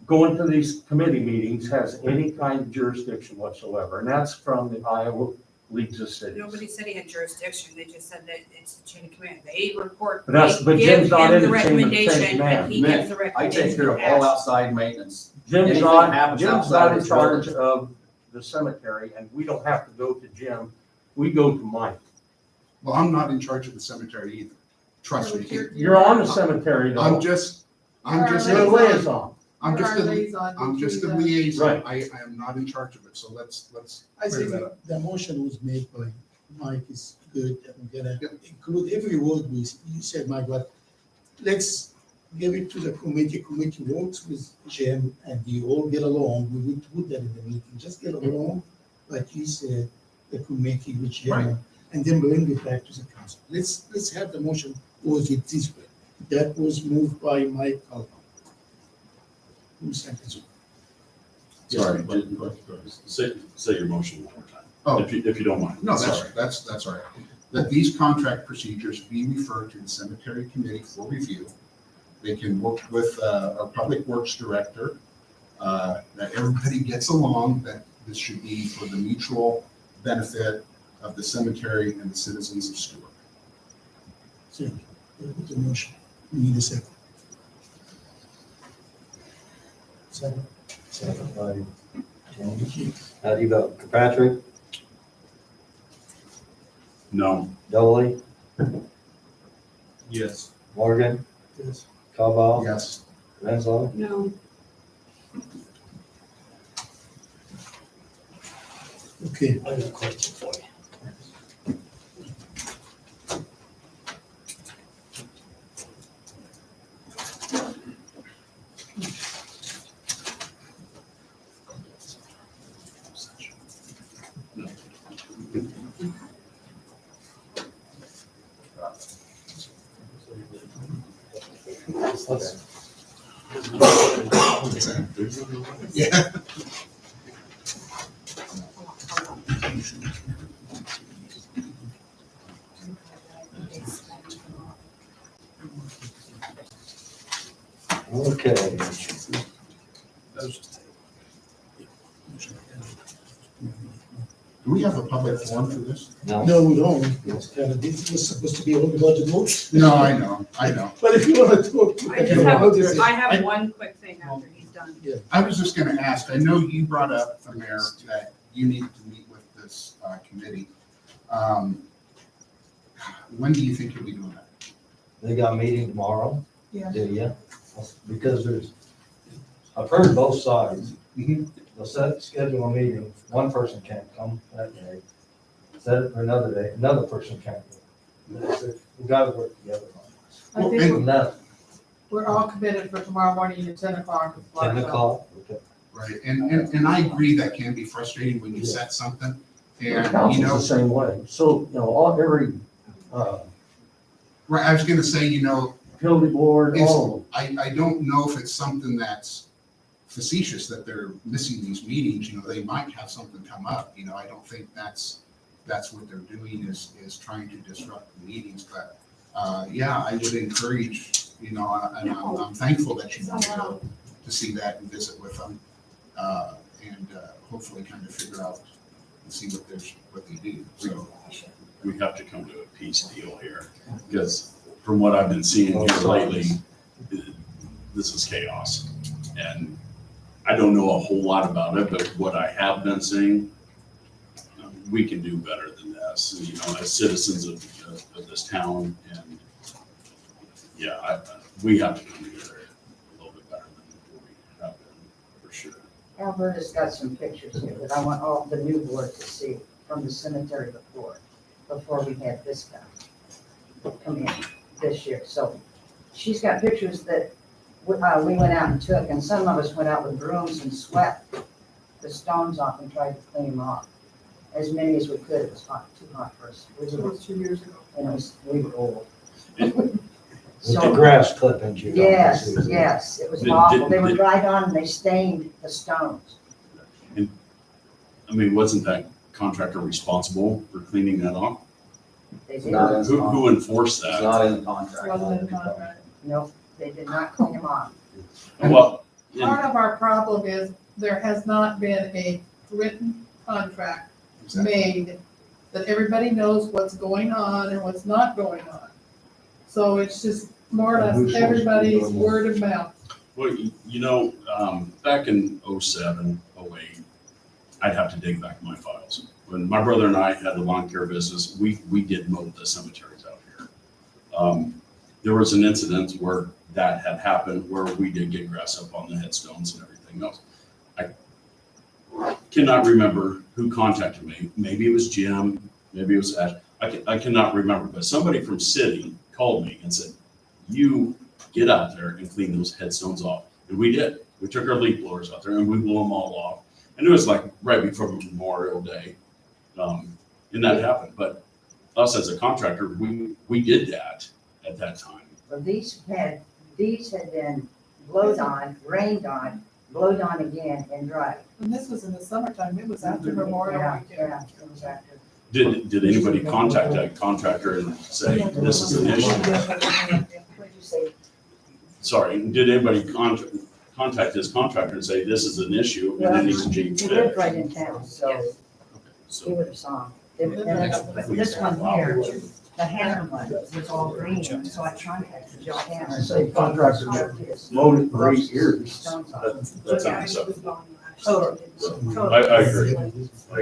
[SPEAKER 14] Going to these committee meetings has any kind of jurisdiction whatsoever, and that's from the Iowa Leagues of Cities.
[SPEAKER 4] Nobody said he had jurisdiction, they just said that it's a chain of command. They report,
[SPEAKER 14] But that's-
[SPEAKER 4] they
[SPEAKER 14] but
[SPEAKER 4] give
[SPEAKER 14] Jim's not
[SPEAKER 4] him
[SPEAKER 14] in
[SPEAKER 4] the
[SPEAKER 14] the chain of
[SPEAKER 4] recommendation,
[SPEAKER 14] command.
[SPEAKER 4] and he gives the
[SPEAKER 15] I
[SPEAKER 4] recommendation.
[SPEAKER 15] take care of
[SPEAKER 4] to
[SPEAKER 15] all
[SPEAKER 4] Ash.
[SPEAKER 15] outside maintenance.
[SPEAKER 14] Jim's
[SPEAKER 15] Anything
[SPEAKER 14] not,
[SPEAKER 15] happens
[SPEAKER 14] Jim's
[SPEAKER 15] outside
[SPEAKER 14] not
[SPEAKER 15] of
[SPEAKER 14] in
[SPEAKER 15] this
[SPEAKER 14] charge
[SPEAKER 15] building.
[SPEAKER 14] of the cemetery, and we don't have to go to Jim, we go to Mike.
[SPEAKER 3] well, I'm not in charge of the cemetery either. Trust me.
[SPEAKER 14] You're on the cemetery though.
[SPEAKER 3] I'm just
[SPEAKER 14] You're a liaison.
[SPEAKER 3] I'm just a liaison.
[SPEAKER 14] Right.
[SPEAKER 3] I am not in charge of it, so let's
[SPEAKER 1] I
[SPEAKER 3] clear
[SPEAKER 1] think
[SPEAKER 3] that up.
[SPEAKER 1] the motion was made by Mike is good. I'm gonna include every word you said, Mike, but let's give it to the committee. Committee works with Jim and you all get along. We would put that in the meeting. Just get along, like you said, the committee with Jim,
[SPEAKER 3] Right.
[SPEAKER 1] and then bring it back to the council. Let's have the motion was it this way. That was moved by Mike Calvo. Who seconds it?
[SPEAKER 9] Sorry, say your motion one more time,
[SPEAKER 3] Oh,
[SPEAKER 9] if you don't mind.
[SPEAKER 3] no,
[SPEAKER 9] Sorry.
[SPEAKER 3] that's all right. That these contract procedures be referred to the cemetery committee for review. They can work with our public works director, that everybody gets along, that this should be for the mutual benefit of the cemetery and the citizens of Stuart.
[SPEAKER 1] So, with the motion, we need a second. Second.
[SPEAKER 13] Second by James. How do you vote? Kirkpatrick,
[SPEAKER 9] No,
[SPEAKER 13] Dolly,
[SPEAKER 12] Yes.
[SPEAKER 13] Morgan,
[SPEAKER 1] Yes.
[SPEAKER 13] Cobal,
[SPEAKER 3] Yes.
[SPEAKER 13] Renzo.
[SPEAKER 4] No,
[SPEAKER 1] Okay.
[SPEAKER 13] I have a question for you.
[SPEAKER 3] Yeah.
[SPEAKER 13] Okay.
[SPEAKER 3] Do we have a public forum for this?
[SPEAKER 13] No,
[SPEAKER 1] No, we don't. This was supposed to be on the budget vote.
[SPEAKER 3] No, I know.
[SPEAKER 1] But if you want to talk.
[SPEAKER 4] I have one quick thing after he's done.
[SPEAKER 3] I was just gonna ask, I know you brought up, the mayor, that you need to meet with this committee. When do you think you'll be doing that?
[SPEAKER 13] they got a meeting tomorrow.
[SPEAKER 11] Yeah.
[SPEAKER 13] Do you? Because I've heard both sides.
[SPEAKER 3] Mhm.
[SPEAKER 13] They'll schedule a meeting, one person can't come that day. Set it for another day, another person can't go. They said, we gotta work together on this.
[SPEAKER 3] Well,
[SPEAKER 11] think
[SPEAKER 3] and-
[SPEAKER 13] And that,
[SPEAKER 11] We're all committed for tomorrow morning at 10 o'clock.
[SPEAKER 13] 10 o'clock, okay.
[SPEAKER 3] Right, and I agree that can be frustrating when you set something,
[SPEAKER 14] The
[SPEAKER 3] and, you
[SPEAKER 14] council's
[SPEAKER 3] know,
[SPEAKER 14] the same way. So, every,
[SPEAKER 3] right, I was gonna say,
[SPEAKER 14] utility board, all
[SPEAKER 3] I don't know if it's something that's facetious that they're missing these meetings, they might have something come up, I don't think that's what they're doing is trying to disrupt the meetings, but, yeah, I would encourage, and I'm thankful that you want to go to see that and visit with them, and hopefully kind of figure out and see what they do, so.
[SPEAKER 9] we have to come to a peace deal here, because from what I've been seeing here lately, this is chaos. And I don't know a whole lot about it, but what I have been seeing, we can do better than this, as citizens of this town. And yeah, we have to come together a little bit better than we have been, for sure.
[SPEAKER 11] Alberta's got some pictures here that I want all the new board to see from the cemetery before we had this guy come in this year. So she's got pictures that we went out and took, and some of us went out with brooms and swept the stones off and tried to clean them off. As many as we could. It was too hot for us. It was 2 years ago. And we were old.
[SPEAKER 13] With the
[SPEAKER 11] So,
[SPEAKER 13] grass clippings, you know.
[SPEAKER 11] yes, yes, it was
[SPEAKER 9] Did-
[SPEAKER 11] awful. They were
[SPEAKER 9] did-
[SPEAKER 11] dried on and they stained the stones.
[SPEAKER 9] I mean, wasn't that contractor responsible for cleaning that off?
[SPEAKER 11] They did,
[SPEAKER 9] Who enforced
[SPEAKER 7] It's
[SPEAKER 9] that?
[SPEAKER 7] not in the contract.
[SPEAKER 15] Wasn't in the contract.
[SPEAKER 11] no, they did not clean them off.
[SPEAKER 9] Well,
[SPEAKER 15] Part of our problem is there has not been a written contract made that everybody knows what's going on and what's not going on. So it's just more or less everybody's word of mouth.
[SPEAKER 9] well, back in '07, '08, I'd have to dig back my files. When my brother and I had the lawn care business, we did mow the cemeteries out here. There was an incident where that had happened, where we did get grass up on the headstones and everything else. I cannot remember who contacted me. Maybe it was Jim, maybe it was Ash. I cannot remember, but somebody from city called me and said, you get out there and clean those headstones off. And we did. We took our leaf blowers out there and we blew them all off. And it was like right before Memorial Day. And that happened. But us as a contractor, we did that at that time.
[SPEAKER 11] Well, these had been blowed on, rained on, blowed on again and dried.
[SPEAKER 15] And this was in the summertime, it was after Memorial
[SPEAKER 11] Yeah,
[SPEAKER 15] Weekend.
[SPEAKER 11] yeah, it was after.
[SPEAKER 9] Did anybody contact that contractor and say, this is an issue?
[SPEAKER 11] What'd you say?
[SPEAKER 9] Sorry, did anybody contact this contractor and say, this is an issue and it needs to be
[SPEAKER 11] He lived
[SPEAKER 9] fixed?
[SPEAKER 11] right in town, so he
[SPEAKER 9] So,
[SPEAKER 11] would have saw him. But this one here, the Hannah one was all green, so I contacted Joe Hannah.
[SPEAKER 14] So the contractor mowed it for 8 years.
[SPEAKER 11] Stones off.
[SPEAKER 9] that's
[SPEAKER 4] Yeah,
[SPEAKER 9] unacceptable.
[SPEAKER 11] Totally.
[SPEAKER 9] I agree.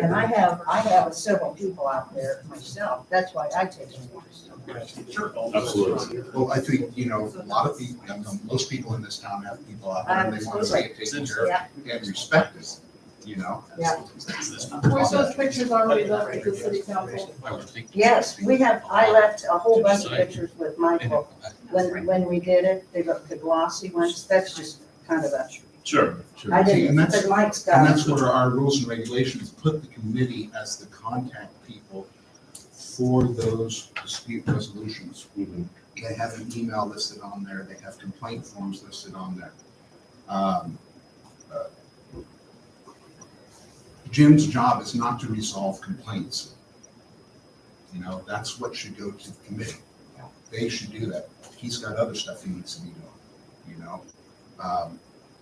[SPEAKER 11] And I have several people out there myself, that's why I take them.
[SPEAKER 9] Absolutely.
[SPEAKER 3] Well, I think, a lot of people, most people in this town have people out there and they want to see it taken care
[SPEAKER 11] Yeah,
[SPEAKER 3] of and respected,
[SPEAKER 11] yeah.
[SPEAKER 15] Where's those pictures already left at the city council?
[SPEAKER 11] Yes, I left a whole bunch of pictures with Michael. When we did it, they looked the glossy ones, that's just kind of
[SPEAKER 9] Sure.
[SPEAKER 11] I
[SPEAKER 3] See,
[SPEAKER 11] didn't,
[SPEAKER 3] and that's-
[SPEAKER 11] but Mike's
[SPEAKER 3] And
[SPEAKER 11] got
[SPEAKER 3] that's what our rules and regulations put the committee as the contact people for those dispute resolutions.
[SPEAKER 9] Mhm.
[SPEAKER 3] They have an email listed on there, they have complaint forms listed on there. Jim's job is not to resolve complaints. That's what should go to the committee. They should do that. He's got other stuff he needs to be doing,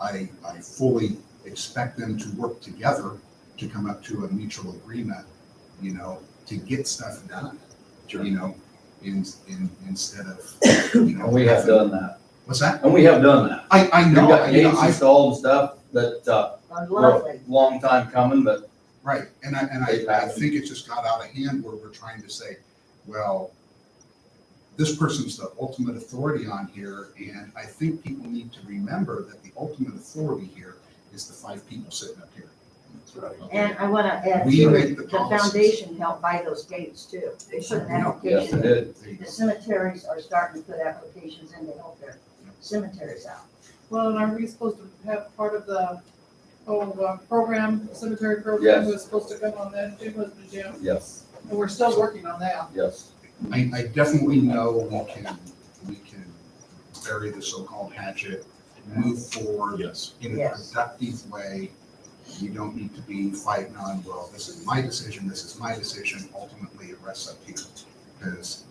[SPEAKER 3] I fully expect them to work together to come up to a mutual agreement, to get stuff done, instead of,
[SPEAKER 7] And we have done that.
[SPEAKER 3] What's that?
[SPEAKER 7] And we have done that.
[SPEAKER 3] I
[SPEAKER 7] We've
[SPEAKER 3] know,
[SPEAKER 7] got gates
[SPEAKER 3] I
[SPEAKER 7] installed and stuff that,
[SPEAKER 11] lovely.
[SPEAKER 7] long time coming, but
[SPEAKER 3] right, and I think it just got out of hand where we're trying to say, well, this person's the ultimate authority on here, and I think people need to remember that the ultimate authority here is the 5 people sitting up here.
[SPEAKER 11] And I want to add
[SPEAKER 3] We
[SPEAKER 11] to
[SPEAKER 3] make
[SPEAKER 11] it,
[SPEAKER 3] the
[SPEAKER 11] the
[SPEAKER 3] policies.
[SPEAKER 11] foundation helped buy those gates too. They put an
[SPEAKER 7] yes,
[SPEAKER 11] application
[SPEAKER 7] it
[SPEAKER 11] in.
[SPEAKER 7] did.
[SPEAKER 3] There you
[SPEAKER 11] The
[SPEAKER 3] go.
[SPEAKER 11] cemeteries are starting to put applications in to help their cemeteries out.
[SPEAKER 15] Well, and are we supposed to have part of the, program, cemetery program
[SPEAKER 7] Yes.
[SPEAKER 15] was supposed to come on that too, wasn't it, Jim?
[SPEAKER 7] Yes,
[SPEAKER 15] And we're still working on that.
[SPEAKER 7] yes.
[SPEAKER 3] I definitely know we can bury the so-called hatchet, move forward
[SPEAKER 9] Yes.
[SPEAKER 3] in a
[SPEAKER 11] Yes.
[SPEAKER 3] productive way. You don't need to be fighting on, well, this is my decision, ultimately it rests up to you. Because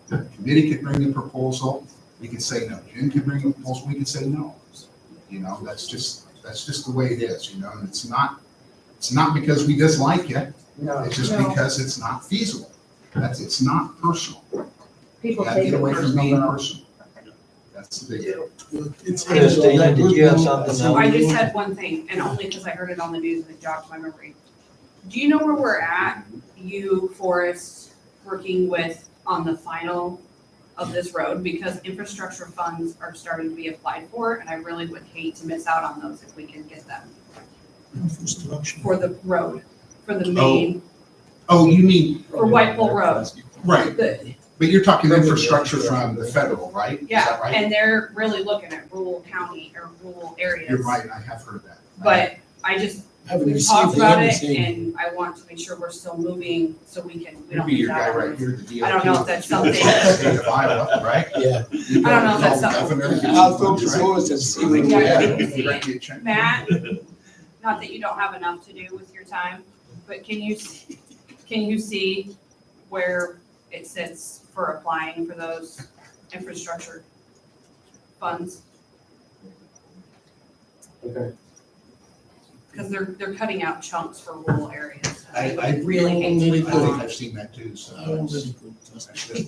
[SPEAKER 3] the committee could bring a proposal, we could say no, Jim could bring a proposal, we could say no. That's just the way it is, and it's not because we dislike you,
[SPEAKER 11] No,
[SPEAKER 3] it's just
[SPEAKER 15] No.
[SPEAKER 3] because it's not feasible. It's not personal.
[SPEAKER 11] people
[SPEAKER 3] Gotta
[SPEAKER 11] take
[SPEAKER 3] get
[SPEAKER 11] it
[SPEAKER 3] away from being
[SPEAKER 11] personal.
[SPEAKER 3] personal. That's the big deal.
[SPEAKER 13] Christina, did you have something
[SPEAKER 4] So I just
[SPEAKER 13] else?
[SPEAKER 4] had one thing, and only because I heard it on the news and it jogged my memory. Do you know where we're at, you, Forrest, working with on the final of this road? Because infrastructure funds are starting to be applied for, and I really would hate to miss out on those if we can get them
[SPEAKER 1] Infrastructure.
[SPEAKER 4] for the road, for the main,
[SPEAKER 3] Oh, you mean,
[SPEAKER 4] for White Pole Road.
[SPEAKER 3] right,
[SPEAKER 4] The-
[SPEAKER 3] but you're talking infrastructure from the federal, right? Is that
[SPEAKER 4] Yeah,
[SPEAKER 3] right?
[SPEAKER 4] and they're really looking at rural county or rural areas.
[SPEAKER 3] You're right, I have heard that.
[SPEAKER 4] But I just,
[SPEAKER 1] haven't
[SPEAKER 4] we've
[SPEAKER 1] received
[SPEAKER 4] talked about it,
[SPEAKER 1] anything.
[SPEAKER 4] and I want to make sure we're still moving, so we don't.
[SPEAKER 3] You'd be your
[SPEAKER 4] lose
[SPEAKER 3] guy
[SPEAKER 4] out on
[SPEAKER 3] right
[SPEAKER 4] this.
[SPEAKER 3] here, the DOT.
[SPEAKER 4] I don't know if that's something-
[SPEAKER 3] State of Iowa, right?
[SPEAKER 1] Yeah.
[SPEAKER 3] You
[SPEAKER 4] I don't know if that's
[SPEAKER 3] call
[SPEAKER 4] something-
[SPEAKER 3] the governor, get
[SPEAKER 1] I'll
[SPEAKER 3] some
[SPEAKER 1] talk to
[SPEAKER 3] funds, right?
[SPEAKER 1] Stuart and see what we
[SPEAKER 4] Yeah,
[SPEAKER 1] have.
[SPEAKER 4] can you see
[SPEAKER 3] Write you a check.
[SPEAKER 4] Matt, not that you don't have enough to do with your time, but can you see where it sits for applying for those infrastructure funds?
[SPEAKER 14] Okay.
[SPEAKER 4] Because they're cutting out chunks for rural areas.
[SPEAKER 3] I
[SPEAKER 4] really hate to
[SPEAKER 1] really
[SPEAKER 4] put
[SPEAKER 3] I
[SPEAKER 4] that
[SPEAKER 3] think
[SPEAKER 4] on.
[SPEAKER 3] I've seen that too, so.
[SPEAKER 1] I don't really go trust me.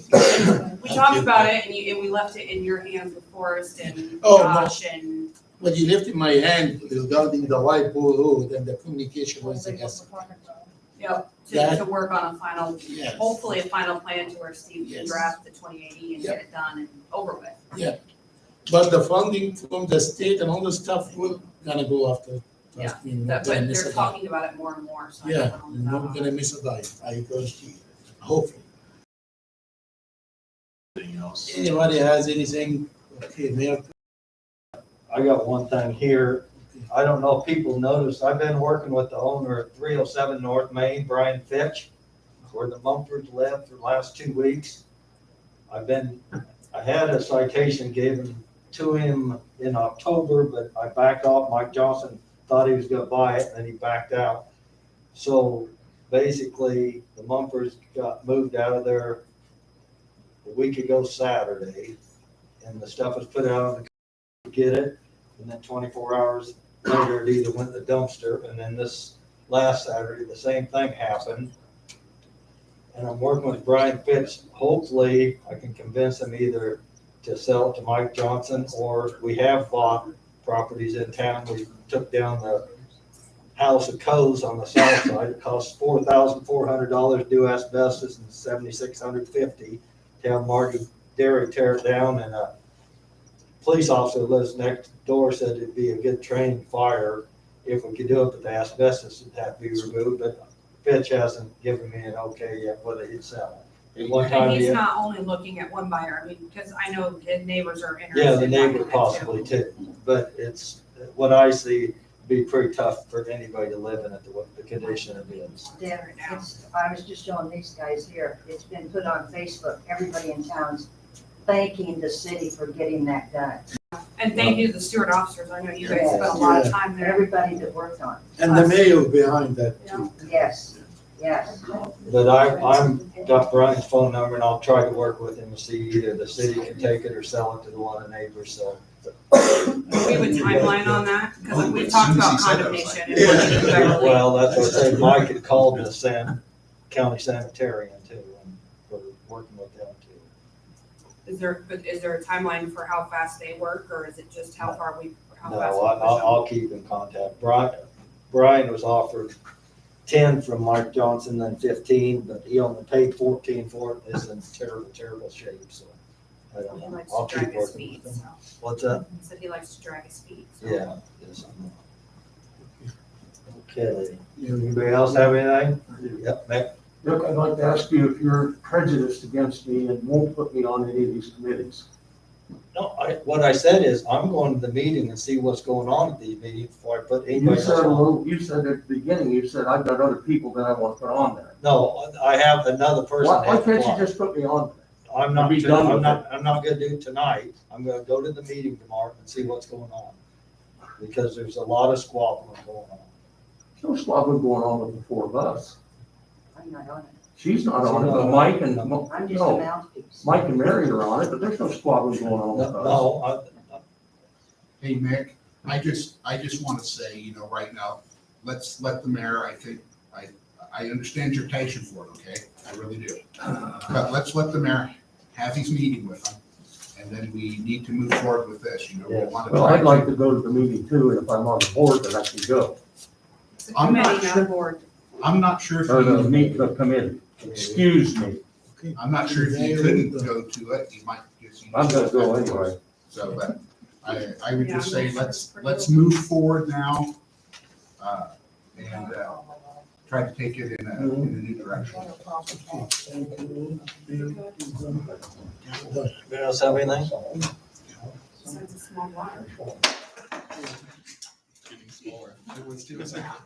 [SPEAKER 4] We talked about it, and we left it in your hands with Forrest and
[SPEAKER 1] Oh, no.
[SPEAKER 4] Josh and,
[SPEAKER 1] When you left in my hand regarding the whiteboard road and the communication was against.
[SPEAKER 4] to work on a final,
[SPEAKER 1] Yes.
[SPEAKER 4] hopefully a final plan to where Steve can
[SPEAKER 1] Yes.
[SPEAKER 4] draft the 2080 and get it done and over with.
[SPEAKER 1] But the funding from the state and all the stuff, we're gonna go after. Trust me, we're not
[SPEAKER 4] But
[SPEAKER 1] gonna miss
[SPEAKER 4] they're
[SPEAKER 1] a dime.
[SPEAKER 4] talking about it more and more, so I
[SPEAKER 1] Yeah,
[SPEAKER 4] don't
[SPEAKER 1] we're
[SPEAKER 4] know.
[SPEAKER 1] not gonna miss a dime, I trust you, hopefully.
[SPEAKER 9] Anything else?
[SPEAKER 1] Anybody has anything, okay, Mayor?
[SPEAKER 13] I got one thing here. I don't know if people noticed, I've been working with the owner of 307 North Main, Brian Fitch, where the Mumfords lived for the last 2 weeks. I had a citation given to him in October, but I backed off. Mike Johnson thought he was gonna buy it, and then he backed out. So basically, the Mumfords got moved out of there a week ago Saturday, and the stuff was put out on the get it, and then 24 hours later, it either went in the dumpster, and then this last Saturday, the same thing happened. And I'm working with Brian Fitch. Hopefully, I can convince him either to sell it to Mike Johnson, or we have bought properties in town. We took down the House of Coes on the south side. It cost $4,400 to do asbestos and $7,650 to have Marty Derry tear it down, and a police officer who lives next door said it'd be a good trained fire if we could do it, but the asbestos would have to be removed, but Fitch hasn't given me an okay yet whether he'd sell it. One time
[SPEAKER 4] And he's
[SPEAKER 13] he-
[SPEAKER 4] not only looking at one buyer, I mean, because I know his neighbors are interested.
[SPEAKER 13] Yeah, the
[SPEAKER 4] in
[SPEAKER 13] neighbor
[SPEAKER 4] buying it
[SPEAKER 13] possibly too, but it's, what I see, be pretty tough for anybody to live in it, the condition it is.
[SPEAKER 11] Yeah, I was just showing these guys here, it's been put on Facebook, everybody in town's thanking the city for getting that done.
[SPEAKER 4] And thank you to the Stuart officers, I know you guys spent a lot of time there.
[SPEAKER 11] Everybody that worked on
[SPEAKER 1] And the mayor behind that too.
[SPEAKER 11] it, yes, yes.
[SPEAKER 13] But I'm got Brian's phone number, and I'll try to work with him to see either the city can take it or sell it to one of the neighbors, so.
[SPEAKER 4] We have a timeline on that, because we've talked about condemnation and what you do Beverly.
[SPEAKER 13] Well, that's what I said, Mike had called the county sanitarian too, and we're working with them too.
[SPEAKER 4] Is there a timeline for how fast they work, or is it just how fast
[SPEAKER 13] No,
[SPEAKER 4] we push them?
[SPEAKER 13] I'll keep in contact. Brian was offered 10 from Mike Johnson, then 15, but he only paid 14 for it. It's in terrible shape, so I don't
[SPEAKER 4] He
[SPEAKER 13] know.
[SPEAKER 4] likes
[SPEAKER 13] I'll
[SPEAKER 4] to
[SPEAKER 13] keep
[SPEAKER 4] drag his
[SPEAKER 13] working
[SPEAKER 4] feet,
[SPEAKER 13] with him.
[SPEAKER 4] so.
[SPEAKER 13] What's that?
[SPEAKER 4] He said he likes to drag his feet. so.
[SPEAKER 13] Yeah. Yes, I know. Okay. Anybody else have anything? Yep, Mick?
[SPEAKER 14] Look, I'd like to ask you if you're prejudiced against me and won't put me on any of these committees.
[SPEAKER 13] No, what I said is I'm going to the meeting and see what's going on at the meeting before I put
[SPEAKER 14] You
[SPEAKER 13] anybody else
[SPEAKER 14] said
[SPEAKER 13] on.
[SPEAKER 14] you said at the beginning, you said I've got other people that I want to put on there.
[SPEAKER 13] No, I have another person.
[SPEAKER 14] Why
[SPEAKER 13] that
[SPEAKER 14] can't
[SPEAKER 13] applied.
[SPEAKER 14] you just put me on?
[SPEAKER 13] I'm not,
[SPEAKER 14] be done with
[SPEAKER 13] I'm not gonna do it tonight. I'm gonna go to the meeting tomorrow and see what's going on. Because there's a lot of squabbling going on.
[SPEAKER 14] There's no squabbling going on with the four of us.
[SPEAKER 11] I'm not on it,
[SPEAKER 14] She's not on it, but Mike and,
[SPEAKER 11] I'm just a
[SPEAKER 14] no,
[SPEAKER 11] mouthpiece.
[SPEAKER 14] Mike and Mary are on it, but there's no squabbling going on with us.
[SPEAKER 13] No,
[SPEAKER 3] Hey, Mick, I just want to say, right now, let's let the mayor, I understand your passion for it, okay? I really do. But let's let the mayor have his meeting with him, and then we need to move forward with this, we want to
[SPEAKER 14] Well,
[SPEAKER 3] try
[SPEAKER 14] I'd like
[SPEAKER 3] to.
[SPEAKER 14] to go to the meeting too, and if I'm on the board, then I can go.
[SPEAKER 4] It's a
[SPEAKER 3] I'm not
[SPEAKER 4] committee, not a
[SPEAKER 3] sure.
[SPEAKER 4] board.
[SPEAKER 3] I'm not sure if
[SPEAKER 14] Or the
[SPEAKER 3] you,
[SPEAKER 14] the committee. Excuse me.
[SPEAKER 3] I'm not sure if you couldn't go to it, you might just.
[SPEAKER 14] I'm gonna go anyway.
[SPEAKER 3] So, but I would just say,
[SPEAKER 4] Yeah.
[SPEAKER 3] let's move forward now, and try to take it in a new direction.
[SPEAKER 13] anybody else have anything?
[SPEAKER 4] Besides a small water.
[SPEAKER 3] Everyone's doing that.